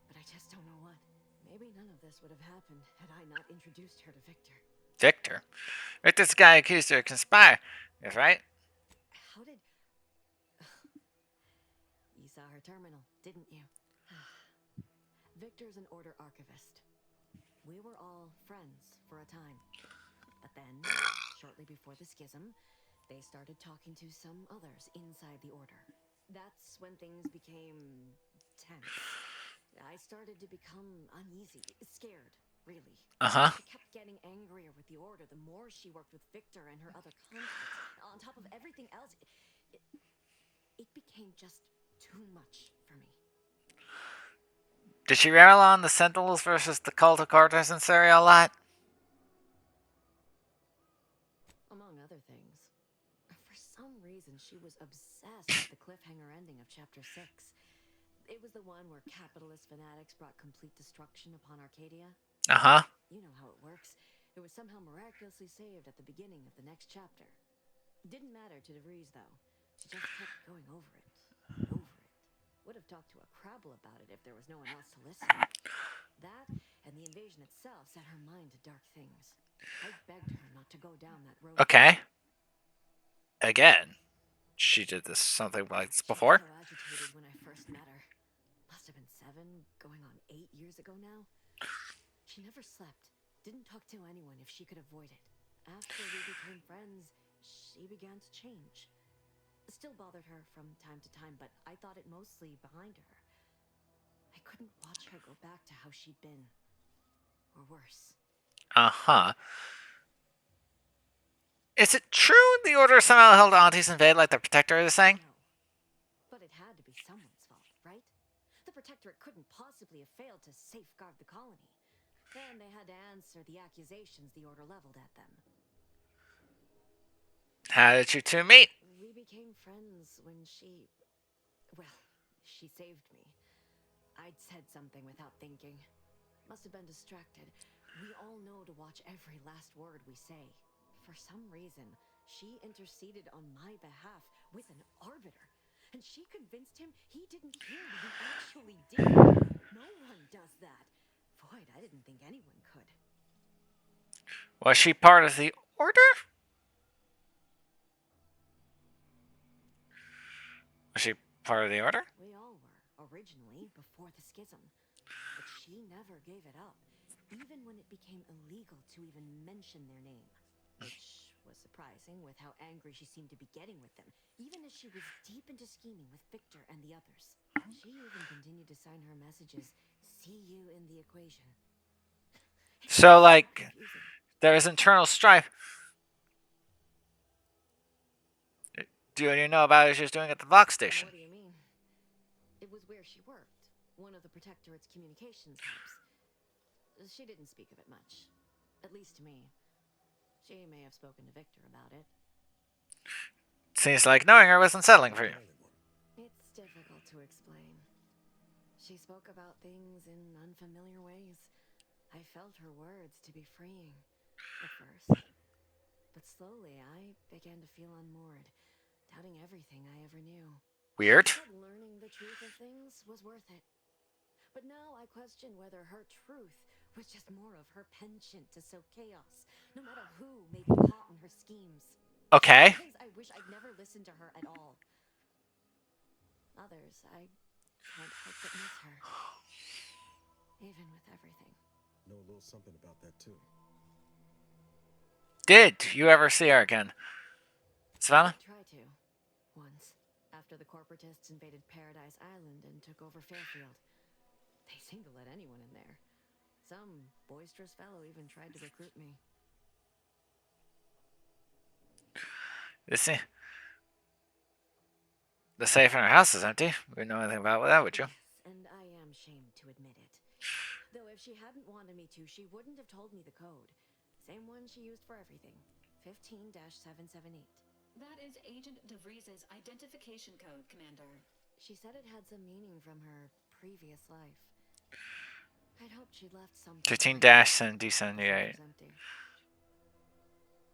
but I just don't know what. Maybe none of this would have happened had I not introduced her to Victor. Victor? Victor's the guy accused her of conspiring, right? How did... You saw her terminal, didn't you? Victor's an Order archivist. We were all friends for a time. But then, shortly before the schism, they started talking to some others inside the Order. That's when things became tense. I started to become uneasy, scared, really. Uh-huh. She kept getting angrier with the Order the more she worked with Victor and her other contacts. On top of everything else, it became just too much for me. Did she rail on the Sentinels versus the cult of Agent Ensara a lot? Among other things. For some reason, she was obsessed with the cliffhanger ending of Chapter 6. It was the one where capitalist fanatics brought complete destruction upon Arcadia. Uh-huh. You know how it works. It was somehow miraculously saved at the beginning of the next chapter. It didn't matter to DeVries, though. She just kept going over it. Over it. Would have talked to a Crabble about it if there was no one else to listen. That, and the invasion itself, set her mind to dark things. I begged her not to go down that road. Okay. Again. She did this something like this before? She was so agitated when I first met her. Must have been 7, going on 8 years ago now. She never slept. Didn't talk to anyone if she could avoid it. After we became friends, she began to change. Still bothered her from time to time, but I thought it mostly behind her. I couldn't watch her go back to how she'd been. Or worse. Uh-huh. Is it true the Order somehow held Auntie's invade like the Protector is saying? No. But it had to be someone's fault, right? The Protectorate couldn't possibly have failed to safeguard the colony. Then they had to answer the accusations the Order leveled at them. How did you two meet? We became friends when she... Well, she saved me. I'd said something without thinking. Must have been distracted. We all know to watch every last word we say. For some reason, she interceded on my behalf with an arbiter. And she convinced him he didn't hear what he actually did. No one does that. Void, I didn't think anyone could. Was she part of the Order? Was she part of the Order? We all were, originally, before the schism. But she never gave it up, even when it became illegal to even mention their name. Which was surprising with how angry she seemed to be getting with them, even as she was deep into scheming with Victor and the others. She even continued to sign her messages, "See you in the equation." So, like, there is internal strife. Do you know about what she was doing at the Vox station? What do you mean? It was where she worked, one of the Protectorate's communications hubs. She didn't speak of it much. At least to me. She may have spoken to Victor about it. Seems like knowing her was unsettling for you. It's difficult to explain. She spoke about things in unfamiliar ways. I felt her words to be freeing at first. But slowly I began to feel unmoored, doubting everything I ever knew. Weird. She said learning the truth of things was worth it. But now I question whether her truth was just more of her penchant to sow chaos, no matter who may be caught in her schemes. Okay. Some things I wish I'd never listened to her at all. Others I can't help but miss her. Even with everything. Know a little something about that too. Did you ever see her again? Savannah? I tried to. Once. After the corporatists invaded Paradise Island and took over Fairfield. They seemed to let anyone in there. Some boisterous fellow even tried to recruit me. You see? The safe in her house is empty. You wouldn't know anything about that, would you? Yes, and I am ashamed to admit it. Though if she hadn't wanted me to, she wouldn't have told me the code. Same one she used for everything. 15-778. That is Agent DeVries's identification code, Commander. She said it had some meaning from her previous life. I'd hoped she'd left something. 15-778.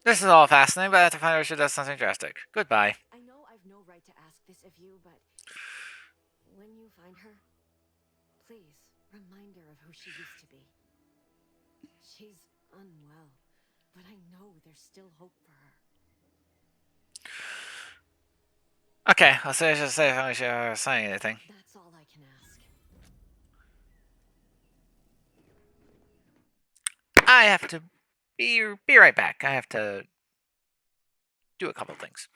This is all fascinating, but I have to find out if she does something drastic. Goodbye. I know I've no right to ask this of you, but when you find her, please remind her of who she used to be. She's unwell, but I know there's still hope for her. Okay, I'll say just say if she's saying anything. That's all I can ask. I have to be right back. I have to do a couple things.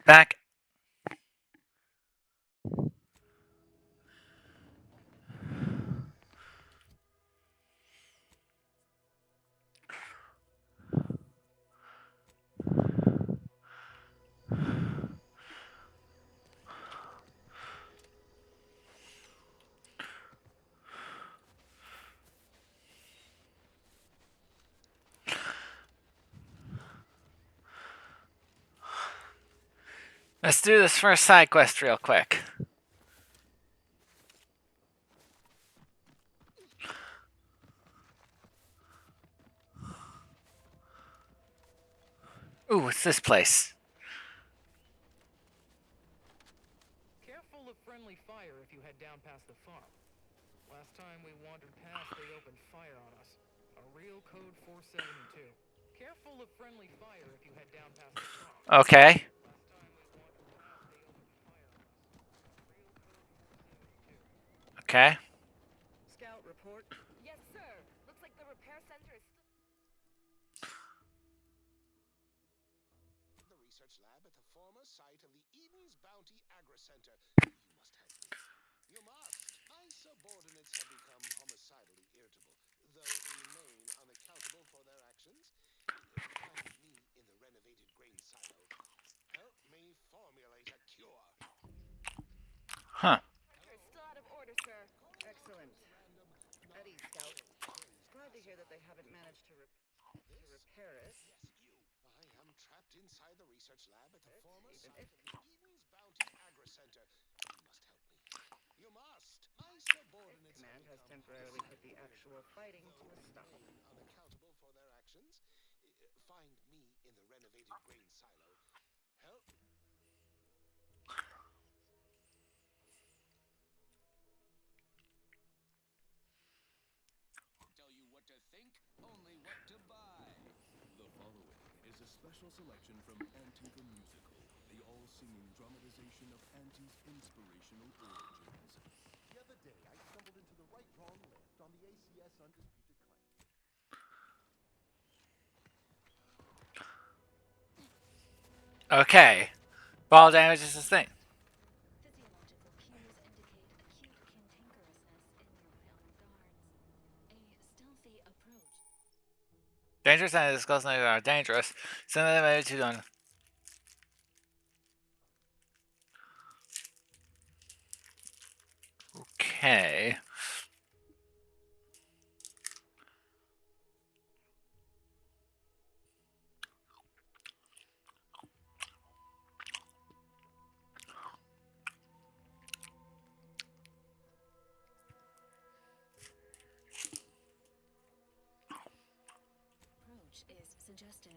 Back. Let's do this first side quest real quick. Ooh, what's this place? Careful of friendly fire if you head down past the farm. Last time we wandered past, they opened fire on us. A real code 472. Careful of friendly fire if you head down past the farm. Okay. Okay. Scout report. Yes, sir. Looks like the repair center is still... The research lab at the former site of the Eden's Bounty Agri-Center. You must help me. You must. My subordinates have become homicidally irritable, though remain unaccountable for their actions. Find me in the renovated grain silo. Help me formulate a cure. Huh. It's still out of order, sir. Excellent. At ease, Scout. Glad to hear that they haven't managed to repair it. Yes, you. I am trapped inside the research lab at the former site of the Eden's Bounty Agri-Center. You must. My subordinates Command has temporarily put the actual fighting to a stop. Unaccountable for their actions. Find me in the renovated grain silo. Help. Tell you what to think, only what to buy. The following is a special selection from Anti the Musical, the all-singing dramatization of Anti's inspirational origins. The other day, I stumbled into the right wrong left on the ACS Undisputed Claim. Okay. Ball damage is this thing. Physiological cues indicate acute cantankerousness in your vile regards. A stealthy approach. Dangerous enemies close enemies are dangerous. Send them maybe to them. Okay. Approach is suggested.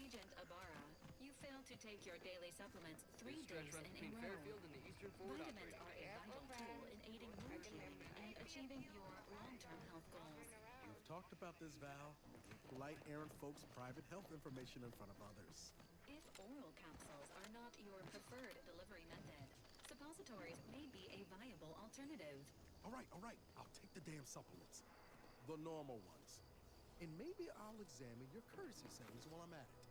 Agent Ensara, you failed to take your daily supplements 3 days in a row. Vitamins are a vital tool in aiding wound healing and achieving your long-term health goals. We've talked about this, Val. Polite errant folks' private health information in front of others. If oral capsules are not your preferred delivery method, suppositories may be a viable alternative. All right. I'll take the damn supplements. The normal ones. And maybe I'll examine your courtesy settings while I'm at it.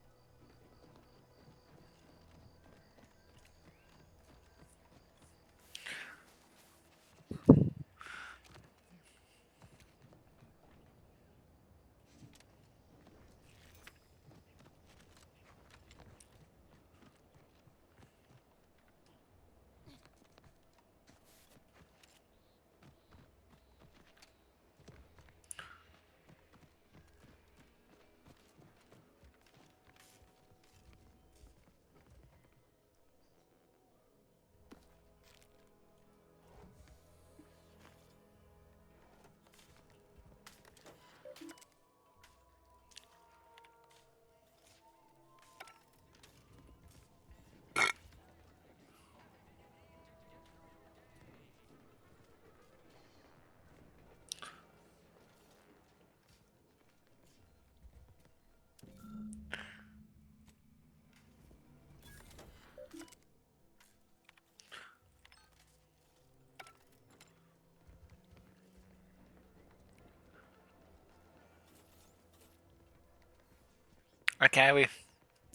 Okay, we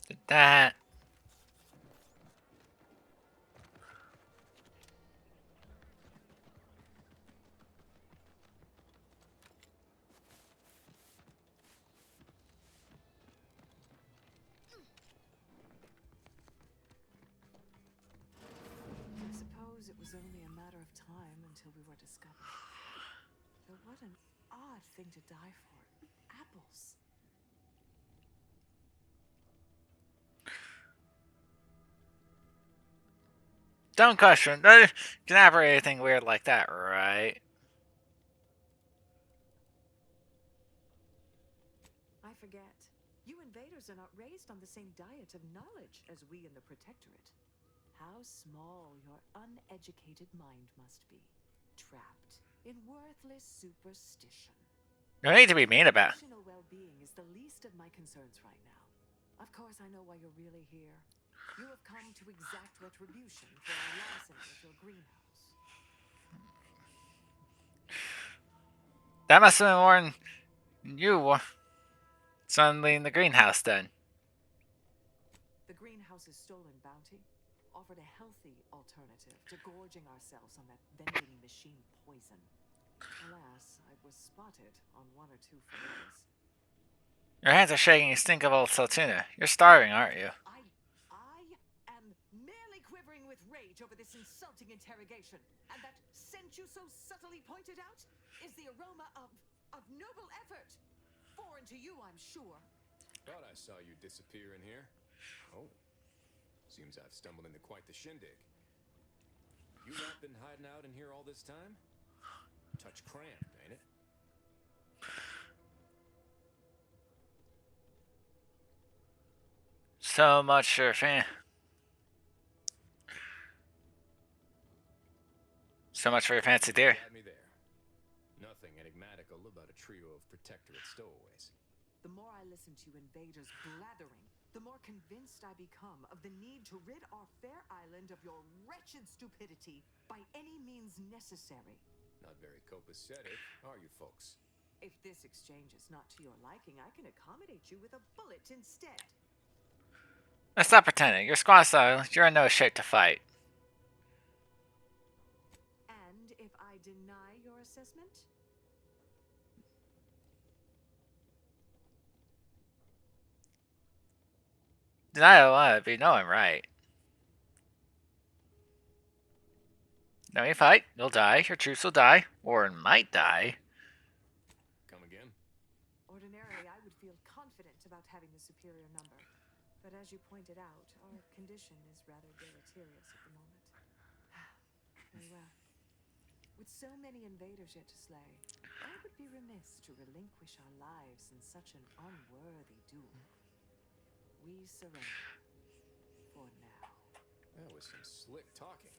did that. I suppose it was only a matter of time until we were discovered. Though what an odd thing to die for. Apples. Don't question. You can have anything weird like that, right? I forget. You invaders are not raised on the same diet of knowledge as we in the Protectorate. How small your uneducated mind must be. Trapped in worthless superstition. No need to be mean about it. Emotional well-being is the least of my concerns right now. Of course, I know why you're really here. You have come to exact retribution for our larceny of your greenhouse. That must have been more than you suddenly in the greenhouse then. The greenhouse's stolen bounty offered a healthy alternative to gorging ourselves on that vending machine poison. Alas, I was spotted on 1 or 2 fillets. Your hands are shaking, you stink of old saltuna. You're starving, aren't you? I am merely quivering with rage over this insulting interrogation. And that scent you so subtly pointed out is the aroma of noble effort. Foreign to you, I'm sure. Thought I saw you disappear in here. Oh, seems I've stumbled into quite the shindig. You not been hiding out in here all this time? Touch cramped, ain't it? So much for So much for your fancy deer. Had me there. Nothing enigmatical about a trio of Protectorate stowaways. The more I listen to you invaders blathering, the more convinced I become of the need to rid our fair island of your wretched stupidity by any means necessary. Not very copacetic, are you folks? If this exchange is not to your liking, I can accommodate you with a bullet instead. Let's stop pretending. You're squash style. You're in no shape to fight. And if I deny your assessment? Denial what? But you know I'm right. Now you fight, you'll die. Your troops will die, or might die. Come again? Ordinarily, I would feel confident about having the superior number. But as you pointed out, our condition is rather deleterious at the moment. Very well. With so many invaders yet to slay, I would be remiss to relinquish our lives in such an unworthy duel. We surrender. For now. That was some slick talking.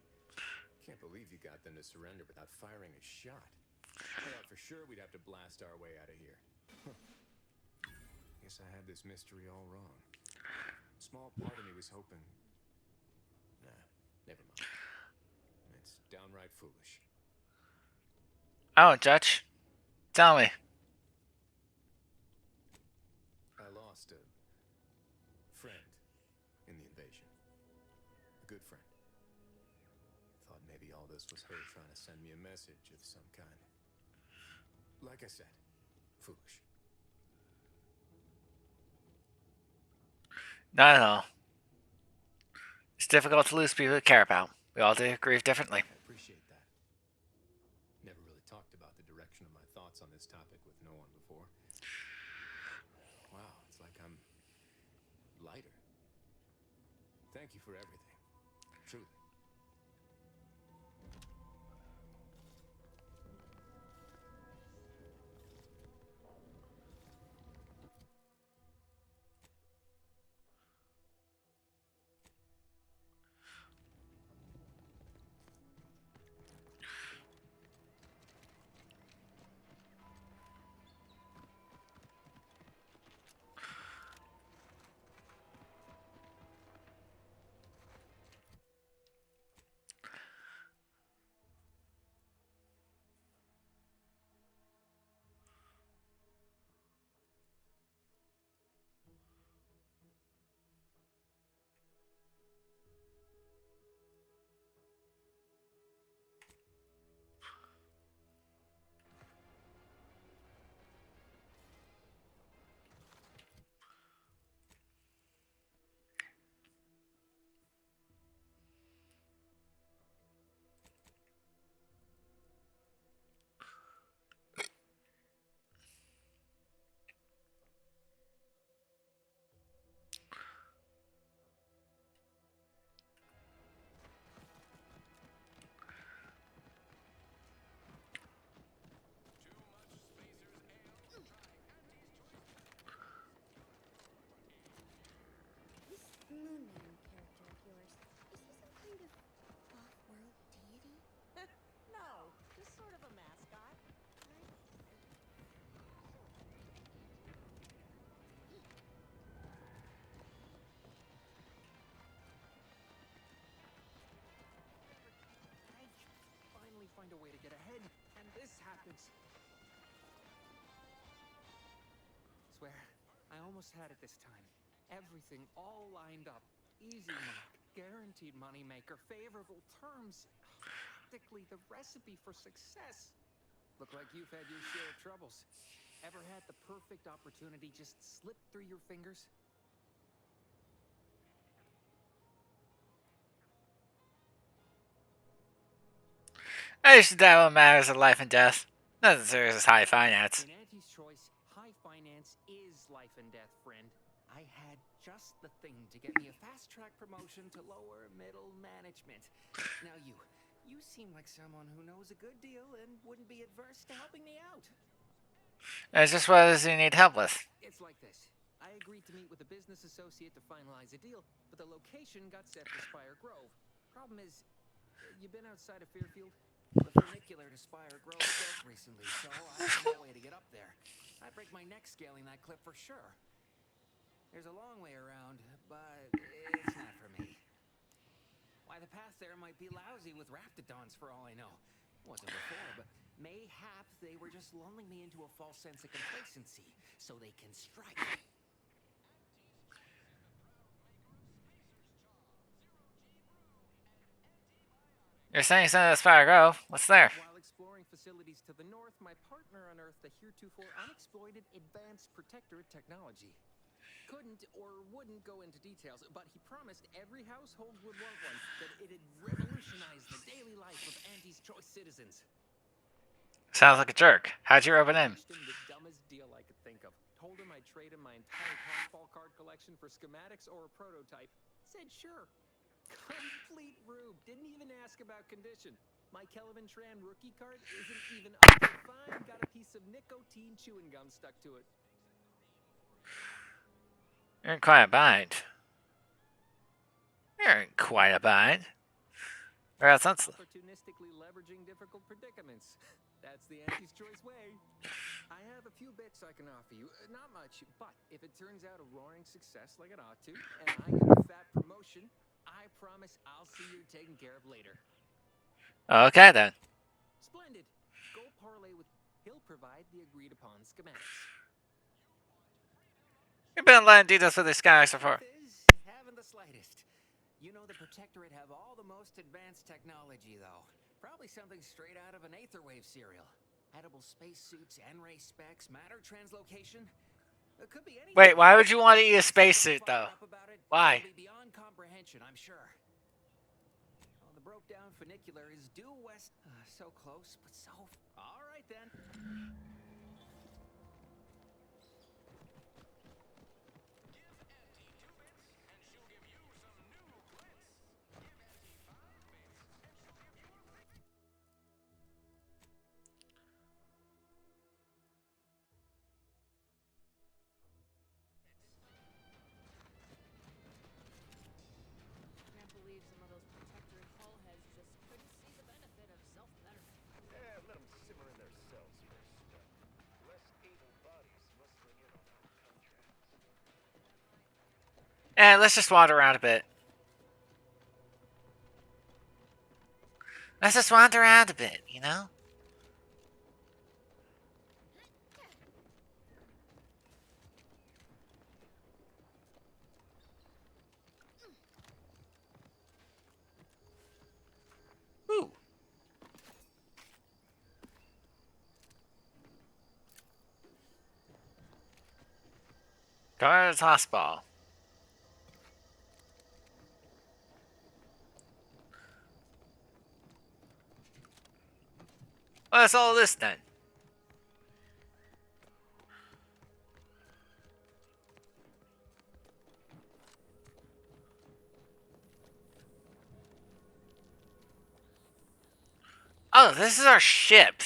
Can't believe you got them to surrender without firing a shot. I thought for sure we'd have to blast our way out of here. Guess I had this mystery all wrong. Small part of me was hoping... Nah, never mind. It's downright foolish. Oh, Judge. Tell me. I lost a friend in the invasion. A good friend. Thought maybe all this was her trying to send me a message of some kind. Like I said, foolish. Not at all. It's difficult to lose people we care about. We all do grieve differently. I appreciate that. Never really talked about the direction of my thoughts on this topic with no one before. Wow, it's like I'm lighter. Thank you for everything. Truly. happens. Swear, I almost had it this time. Everything all lined up. Easy mark, guaranteed moneymaker, favorable terms. Practically the recipe for success. Look like you've had your share of troubles. Ever had the perfect opportunity just slip through your fingers? I used to die what matters of life and death. Nothing serious as high finance. In Auntie's choice, high finance is life and death, friend. I had just the thing to get me a fast-track promotion to lower middle management. Now you seem like someone who knows a good deal and wouldn't be adverse to helping me out. It's just what does he need help with? It's like this. I agreed to meet with a business associate to finalize a deal, but the location got set for Spire Grove. Problem is, you been outside of Fairfield? The funicular to Spire Grove built recently, so I have no way to get up there. I'd break my neck scaling that cliff for sure. There's a long way around, but it's not for me. Why, the path there might be lousy with raptidons for all I know. It wasn't before, but mayhap they were just lulling me into a false sense of complacency so they can strike. You're saying something at Spire Grove? What's there? While exploring facilities to the north, my partner unearthed the heretofore unexploited advanced protectorate technology. Couldn't or wouldn't go into details, but he promised every household would want one, that it'd revolutionize the daily life of Auntie's choice citizens. Sounds like a jerk. How'd you rub it in? The dumbest deal I could think of. Told him I'd trade him my entire passball card collection for schematics or a prototype. Said sure. Complete rube. Didn't even ask about condition. My Kelvin Tran rookie card isn't even up to fine. Got a piece of nicotine chewing gum stuck to it. You're in quite a bind. You're in quite a bind. Or else that's... Opportunistically leveraging difficult predicaments. That's the Auntie's choice way. I have a few bits I can offer you. Not much, but if it turns out a roaring success like it ought to, and I get a fat promotion, I promise I'll see you taken care of later. Okay, then. Splendid. Go parlay with... He'll provide the agreed-upon schematics. You've been letting details for this guy so far. Haven't the slightest. You know the Protectorate have all the most advanced technology, though. Probably something straight out of an Aetherwave serial. Edible spacesuits, N-ray specs, matter translocation. It could be anything. Wait, why would you want to eat a spacesuit, though? Why? It'll be beyond comprehension, I'm sure. Oh, the broke-down funicular is due west. So close, but so... All right, then. Some of those protectorate hull heads just couldn't see the benefit of self-betterment. Yeah, let them simmer in their cells first. Less able bodies muscling in on our contracts. Let's just wander around a bit. Let's just wander around a bit, you know? Ooh. Guards Hospital. What's all this then? Oh, this is our ship.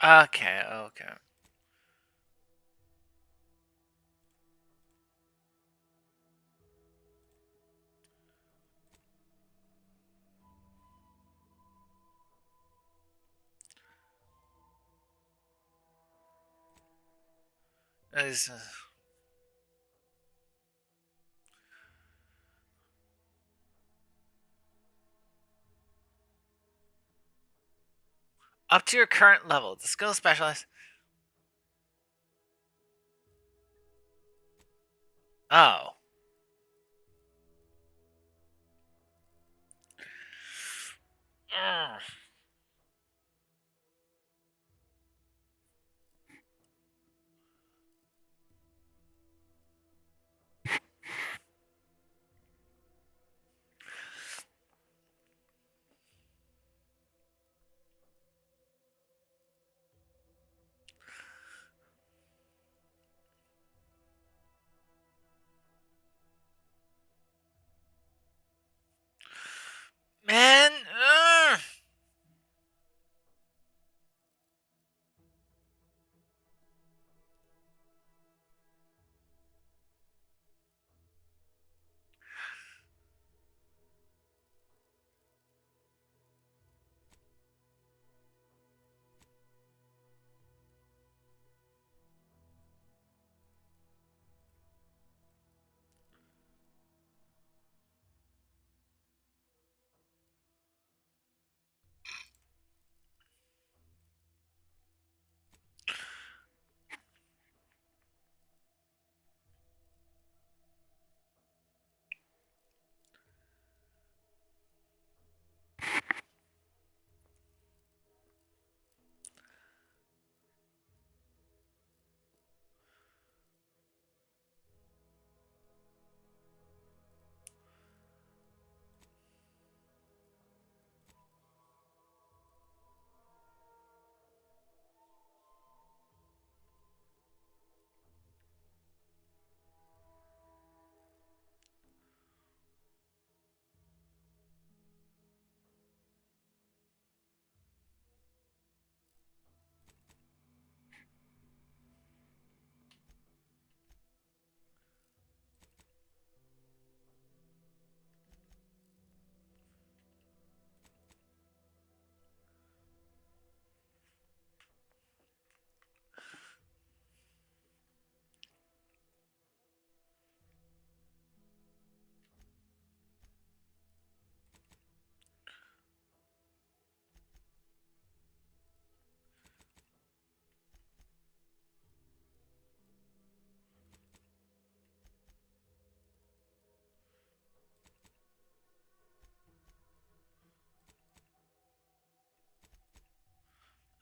Okay, okay. Is up to your current level. The skill specialist. Oh. Ugh. Man. Ugh.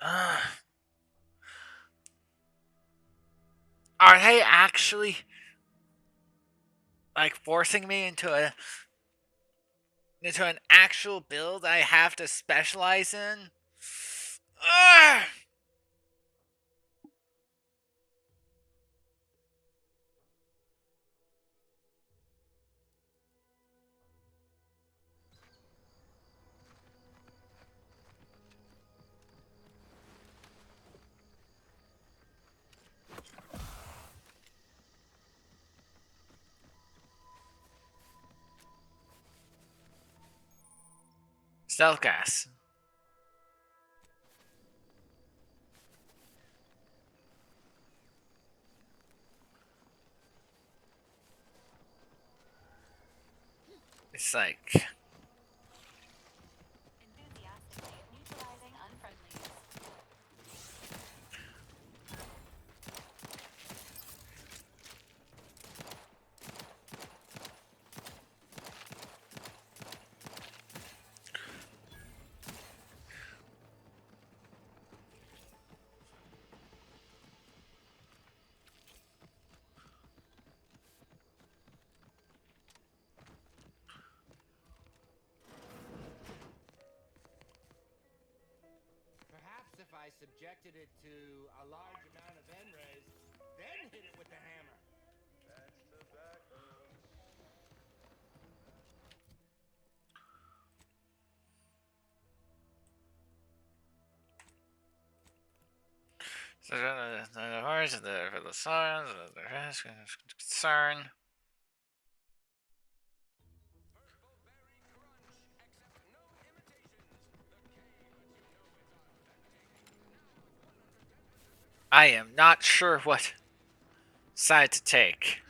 Ugh. Are they actually like forcing me into an actual build I have to specialize in? Ugh. Stealth gas. It's like Neutralizing unfriendlies. Perhaps if I subjected it to a large amount of N-rays, then hit it with the hammer. That's tobacco. The horse for the sons, the concern. I am not sure what side to take.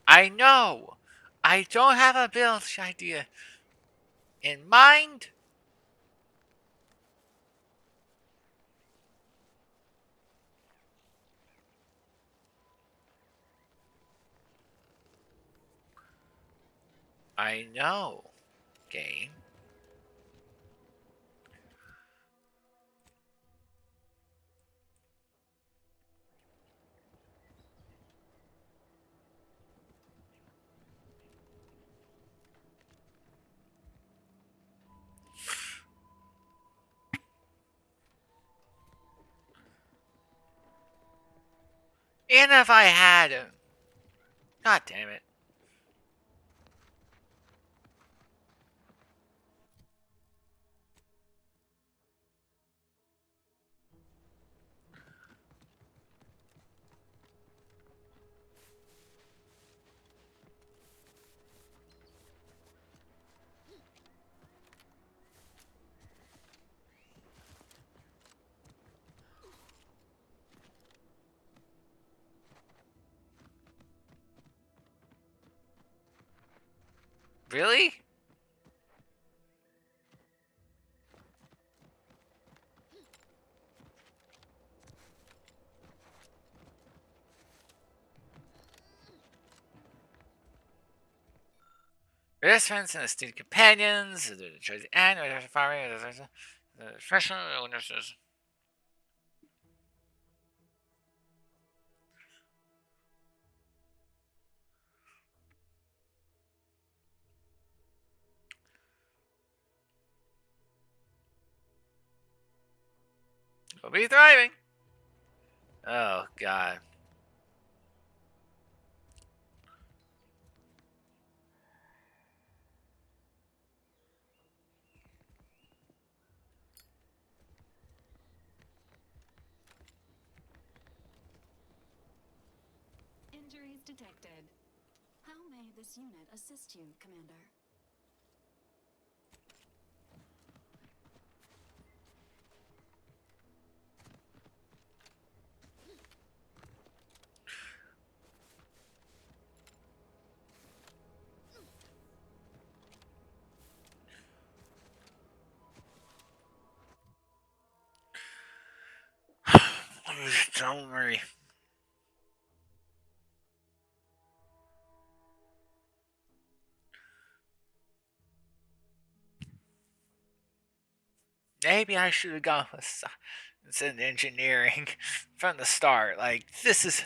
I know. I don't have a build idea in mind. I know, game. And if I had him. God damn it. Really? Participants and esteemed companions, the choice and the professional illnesses. Will be thriving. Oh god. Injuries detected. How may this unit assist you, Commander? Don't worry. Maybe I should have gone with science and engineering from the start. Like, this is.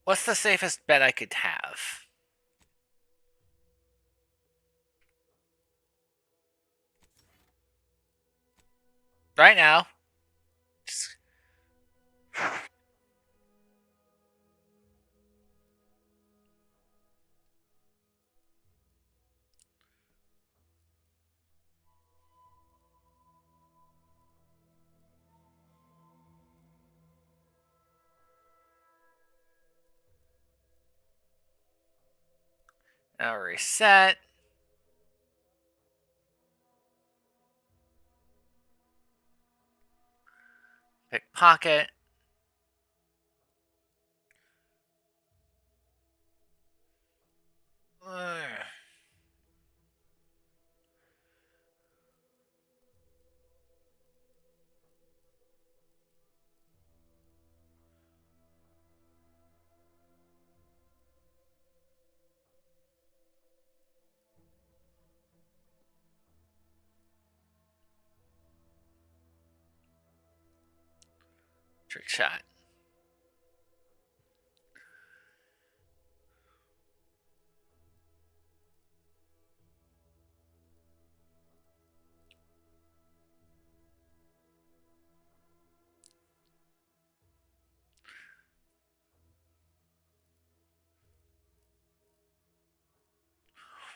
What's the safest bet I could have? Right now. Just... Now reset. pocket. Trick shot.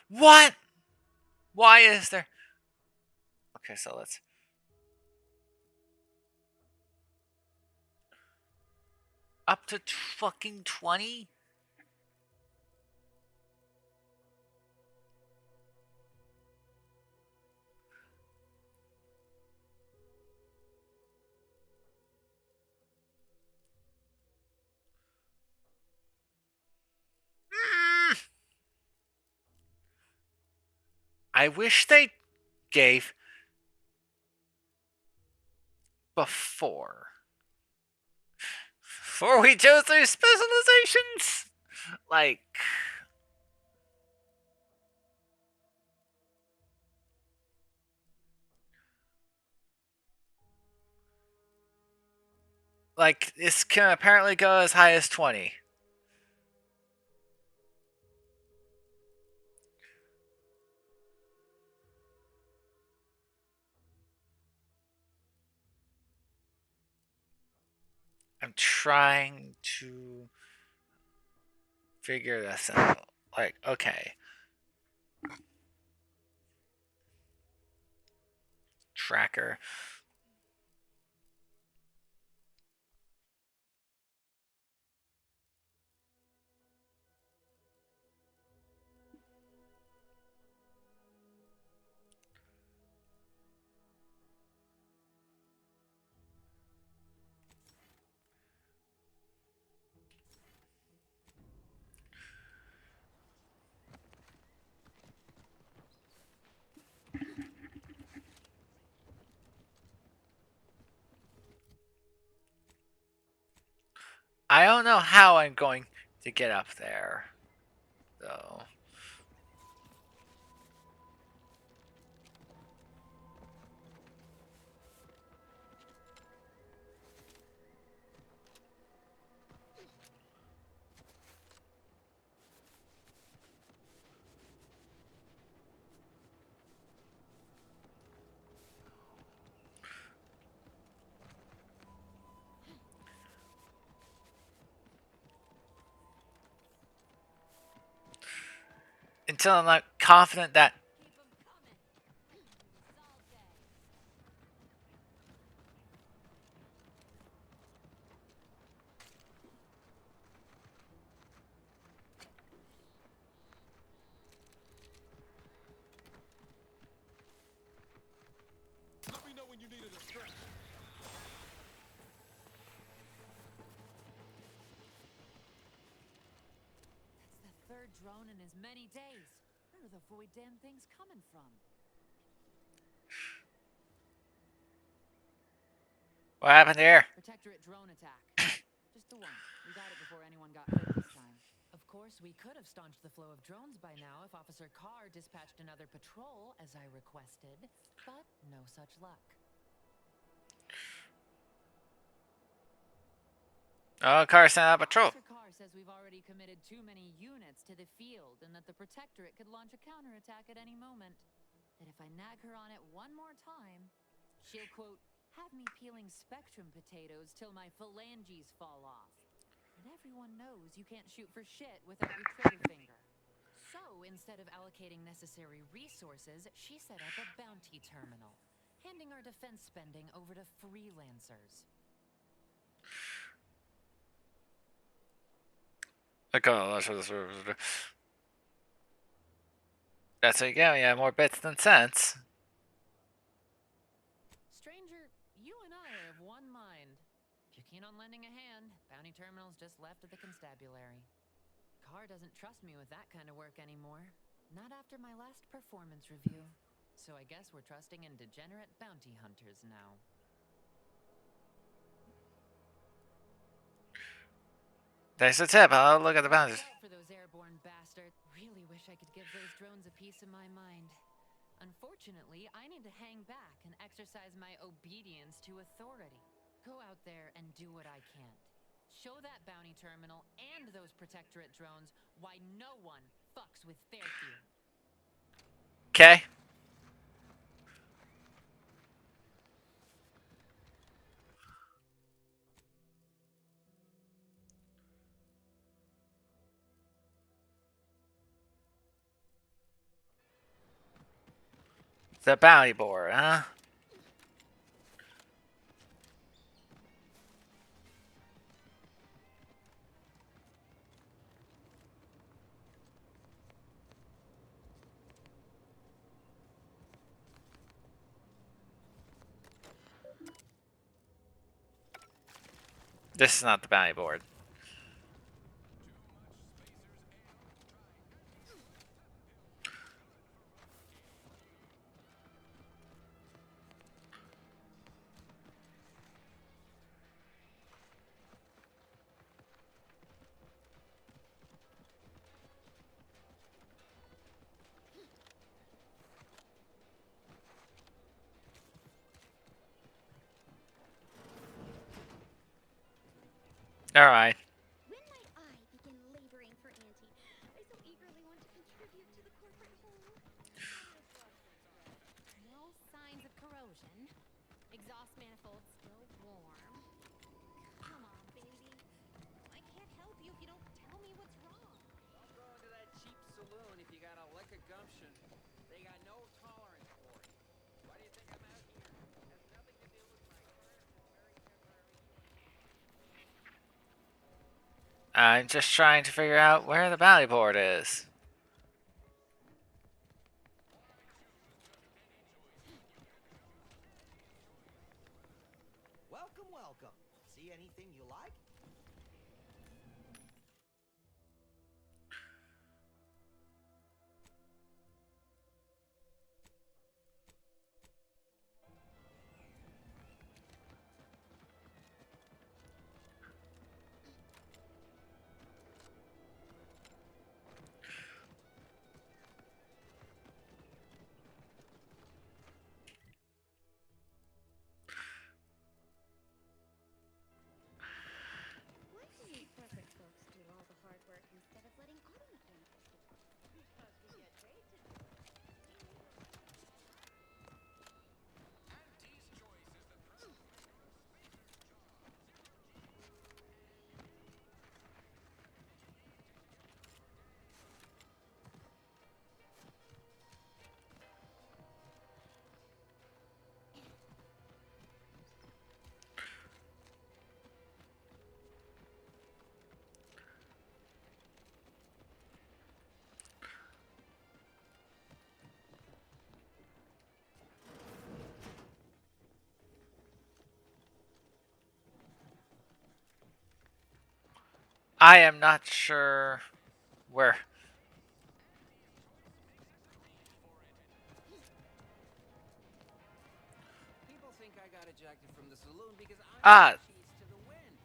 What? Why is there? Okay, so let's. Up to fucking 20? I wish they gave before we chose their specializations. Like, this can apparently go as high as 20. I'm trying to figure this out. Like, okay. Tracker. I don't know how I'm going to get up there, though. Until I'm not confident that. Let me know when you needed a stretch. That's the third drone in as many days. Where are the void damn things coming from? What happened here? Protectorate drone attack. Just the one. We got it before anyone got hurt this time. Of course, we could have staunched the flow of drones by now if Officer Carr dispatched another patrol, as I requested, but no such luck. Oh, Carr sent out a patrol. Officer Carr says we've already committed too many units to the field and that the Protectorate could launch a counterattack at any moment. That if I nag her on it one more time, she'll, quote, have me peeling spectrum potatoes till my phalanges fall off. And everyone knows you can't shoot for shit without your trigger finger. So, instead of allocating necessary resources, she set up a bounty terminal, handing our defense spending over to freelancers. That's it, yeah, more bits than cents. Stranger, you and I are of one mind. terminals just left of the constabulary. Carr doesn't trust me with that kind of work anymore. Not after my last performance review. So I guess we're trusting in degenerate bounty hunters now. Thanks for the tip. I'll look at the bounties. For those airborne bastards. Really wish I could give those drones a piece of my mind. Unfortunately, I need to hang back and exercise my obedience to authority. Go out there and do what I can. Show that bounty terminal and those protectorate drones why no one fucks with Fairfield. Okay. The bounty board, huh? This is not the bounty board. Alright. When might I begin laboring for Auntie? I so eagerly want to contribute to the corporate whole. No signs of corrosion. Exhaust manifold still warm. Come on, baby. I can't help you if you don't tell me what's wrong. Don't go into that cheap saloon if you got a lick of gumption. They got no tolerance for it. Why do you think I'm out here? Has nothing to do with my current and very temporary. I'm just trying to figure out where the bounty board is. Welcome, welcome. See anything you like? Why do you corporate folks do all the hard work instead of letting auto mechanicals do it? Because we get paid to do it. I am not sure where. People think I got ejected from the saloon because I'm Ah. cheese to the wind.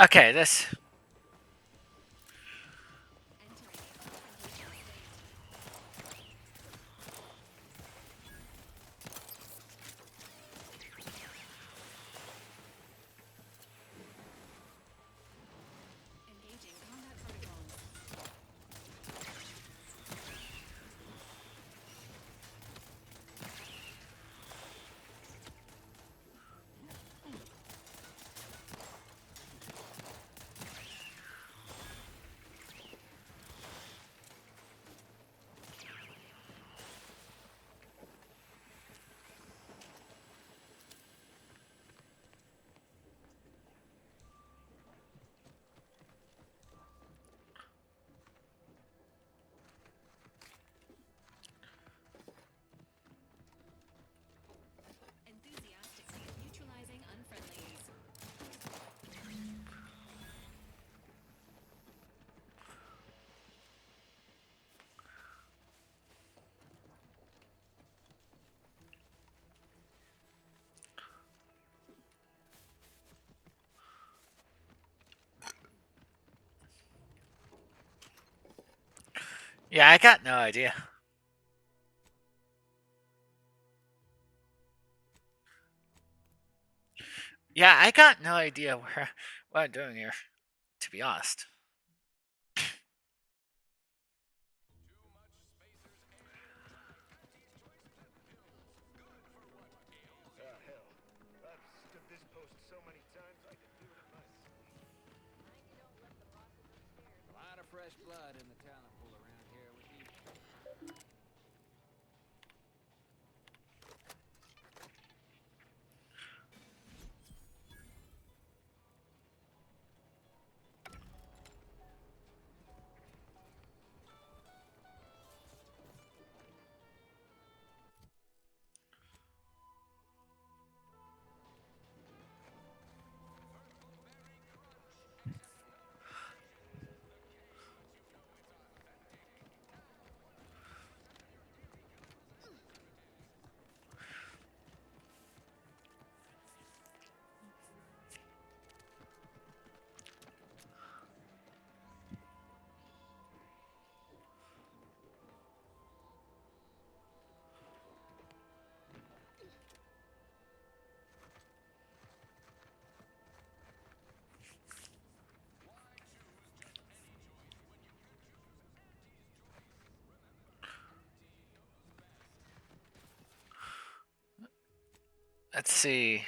Okay, this. Engaging combat protocols. Enthusiastically neutralizing unfriendlies. Yeah, I got no idea. Yeah, I got no idea what I'm doing here, to be honest. Hell. I've stood this post so many times I could do it in my sleep. A lot of fresh blood in the talent pool around here with you. Let's see.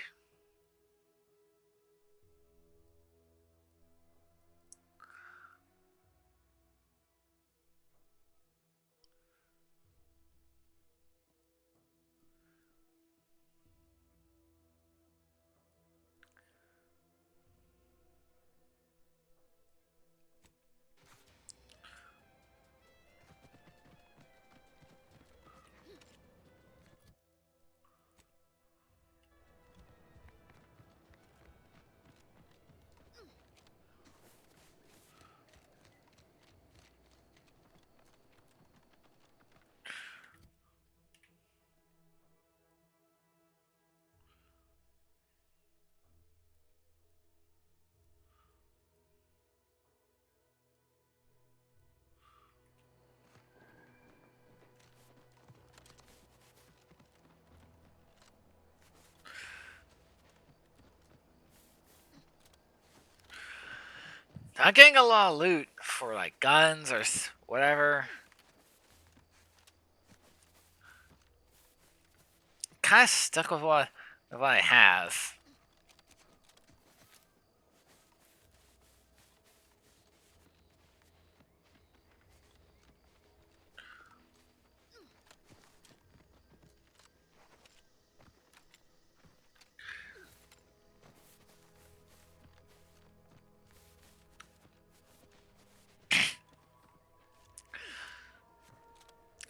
I'm getting a lot of loot for like guns or whatever. Kind of stuck with what I have.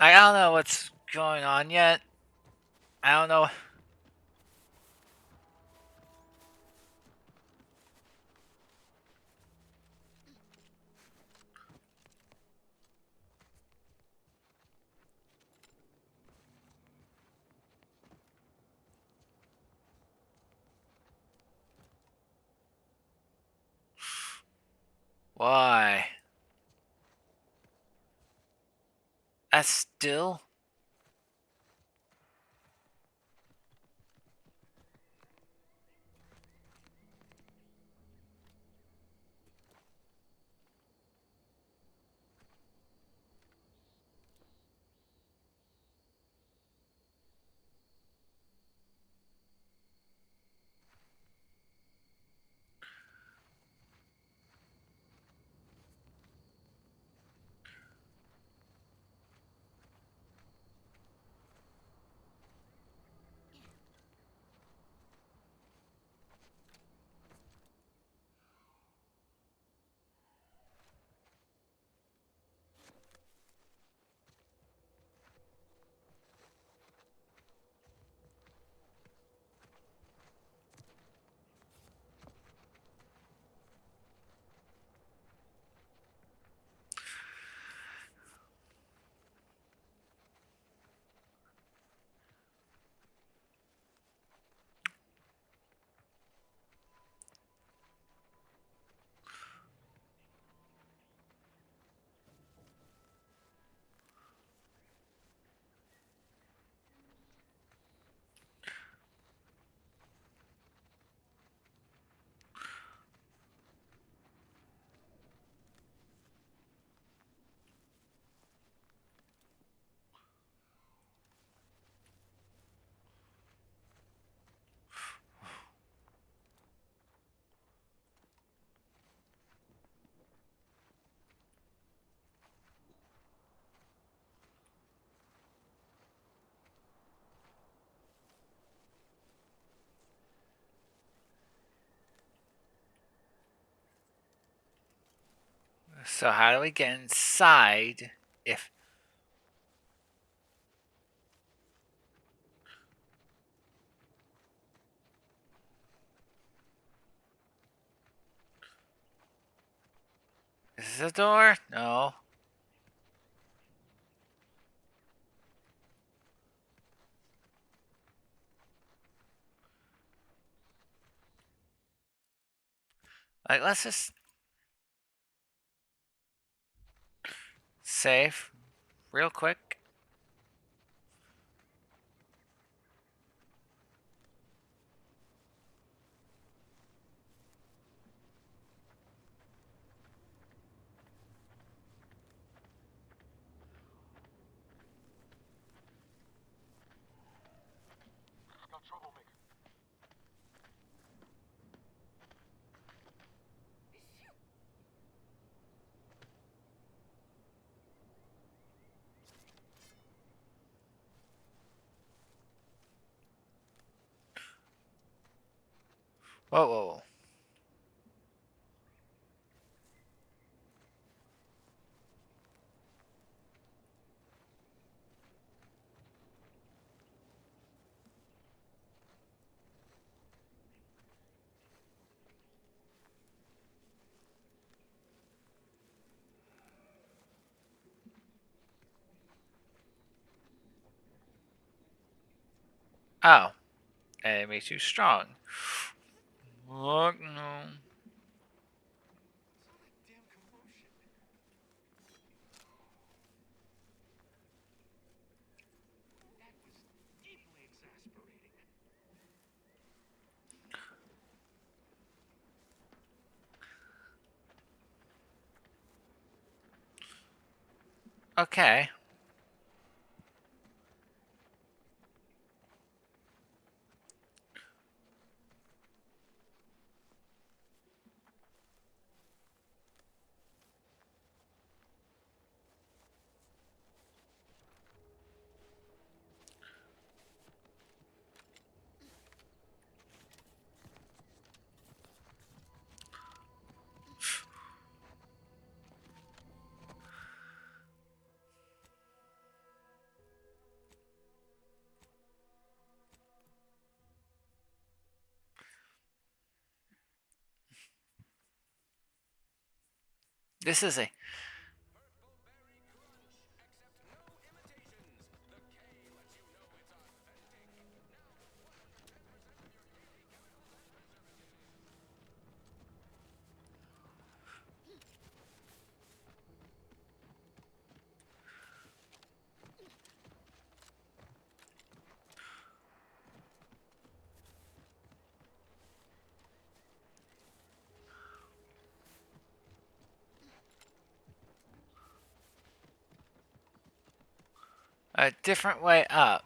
I don't know what's going on yet. I don't know. Why? That's still? So how do we get inside if... Is this a door? No. Like, let's just... save real quick. Got troublemaker. Whoa, whoa, whoa. Oh. Enemy too strong. Oh, no. Okay. This is a... A different way up.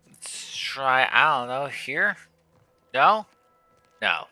Let's try, I don't know, here? No? No.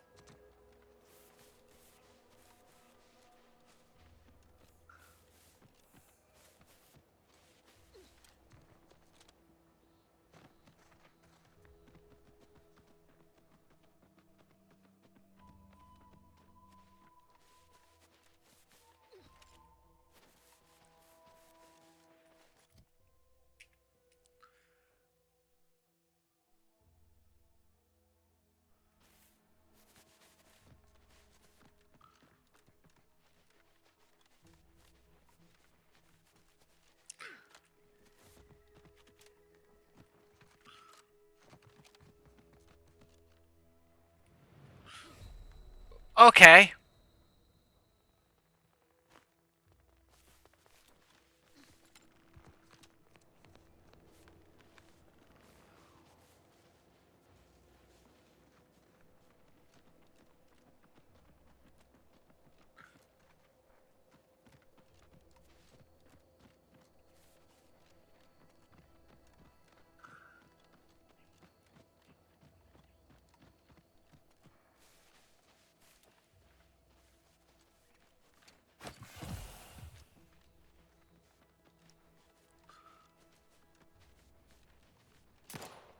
Okay.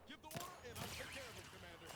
Give the order and I'll take care of him, Commander.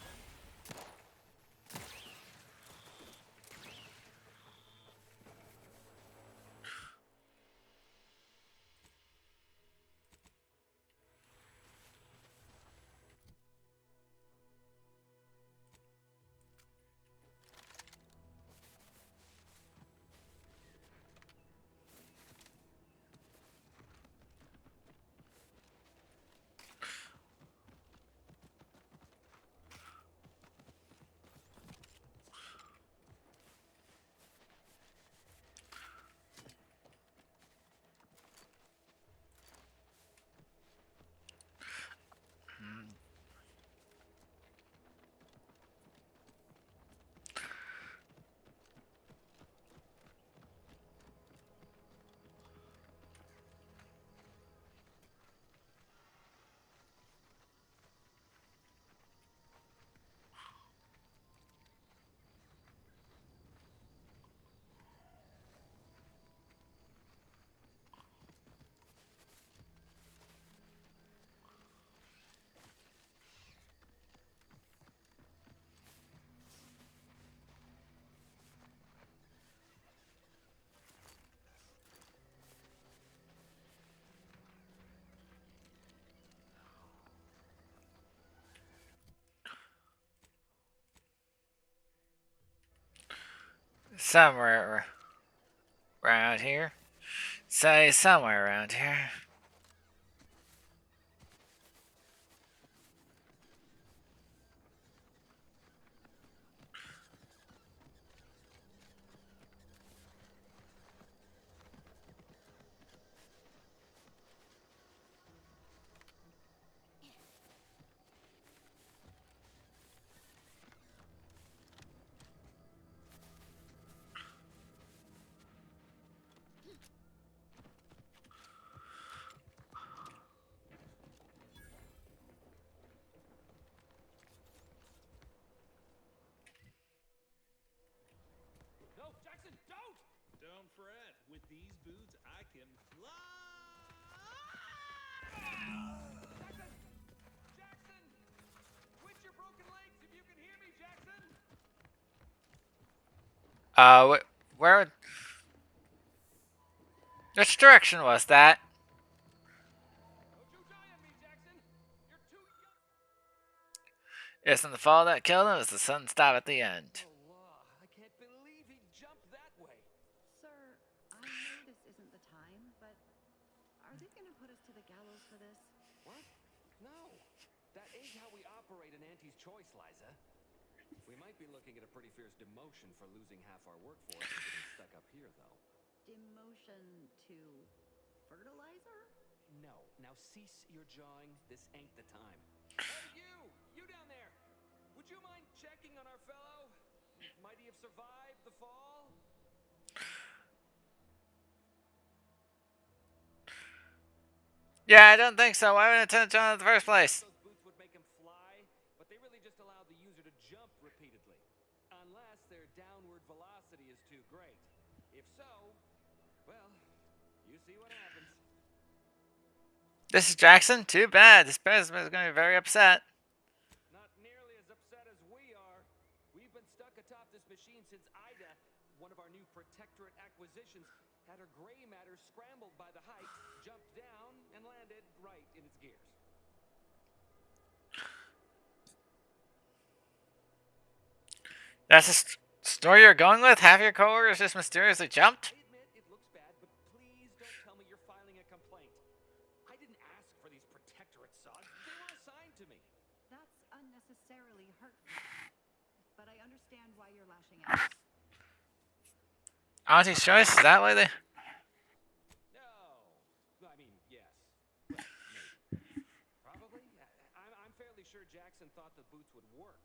Somewhere around here. Say somewhere around here. No, Jackson, don't! Don't fret. With these boots, I can fly! Jackson! Jackson! Quit your broken legs if you can hear me, Jackson! Where? Which direction was that? Don't you die on me, Jackson! You're too young! Isn't the fall that killed him? Is the sun stop at the end? Allah, I can't believe he jumped that way. Sir, I know this isn't the time, but are they gonna put us to the gallows for this? What? No. That ain't how we operate in Auntie's Choice, Liza. We might be looking at a pretty fierce demotion for losing half our workforce and getting stuck up here, though. Demotion to fertilizer? No. Now cease your jawing. This ain't the time. Hey, you! You down there! Would you mind checking on our fellow? Might he have survived the fall? Yeah, I don't think so. Why would I turn it on in the first place? Those boots would make him fly, but they really just allow the user to jump repeatedly. Unless their downward velocity is too great. If so, well, you see what happens. This is Jackson? Too bad. This person is going to be very upset. Not nearly as upset as we are. We've been stuck atop this machine since Ida, one of our new protectorate acquisitions, had her gray matter scrambled by the height, jumped down, and landed right in its gears. That's the story you're going with? Half your coworkers just mysteriously jumped? I admit it looks bad, but please don't tell me you're filing a complaint. I didn't ask for these protectorate sods. They were assigned to me. That's unnecessarily hurtful. But I understand why you're lashing out. Auntie's choice? Is that why they... No. I mean, yes. Well, maybe. Probably. I'm fairly sure Jackson thought the boots would work.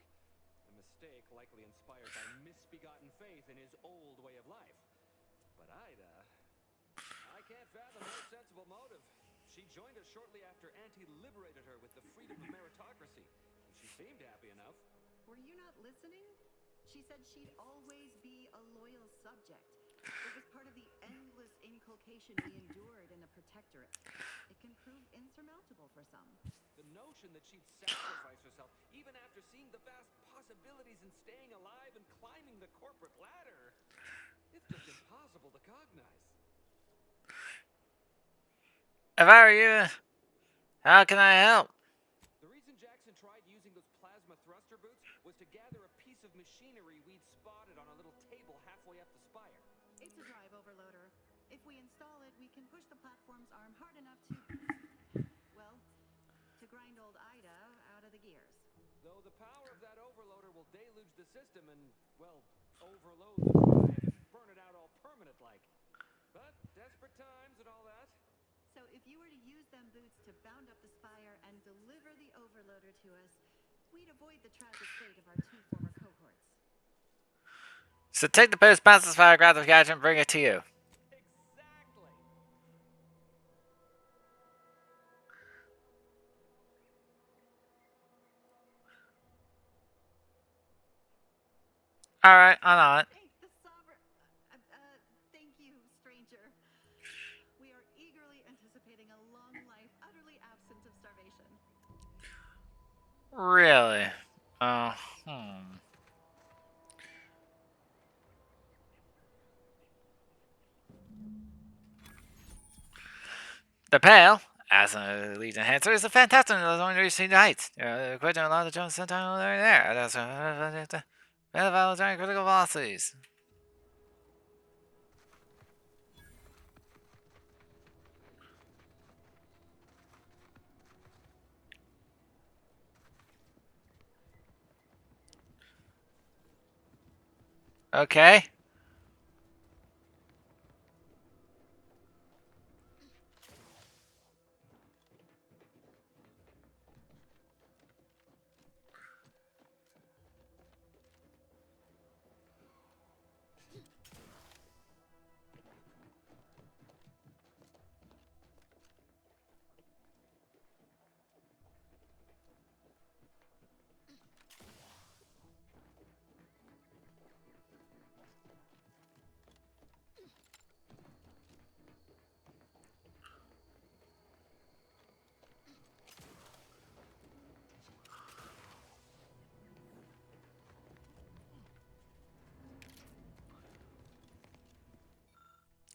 A mistake likely inspired by misbegotten faith in his old way of life. But Ida... I can't fathom her sensible motive. She joined us shortly after Auntie liberated her with the freedom of meritocracy. And she seemed happy enough. Were you not listening? She said she'd always be a loyal subject. It was part of the endless inculcation we endured in the Protectorate. It can prove insurmountable for some. The notion that she'd sacrifice herself, even after seeing the vast possibilities in staying alive and climbing the corporate ladder, it's just impossible to cognize. If I were you, how can I help? The reason Jackson tried using those plasma thruster boots was to gather a piece of machinery we'd spotted on a little table halfway up the spire. It's a drive overloader. If we install it, we can push the platform's arm hard enough to... well, to grind old Ida out of the gears. Though the power of that overloader will deluge the system and, well, overload the drive and burn it out all permanent-like. But desperate times and all that. So if you were to use them boots to bound up the spire and deliver the overloader to us, we'd avoid the tragic fate of our two former cohorts. So take the post, pass this fire, grab the gadget, and bring it to you. Exactly. Alright, I'm on it. Thank the sovereign... thank you, stranger. We are eagerly anticipating a long life, utterly absent of starvation. Really? The Pale, as an elite enhancer, is a fantastic one reaching the heights. Quite a lot of jumps sometime over there. That's critical velocities. Okay.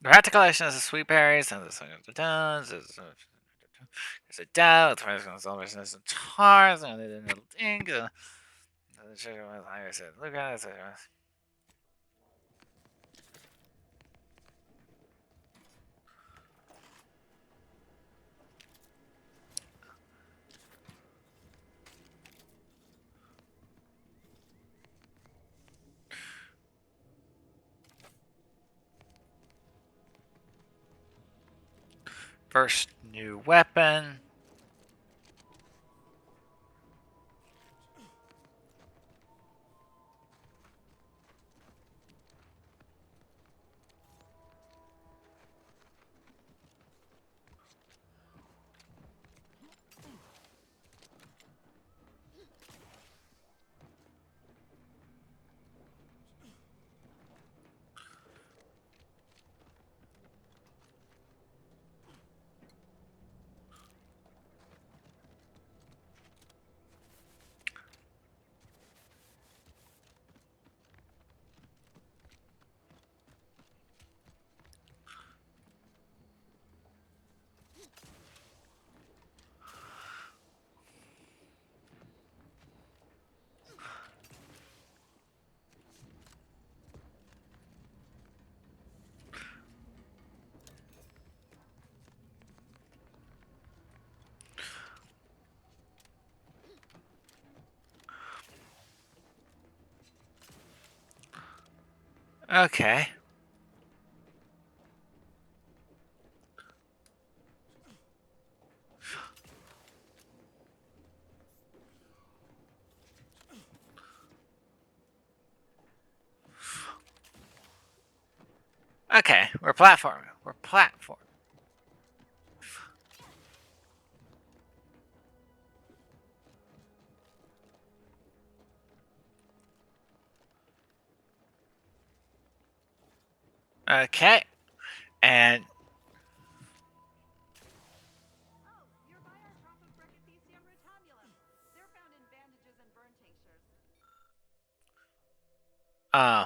The articulation is a sweet berries, and the tons. There's a doubt. The first celebration is a tars, and then little ink. The sugar was higher. Said, look at it. First new weapon. Okay. Okay, we're platforming. We're platforming. Okay. And uh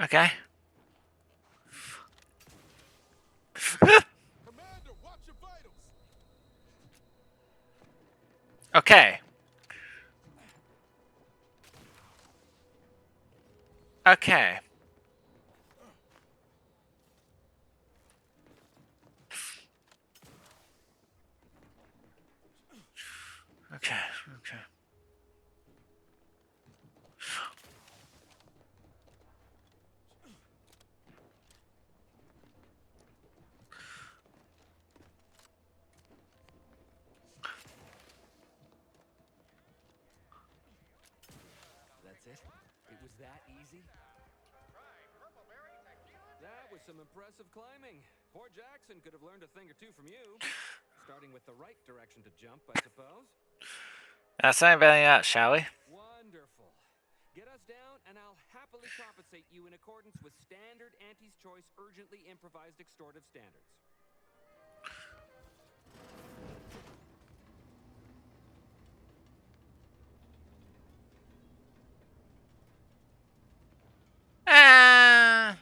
okay. Commander, watch your vitals. Okay. Okay. Okay. Okay. That's it? It was that easy? That was some impressive climbing. Poor Jackson could have learned a thing or two from you. Starting with the right direction to jump, I suppose. That's everything out, shall we? Wonderful. Get us down, and I'll happily compensate you in accordance with standard Auntie's Choice urgently improvised extortive standards. Ah.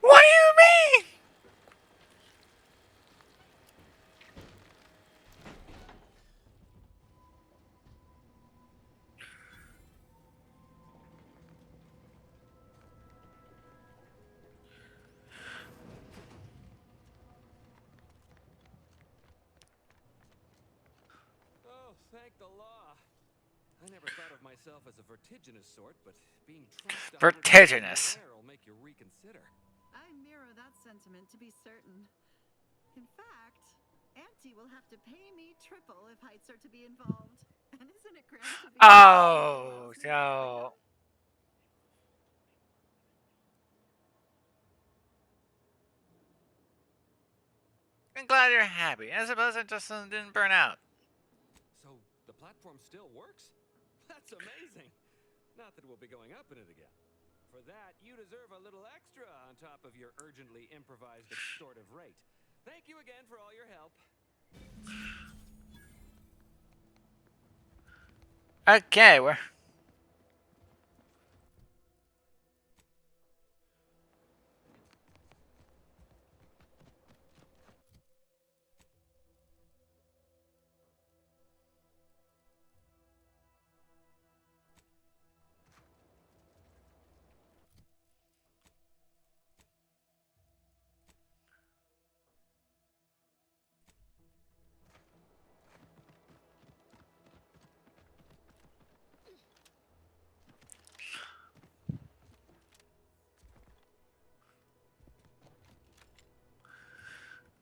What do you mean? Oh, thank the law. I never thought of myself as a vertiginous sort, but being trumped 100 feet in the Vertiginous. air will make you reconsider. I mirror that sentiment to be certain. In fact, Auntie will have to pay me triple if heights are to be involved. And isn't it grand to be Oh no. I'm glad you're happy. I suppose it just didn't burn out. So, the platform still works? That's amazing. Not that we'll be going up in it again. For that, you deserve a little extra on top of your urgently improvised extortive rate. Thank you again for all your help. Okay, we're...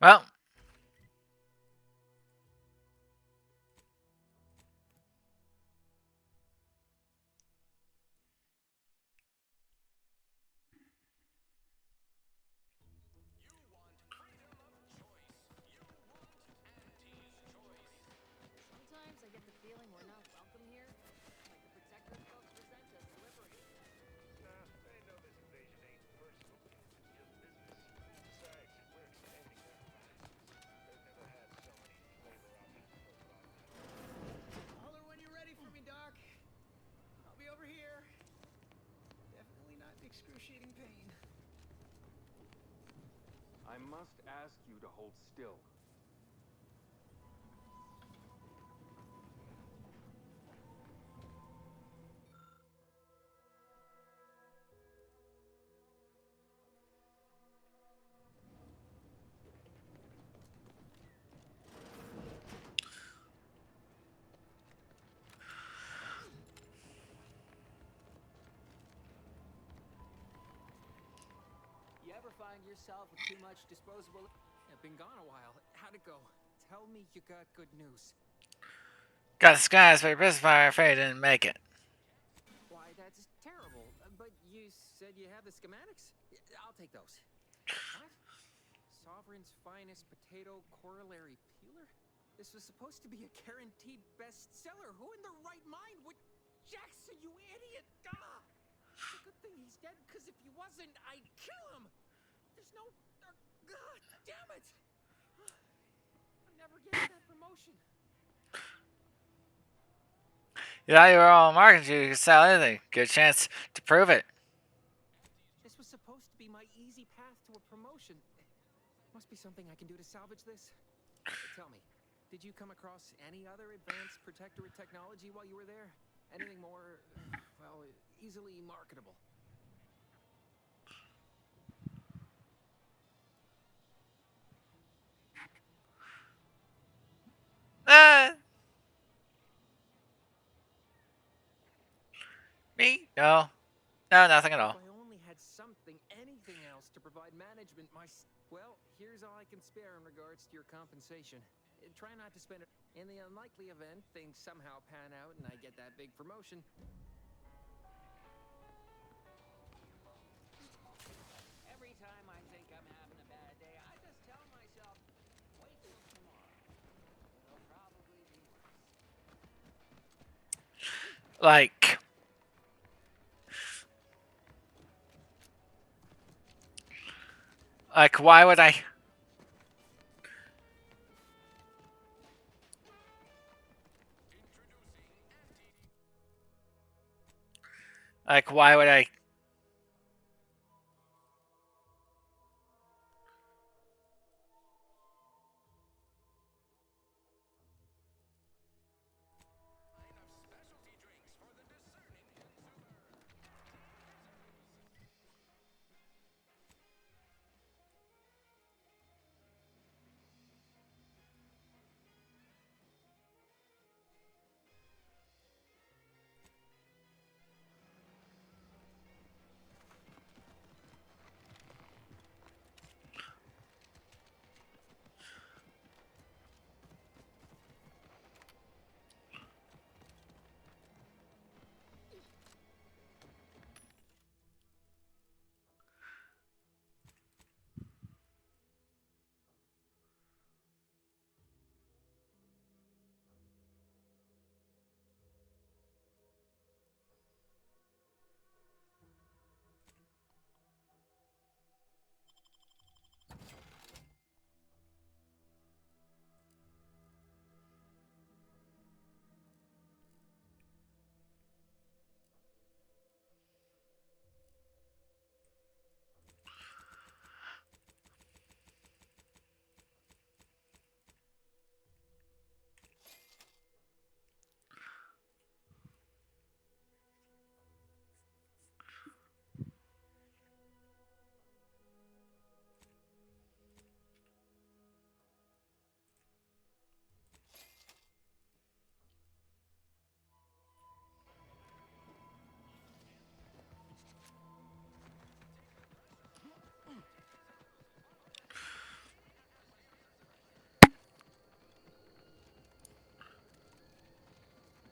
Well, Sometimes I get the feeling we're not welcome here. Like the Protectorate folks resent us delivering. Nah, they know this invasion ain't personal. It's just business. Besides, we're expanding their horizons. They've never had so many flavor options for broadcast. Holler when you're ready for me, Doc. I'll be over here. Definitely not in excruciating pain. I must ask you to hold still. You ever find yourself with too much disposable? I've been gone a while. How'd it go? Tell me you got good news. got disguised by Prisfire, afraid I didn't make it. Why, that's terrible. But you said you have the schematics? I'll take those. What? Sovereign's finest potato corollary peeler? This was supposed to be a guaranteed bestseller. Who in their right mind would... Jackson, you idiot! Ah! It's a good thing he's dead, because if he wasn't, I'd kill him! There's no... God damn it! I'm never getting that promotion. You thought you were all marketing, you could sell anything. Good chance to prove it. This was supposed to be my easy path to a promotion. Must be something I can do to salvage this. Tell me, did you come across any other advanced Protectorate technology while you were there? Anything more, well, easily marketable? Me? No. No, nothing at all. If I only had something, anything else to provide management, well, here's all I can spare in regards to your compensation. Try not to spend it. In the unlikely event things somehow pan out and I get that big promotion. Every time I think I'm having a bad day, I just tell myself, wait till tomorrow. It'll probably be worse. Like... Like, why would I... Like, why would I...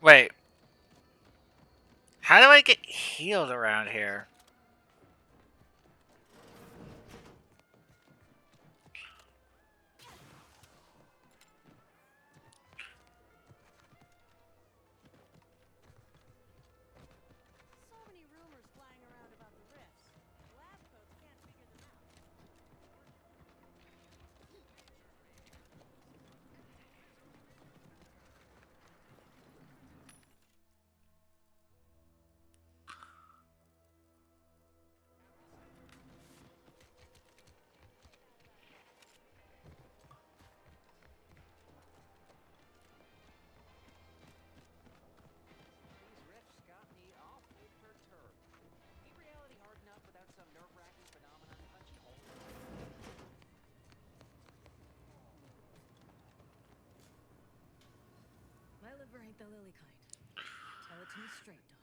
Wait. How do I get healed around here? So many rumors flying around about the rifts. Lab coats can't figure them out. These rifts got me awfully perturbed. Ain't reality hard enough without some nerve-wracking phenomenon punching holes in it? My liver ain't the lily kind. Tell it to me straight, Doc.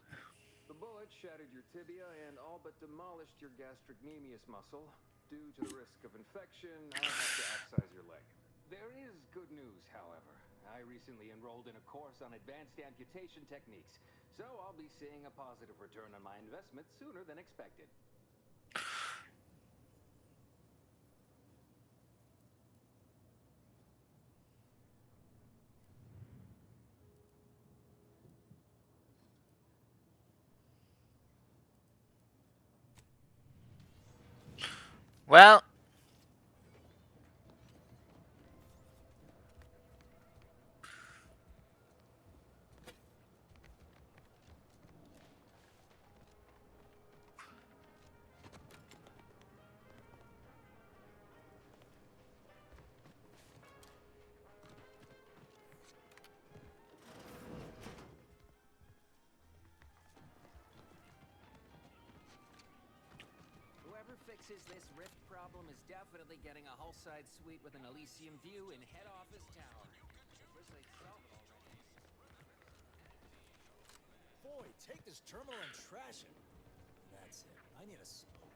The bullet shattered your tibia and all but demolished your gastrocnemius muscle. Due to the risk of infection, I'll have to excise your leg. There is good news, however. I recently enrolled in a course on advanced amputation techniques, so I'll be seeing a positive return on my investment sooner than expected. Well, Whoever fixes this rift problem is definitely getting a hull-side suite with an Elysium view in head office tower. Wish they'd solve it already. Boy, take this terminal and trash it. That's it. I need a smoke.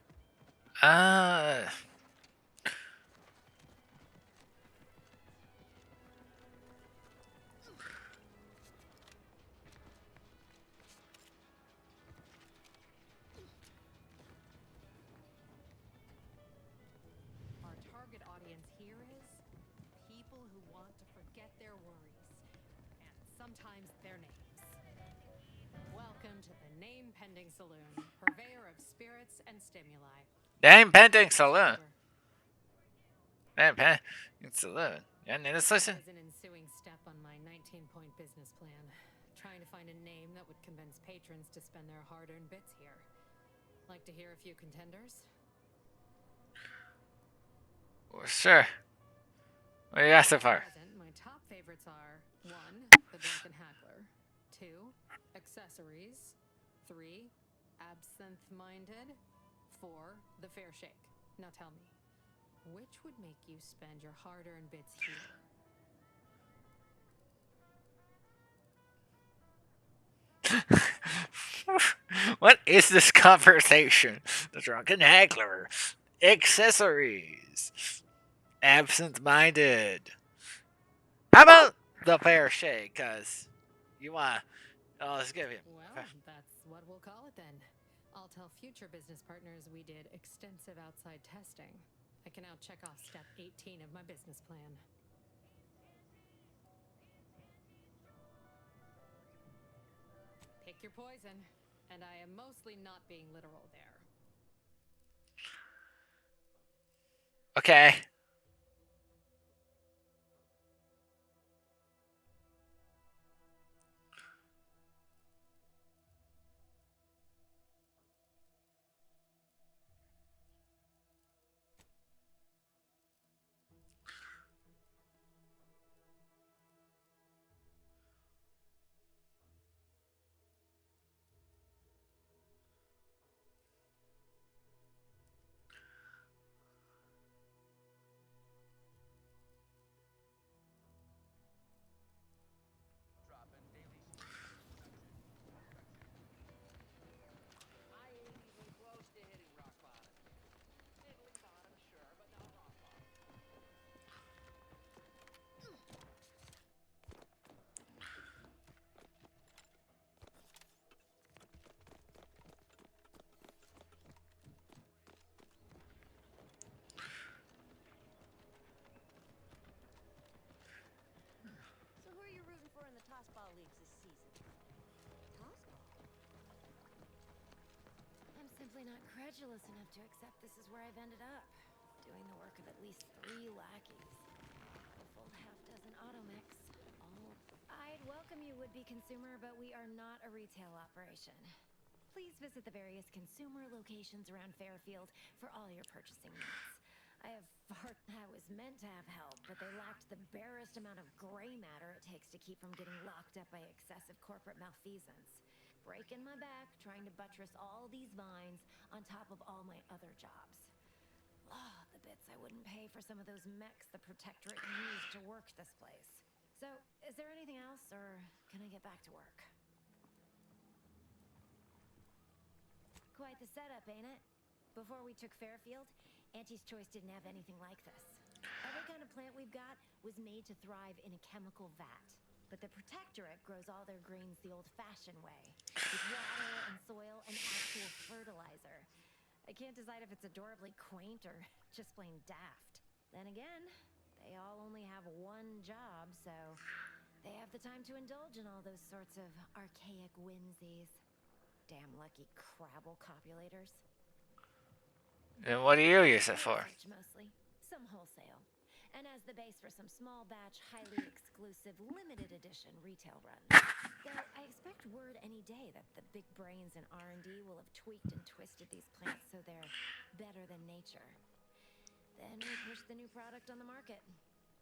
Our target audience here is people who want to forget their worries, and sometimes their names. Welcome to the Name Pending Saloon, purveyor of spirits and stimuli. Name pending saloon. Name pending saloon. Yeah, this listen. As an ensuing step on my 19-point business plan, trying to find a name that would convince patrons to spend their hard-earned bits here. Like to hear a few contenders? Well, sure. What do you got so far? My top favorites are 1. The Drunken Hackler, 2. Accessories, 3. Absinthe-Minded, 4. The Fair Shake. Now tell me, which would make you spend your hard-earned bits here? What is this conversation? The Drunken Haggler. Accessories. Absent-minded. How about the Fair Shake? Because you want... Oh, let's give him. Well, that's what we'll call it then. I'll tell future business partners we did extensive outside testing. I can now check off step 18 of my business plan. Pick your poison, and I am mostly not being literal there. Okay. simply not credulous enough to accept this is where I've ended up, doing the work of at least 3 lackeys. A full half-dozen automechs, all... I'd welcome you, would-be consumer, but we are not a retail operation. Please visit the various consumer locations around Fairfield for all your purchasing needs. I was meant to have help, but they lacked the barest amount of gray matter it takes to keep from getting locked up by excessive corporate malfeasance. Breaking my back trying to buttress all these vines on top of all my other jobs. Oh, the bits I wouldn't pay for some of those mechs the Protectorate used to work this place. So, is there anything else, or can I get back to work? Quite the setup, ain't it? Before we took Fairfield, Auntie's Choice didn't have anything like this. Every kind of plant we've got was made to thrive in a chemical vat. But the Protectorate grows all their greens the old-fashioned way, with water and soil and actual fertilizer. I can't decide if it's adorably quaint or just plain daft. Then again, they all only have one job, so they have the time to indulge in all those sorts of archaic whimsies. Damn lucky Crabble copulators. And what do you use it for? Mostly. Some wholesale. And as the base for some small batch, highly exclusive, limited edition retail runs. Though I expect word any day that the big brains in R&D will have tweaked and twisted these plants so they're better than nature. Then we push the new product on the market.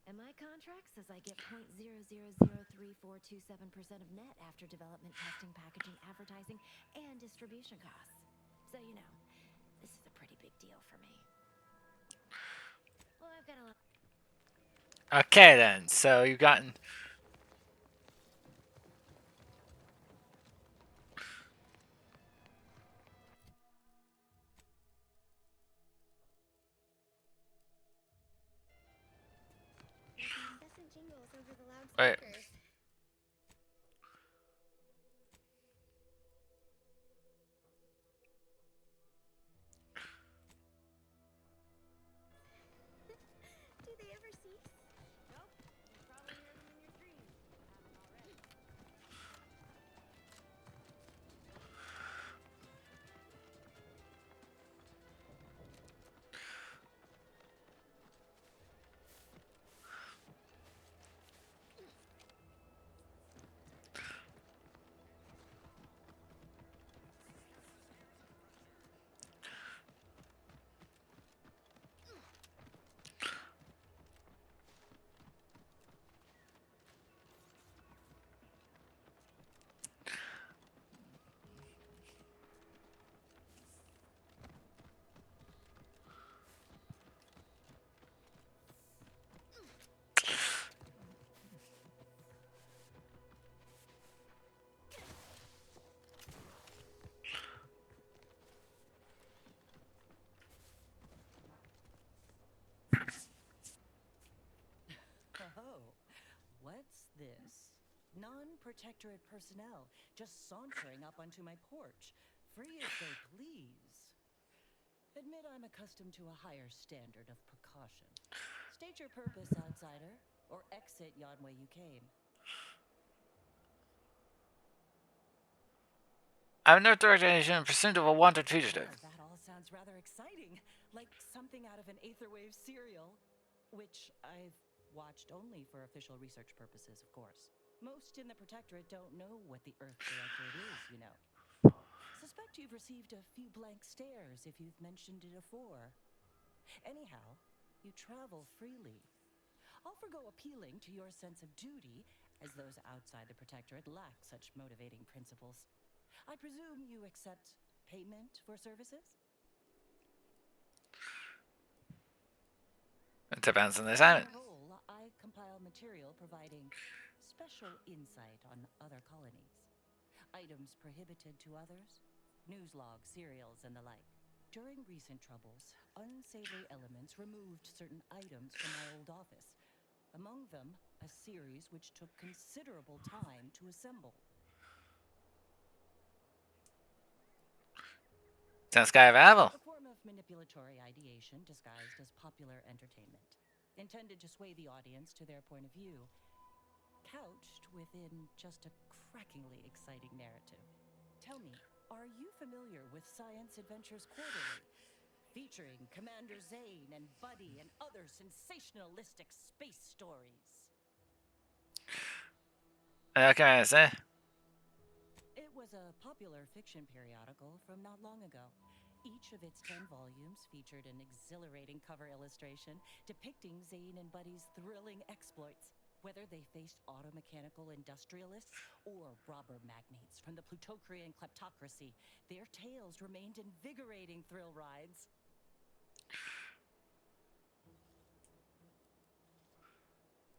And my contract says I get 0.003427% of net after development, testing, packaging, advertising, and distribution costs. So, you know, this is a pretty big deal for me. Well, I've got a lot. Okay then, so you've gotten... Incessant jingles over the loudspeakers. Do they ever cease? Nope. You probably hear them in your dreams if you haven't already. Oh, what's this? Non-protectorate personnel just sauntering up onto my porch, free as they please. Admit I'm accustomed to a higher standard of precaution. State your purpose, outsider, or exit yon way you came. I'm no direct agent in pursuit of a wanted fugitive. Well, that all sounds rather exciting, like something out of an Aetherwave serial, which I've watched only for official research purposes, of course. Most in the Protectorate don't know what the Earth Directorate is, you know. Suspect you've received a few blank stares if you've mentioned it afore. Anyhow, you travel freely. I'll forgo appealing to your sense of duty, as those outside the Protectorate lack such motivating principles. I presume you accept payment for services? It depends on the assignment. I compile material providing special insight on other colonies. Items prohibited to others, news logs, serials, and the like. During recent troubles, unsavory elements removed certain items from my old office. Among them, a series which took considerable time to assemble. Sounds kind of animal. A form of manipulatory ideation disguised as popular entertainment, intended to sway the audience to their point of view, couched within just a crackingly exciting narrative. Tell me, Are you familiar with Science Adventures Quarterly? Featuring Commander Zane and Buddy and other sensationalistic space stories. Okay, say. It was a popular fiction periodical from not long ago. Each of its 10 volumes featured an exhilarating cover illustration depicting Zane and Buddy's thrilling exploits. Whether they faced automechanical industrialists or robber magnates from the Plutocrian kleptocracy, their tales remained invigorating thrill rides.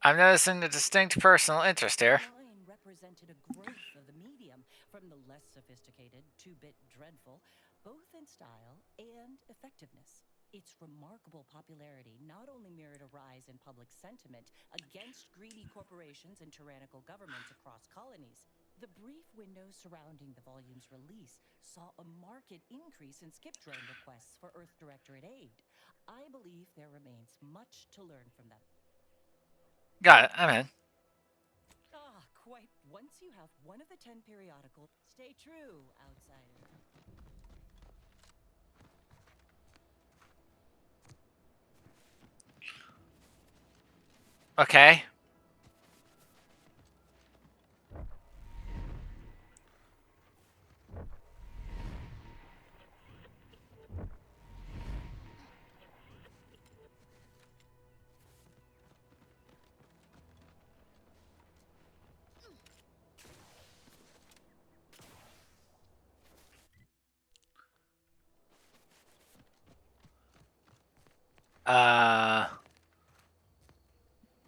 I'm noticing a distinct personal interest here. Mine represented a growth of the medium, from the less sophisticated, 2-bit dreadful, both in style and effectiveness. Its remarkable popularity not only mirrored a rise in public sentiment against greedy corporations and tyrannical governments across colonies. The brief window surrounding the volume's release saw a marked increase in skip drone requests for Earth Directorate aid. I believe there remains much to learn from them. Got it, I'm in. Ah, quite. Once you have one of the 10 periodicals, stay true, outsider. Okay.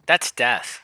That's death.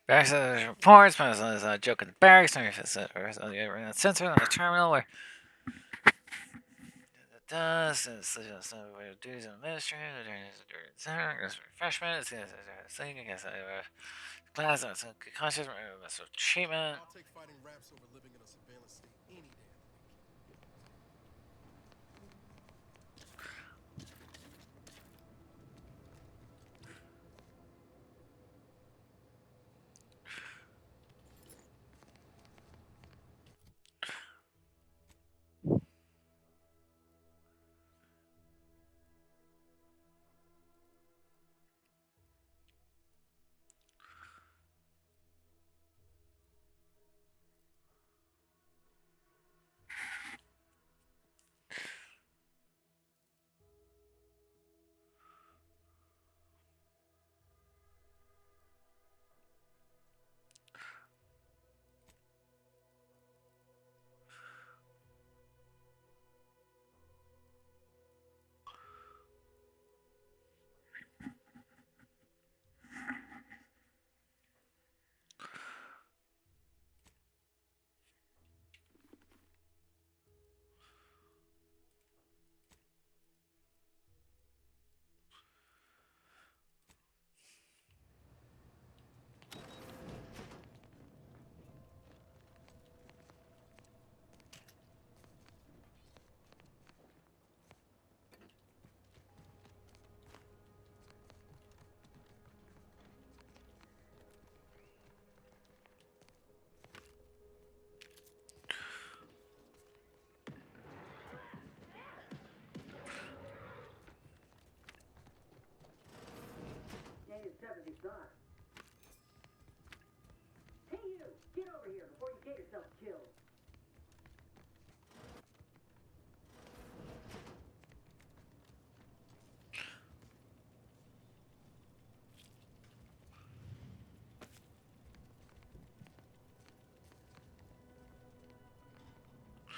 Barracks reports, but it's a joke in the barracks, or if it's a sensor on the terminal where it does, it's just duties and administrator, there's refreshment, it's thing, I guess, class, it's conscious, treatment. I'll take fighting raps over living in a surveillance state any day. Hey you! Get over here before you get yourself killed!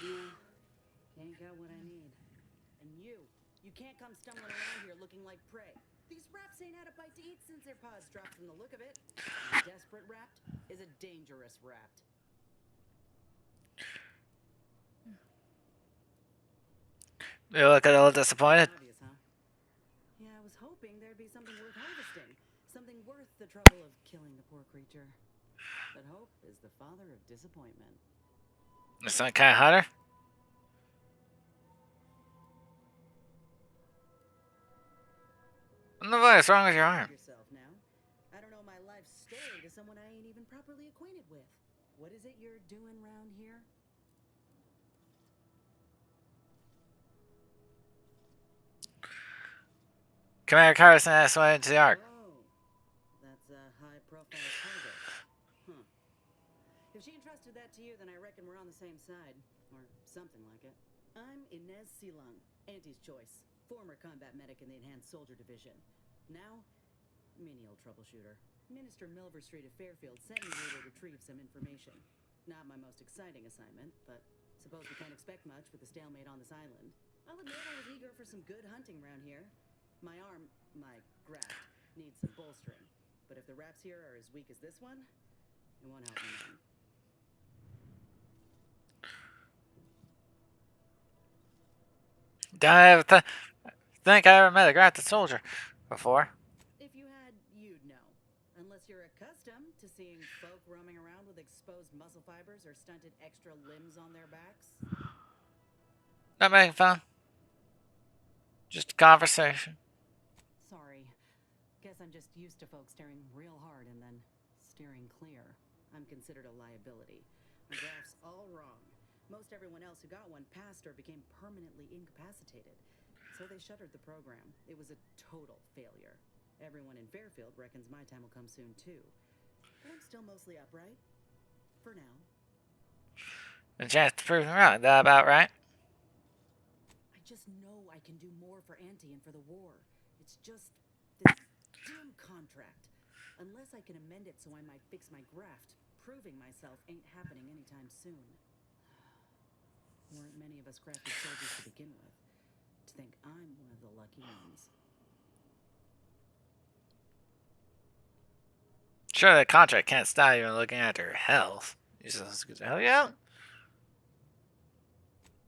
Yeah, ain't got what I need. And you can't come stumbling around here looking like prey. These raps ain't had a bite to eat since their paws dropped from the look of it. A desperate rapt is a dangerous rapt. You look a little disappointed. Obvious, huh? Yeah, I was hoping there'd be something worth harvesting. Something worth the trouble of killing the poor creature. But hope is the father of disappointment. It's not kind of hotter. What's wrong with your arm? Yourself now. I don't know my life story to someone I ain't even properly acquainted with. What is it you're doing round here? Commander Carson asked went into the Ark. Oh, that's a high-profile target. Huh. If she entrusted that to you, then I reckon we're on the same side. Or something like it. I'm Inez Silong, Auntie's choice. Former combat medic in the Enhanced Soldier Division. Now, menial troubleshooter. Minister Milver Street of Fairfield sent me here to retrieve some information. Not my most exciting assignment, but suppose we can't expect much with the stalemate on this island. I'll admit I was eager for some good hunting around here. My arm, my graft, needs some bolstering. But if the raps here are as weak as this one, it won't help me none. I think I ever met a grafted soldier before. If you had, you'd know. Unless you're accustomed to seeing folk roaming around with exposed muscle fibers or stunted extra limbs on their backs. Not making fun. Just a conversation. Sorry. Guess I'm just used to folks staring real hard and then steering clear. I'm considered a liability. My graph's all wrong. Most everyone else who got one passed or became permanently incapacitated. So they shuttered the program. It was a total failure. Everyone in Fairfield reckons my time will come soon too. But I'm still mostly upright. For now. A chance to prove me wrong. That about right? I just know I can do more for Auntie and for the war. It's just this damn contract. Unless I can amend it so I might fix my graft, proving myself ain't happening anytime soon. Weren't many of us grafted soldiers to begin with. To think I'm one of the lucky ones. Sure, the contract can't stop you from looking after your health. You just get the hell yeah.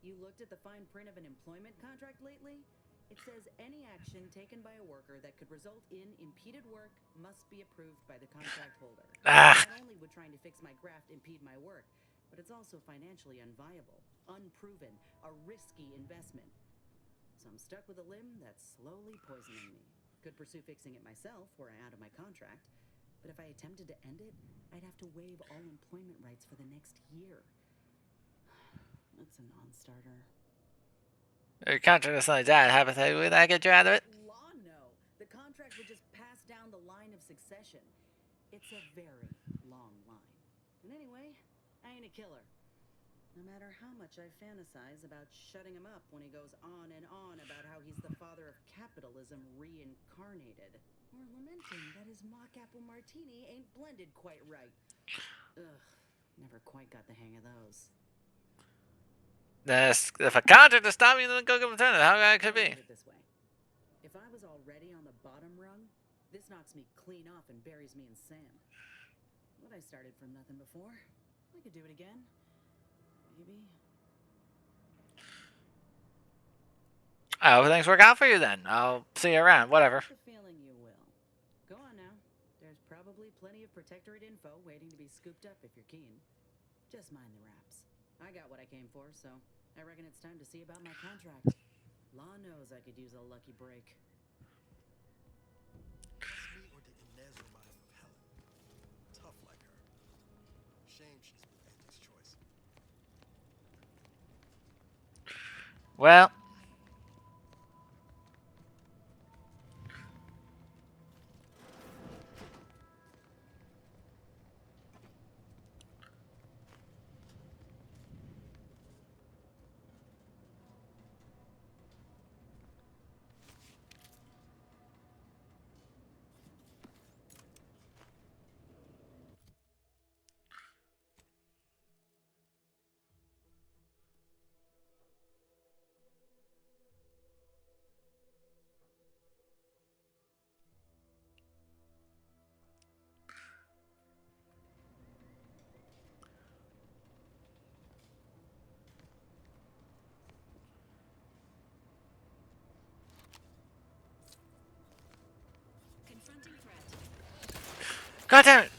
You looked at the fine print of an employment contract lately? It says any action taken by a worker that could result in impeded work must be approved by the contract holder. Not only would trying to fix my graft impede my work, but it's also financially unviable, unproven, a risky investment. So I'm stuck with a limb that's slowly poisoning me. Could pursue fixing it myself were I out of my contract, but if I attempted to end it, I'd have to waive all employment rights for the next year. That's a non-starter. Your contract is like that. Hypothetically, would that get you out of it? Law, no. The contract would just pass down the line of succession. It's a very long line. And anyway, I ain't a killer. No matter how much I fantasize about shutting him up when he goes on and on about how he's the father of capitalism reincarnated. Or lamenting that his mock apple martini ain't blended quite right. Ugh, never quite got the hang of those. If a contract is stopping you, then go give them turn. How that could be? This way. If I was already on the bottom rung, this knocks me clean off and buries me in sand. But I started from nothing before. I could do it again. Maybe. I hope things work out for you then. I'll see you around. Whatever. I have the feeling you will. Go on now. There's probably plenty of Protectorate info waiting to be scooped up if you're keen. Just mind the wraps. I got what I came for, so I reckon it's time to see about my contract. Law knows I could use a lucky break. Trust me or the Inez remind of Helen. Tough like her. Shame she's been Angie's choice. Well. God damn it!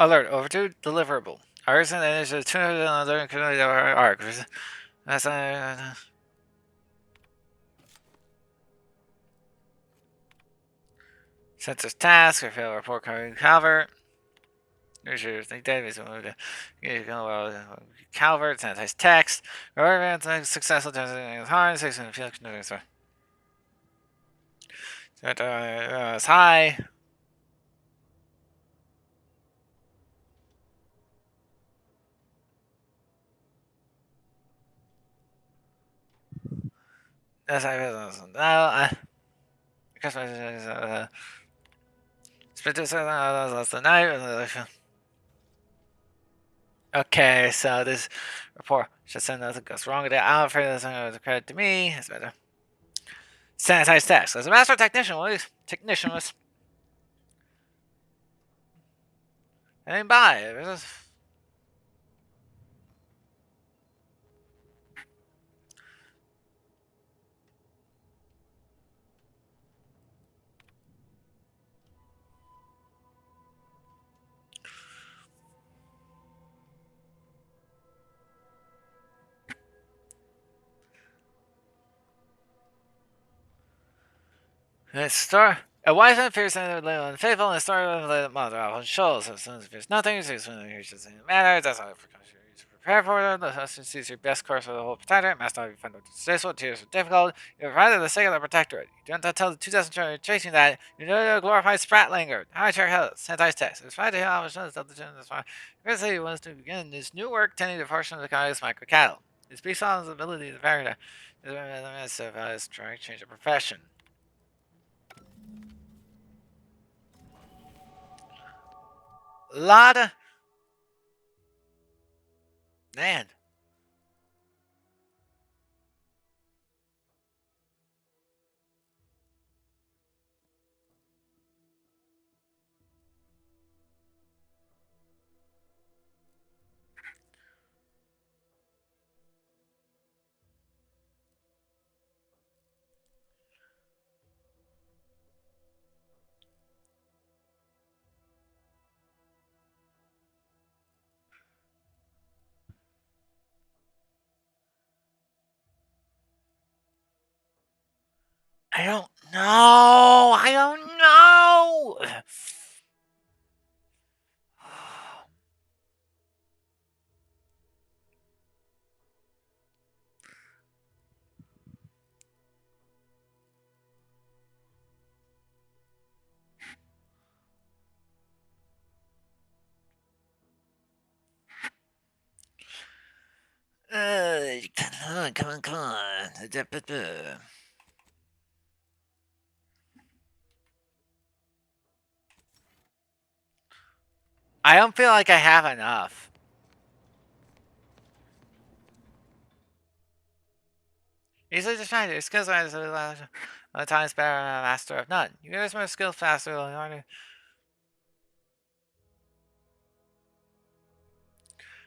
Alert, overdue deliverable. Artisan energy 200 arc. That's census task, or fail report covering Calvert. Here's your think database. Calvert, sanitize text. Or successful hard, 6 and feel it's high. That's I guess Less than night. Okay, so this report should say nothing goes wrong with it. I'm afraid that's not going to credit to me. It's better. Sanitized text. As a master technician, was I didn't buy it. It's star. A wise man fears unfaithful, and a story of the mother often shows. As soon as fears nothing, it just matter. That's all it to prepare for it. The husband sees your best course for the whole protectorate. Must not be found distasteful, tears are difficult. You provided the sake of the protectorate. You don't have to tell the 2,000 chasing that. You know you're a glorified spratlinger. High chair health, sanitized text. It's fine to hear how much knows the gentleman is fine. He wants to begin this new work tending to portion of the colony's micro cattle. It speaks on his ability to vary the rest of us trying to change the profession. Lot of man. I don't know. I don't know. Come on, come on. I don't feel like I have enough. Easily distracted. Skills are a times better than a master of none. You get more skills faster than harder.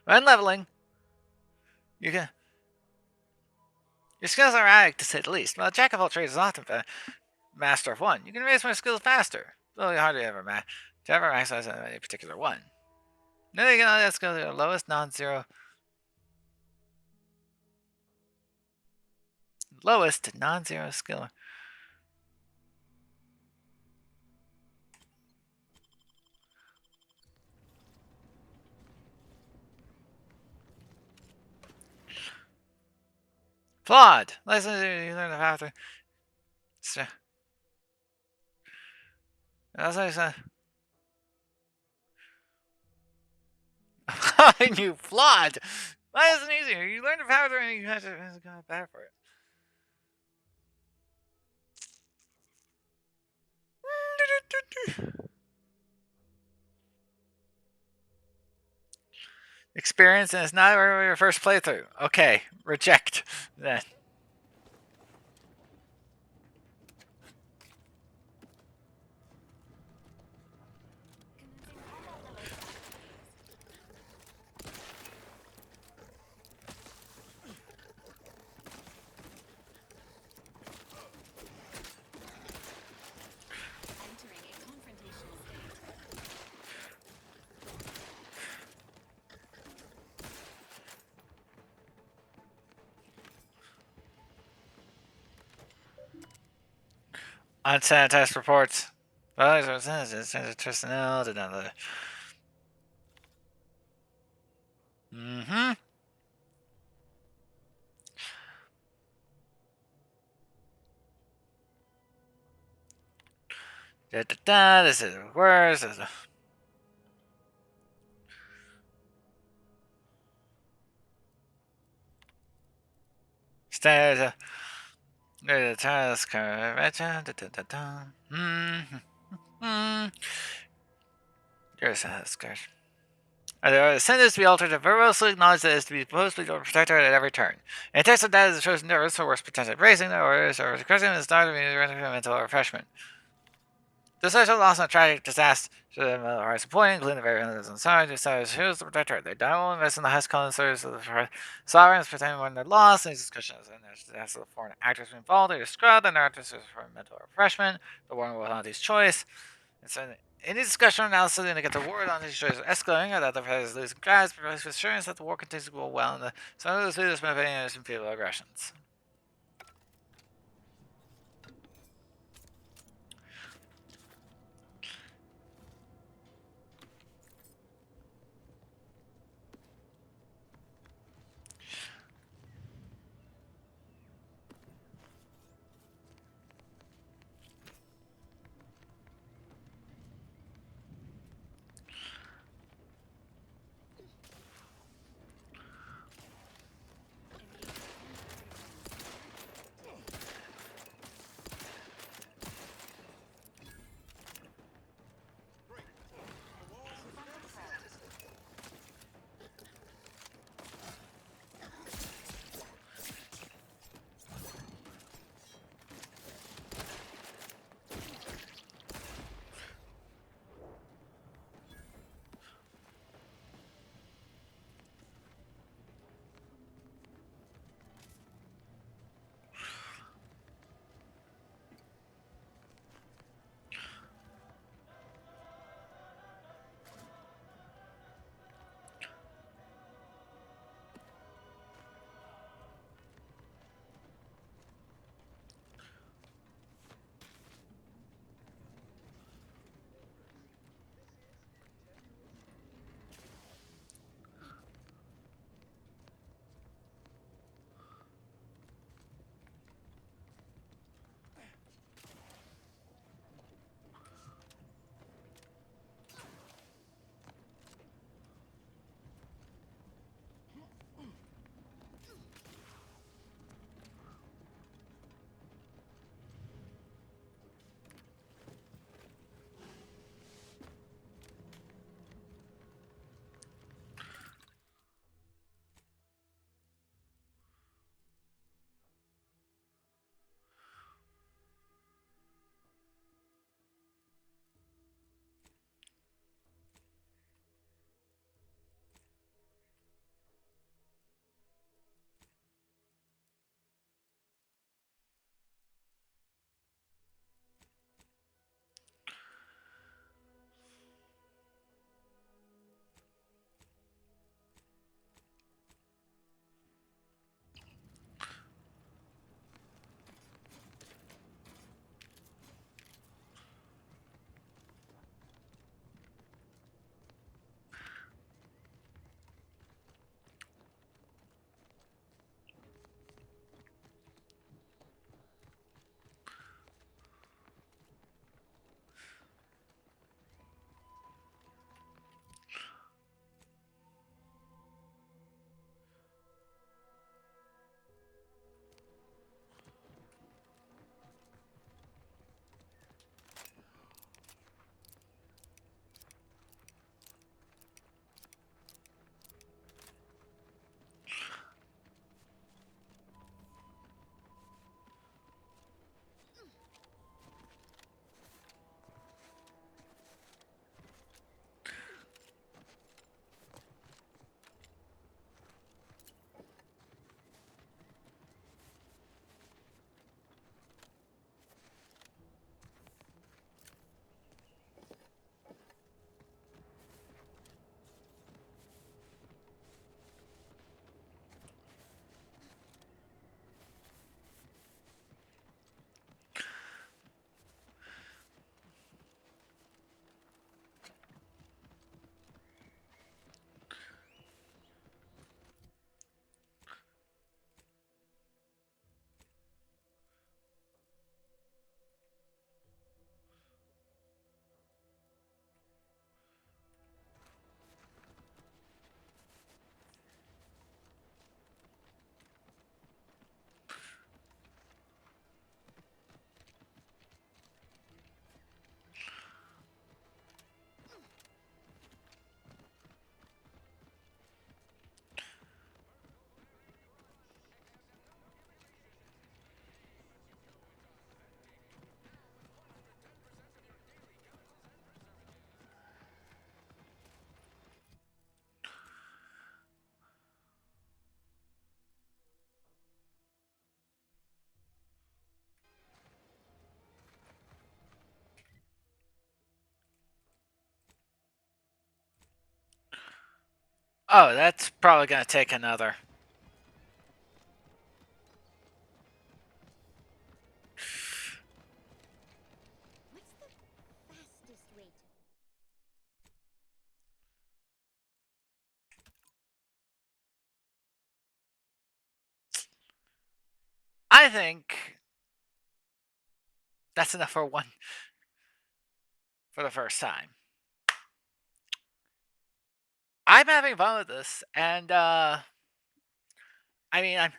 When leveling, you can. Your skills are erratic to say the least. Well, jack of all trades is often a master of one. You can raise more skills faster. Really hard to ever maximize any particular one. Then you can only skill to the lowest non-zero. Lowest non-zero skill. Flawed. Listen to you learn how to. That's what I said. You flawed. Why isn't it easier? You learn the power and you have to go back for it. Experience and it's not your first playthrough. Okay, reject that. Unsanitized reports. Personnel did another. Mm-hmm. This is worse. Stairs. The task. Garrison has scared. The sentence to be altered to verbally acknowledge that it is to be supposed to be protected at every turn. In text of that is chosen nervous or worse potentially bracing the orders or requesting is not to be mental refreshment. The social loss and tragic disaster to the horizon point, including the very others inside, decided to choose the protector. They don't invest in the highest common service of the sovereigns, pretending when they're lost. These discussions and there's disaster of foreign actors involved. They describe the narratives for mental refreshment. The warning will not his choice. It's an any discussion or analysis indicate the war on these choices escalating or that the president is losing grasp, provides assurance that the war continues to go well and some of those leaders motivating innocent people aggressions. Oh, that's probably gonna take another. Fastest way to. I think that's enough for one for the first time. I'm having fun with this, and I mean, I,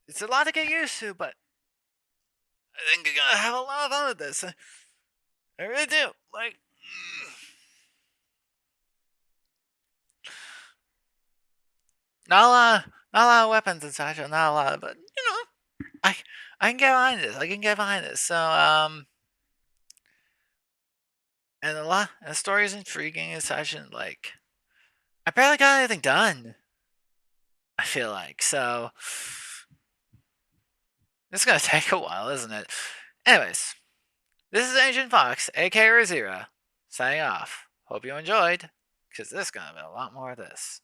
it's a lot to get used to, but I think I'm gonna have a lot of fun with this. I really do. Like, not a lot of weapons inside, not a lot, but I can get behind this. I can get behind this. So and the story is intriguing and such, and like, I barely got anything done. I feel like so. It's gonna take a while, isn't it? Anyways, this is Agent Fox, aka Raziera, signing off. Hope you enjoyed, because there's gonna be a lot more of this.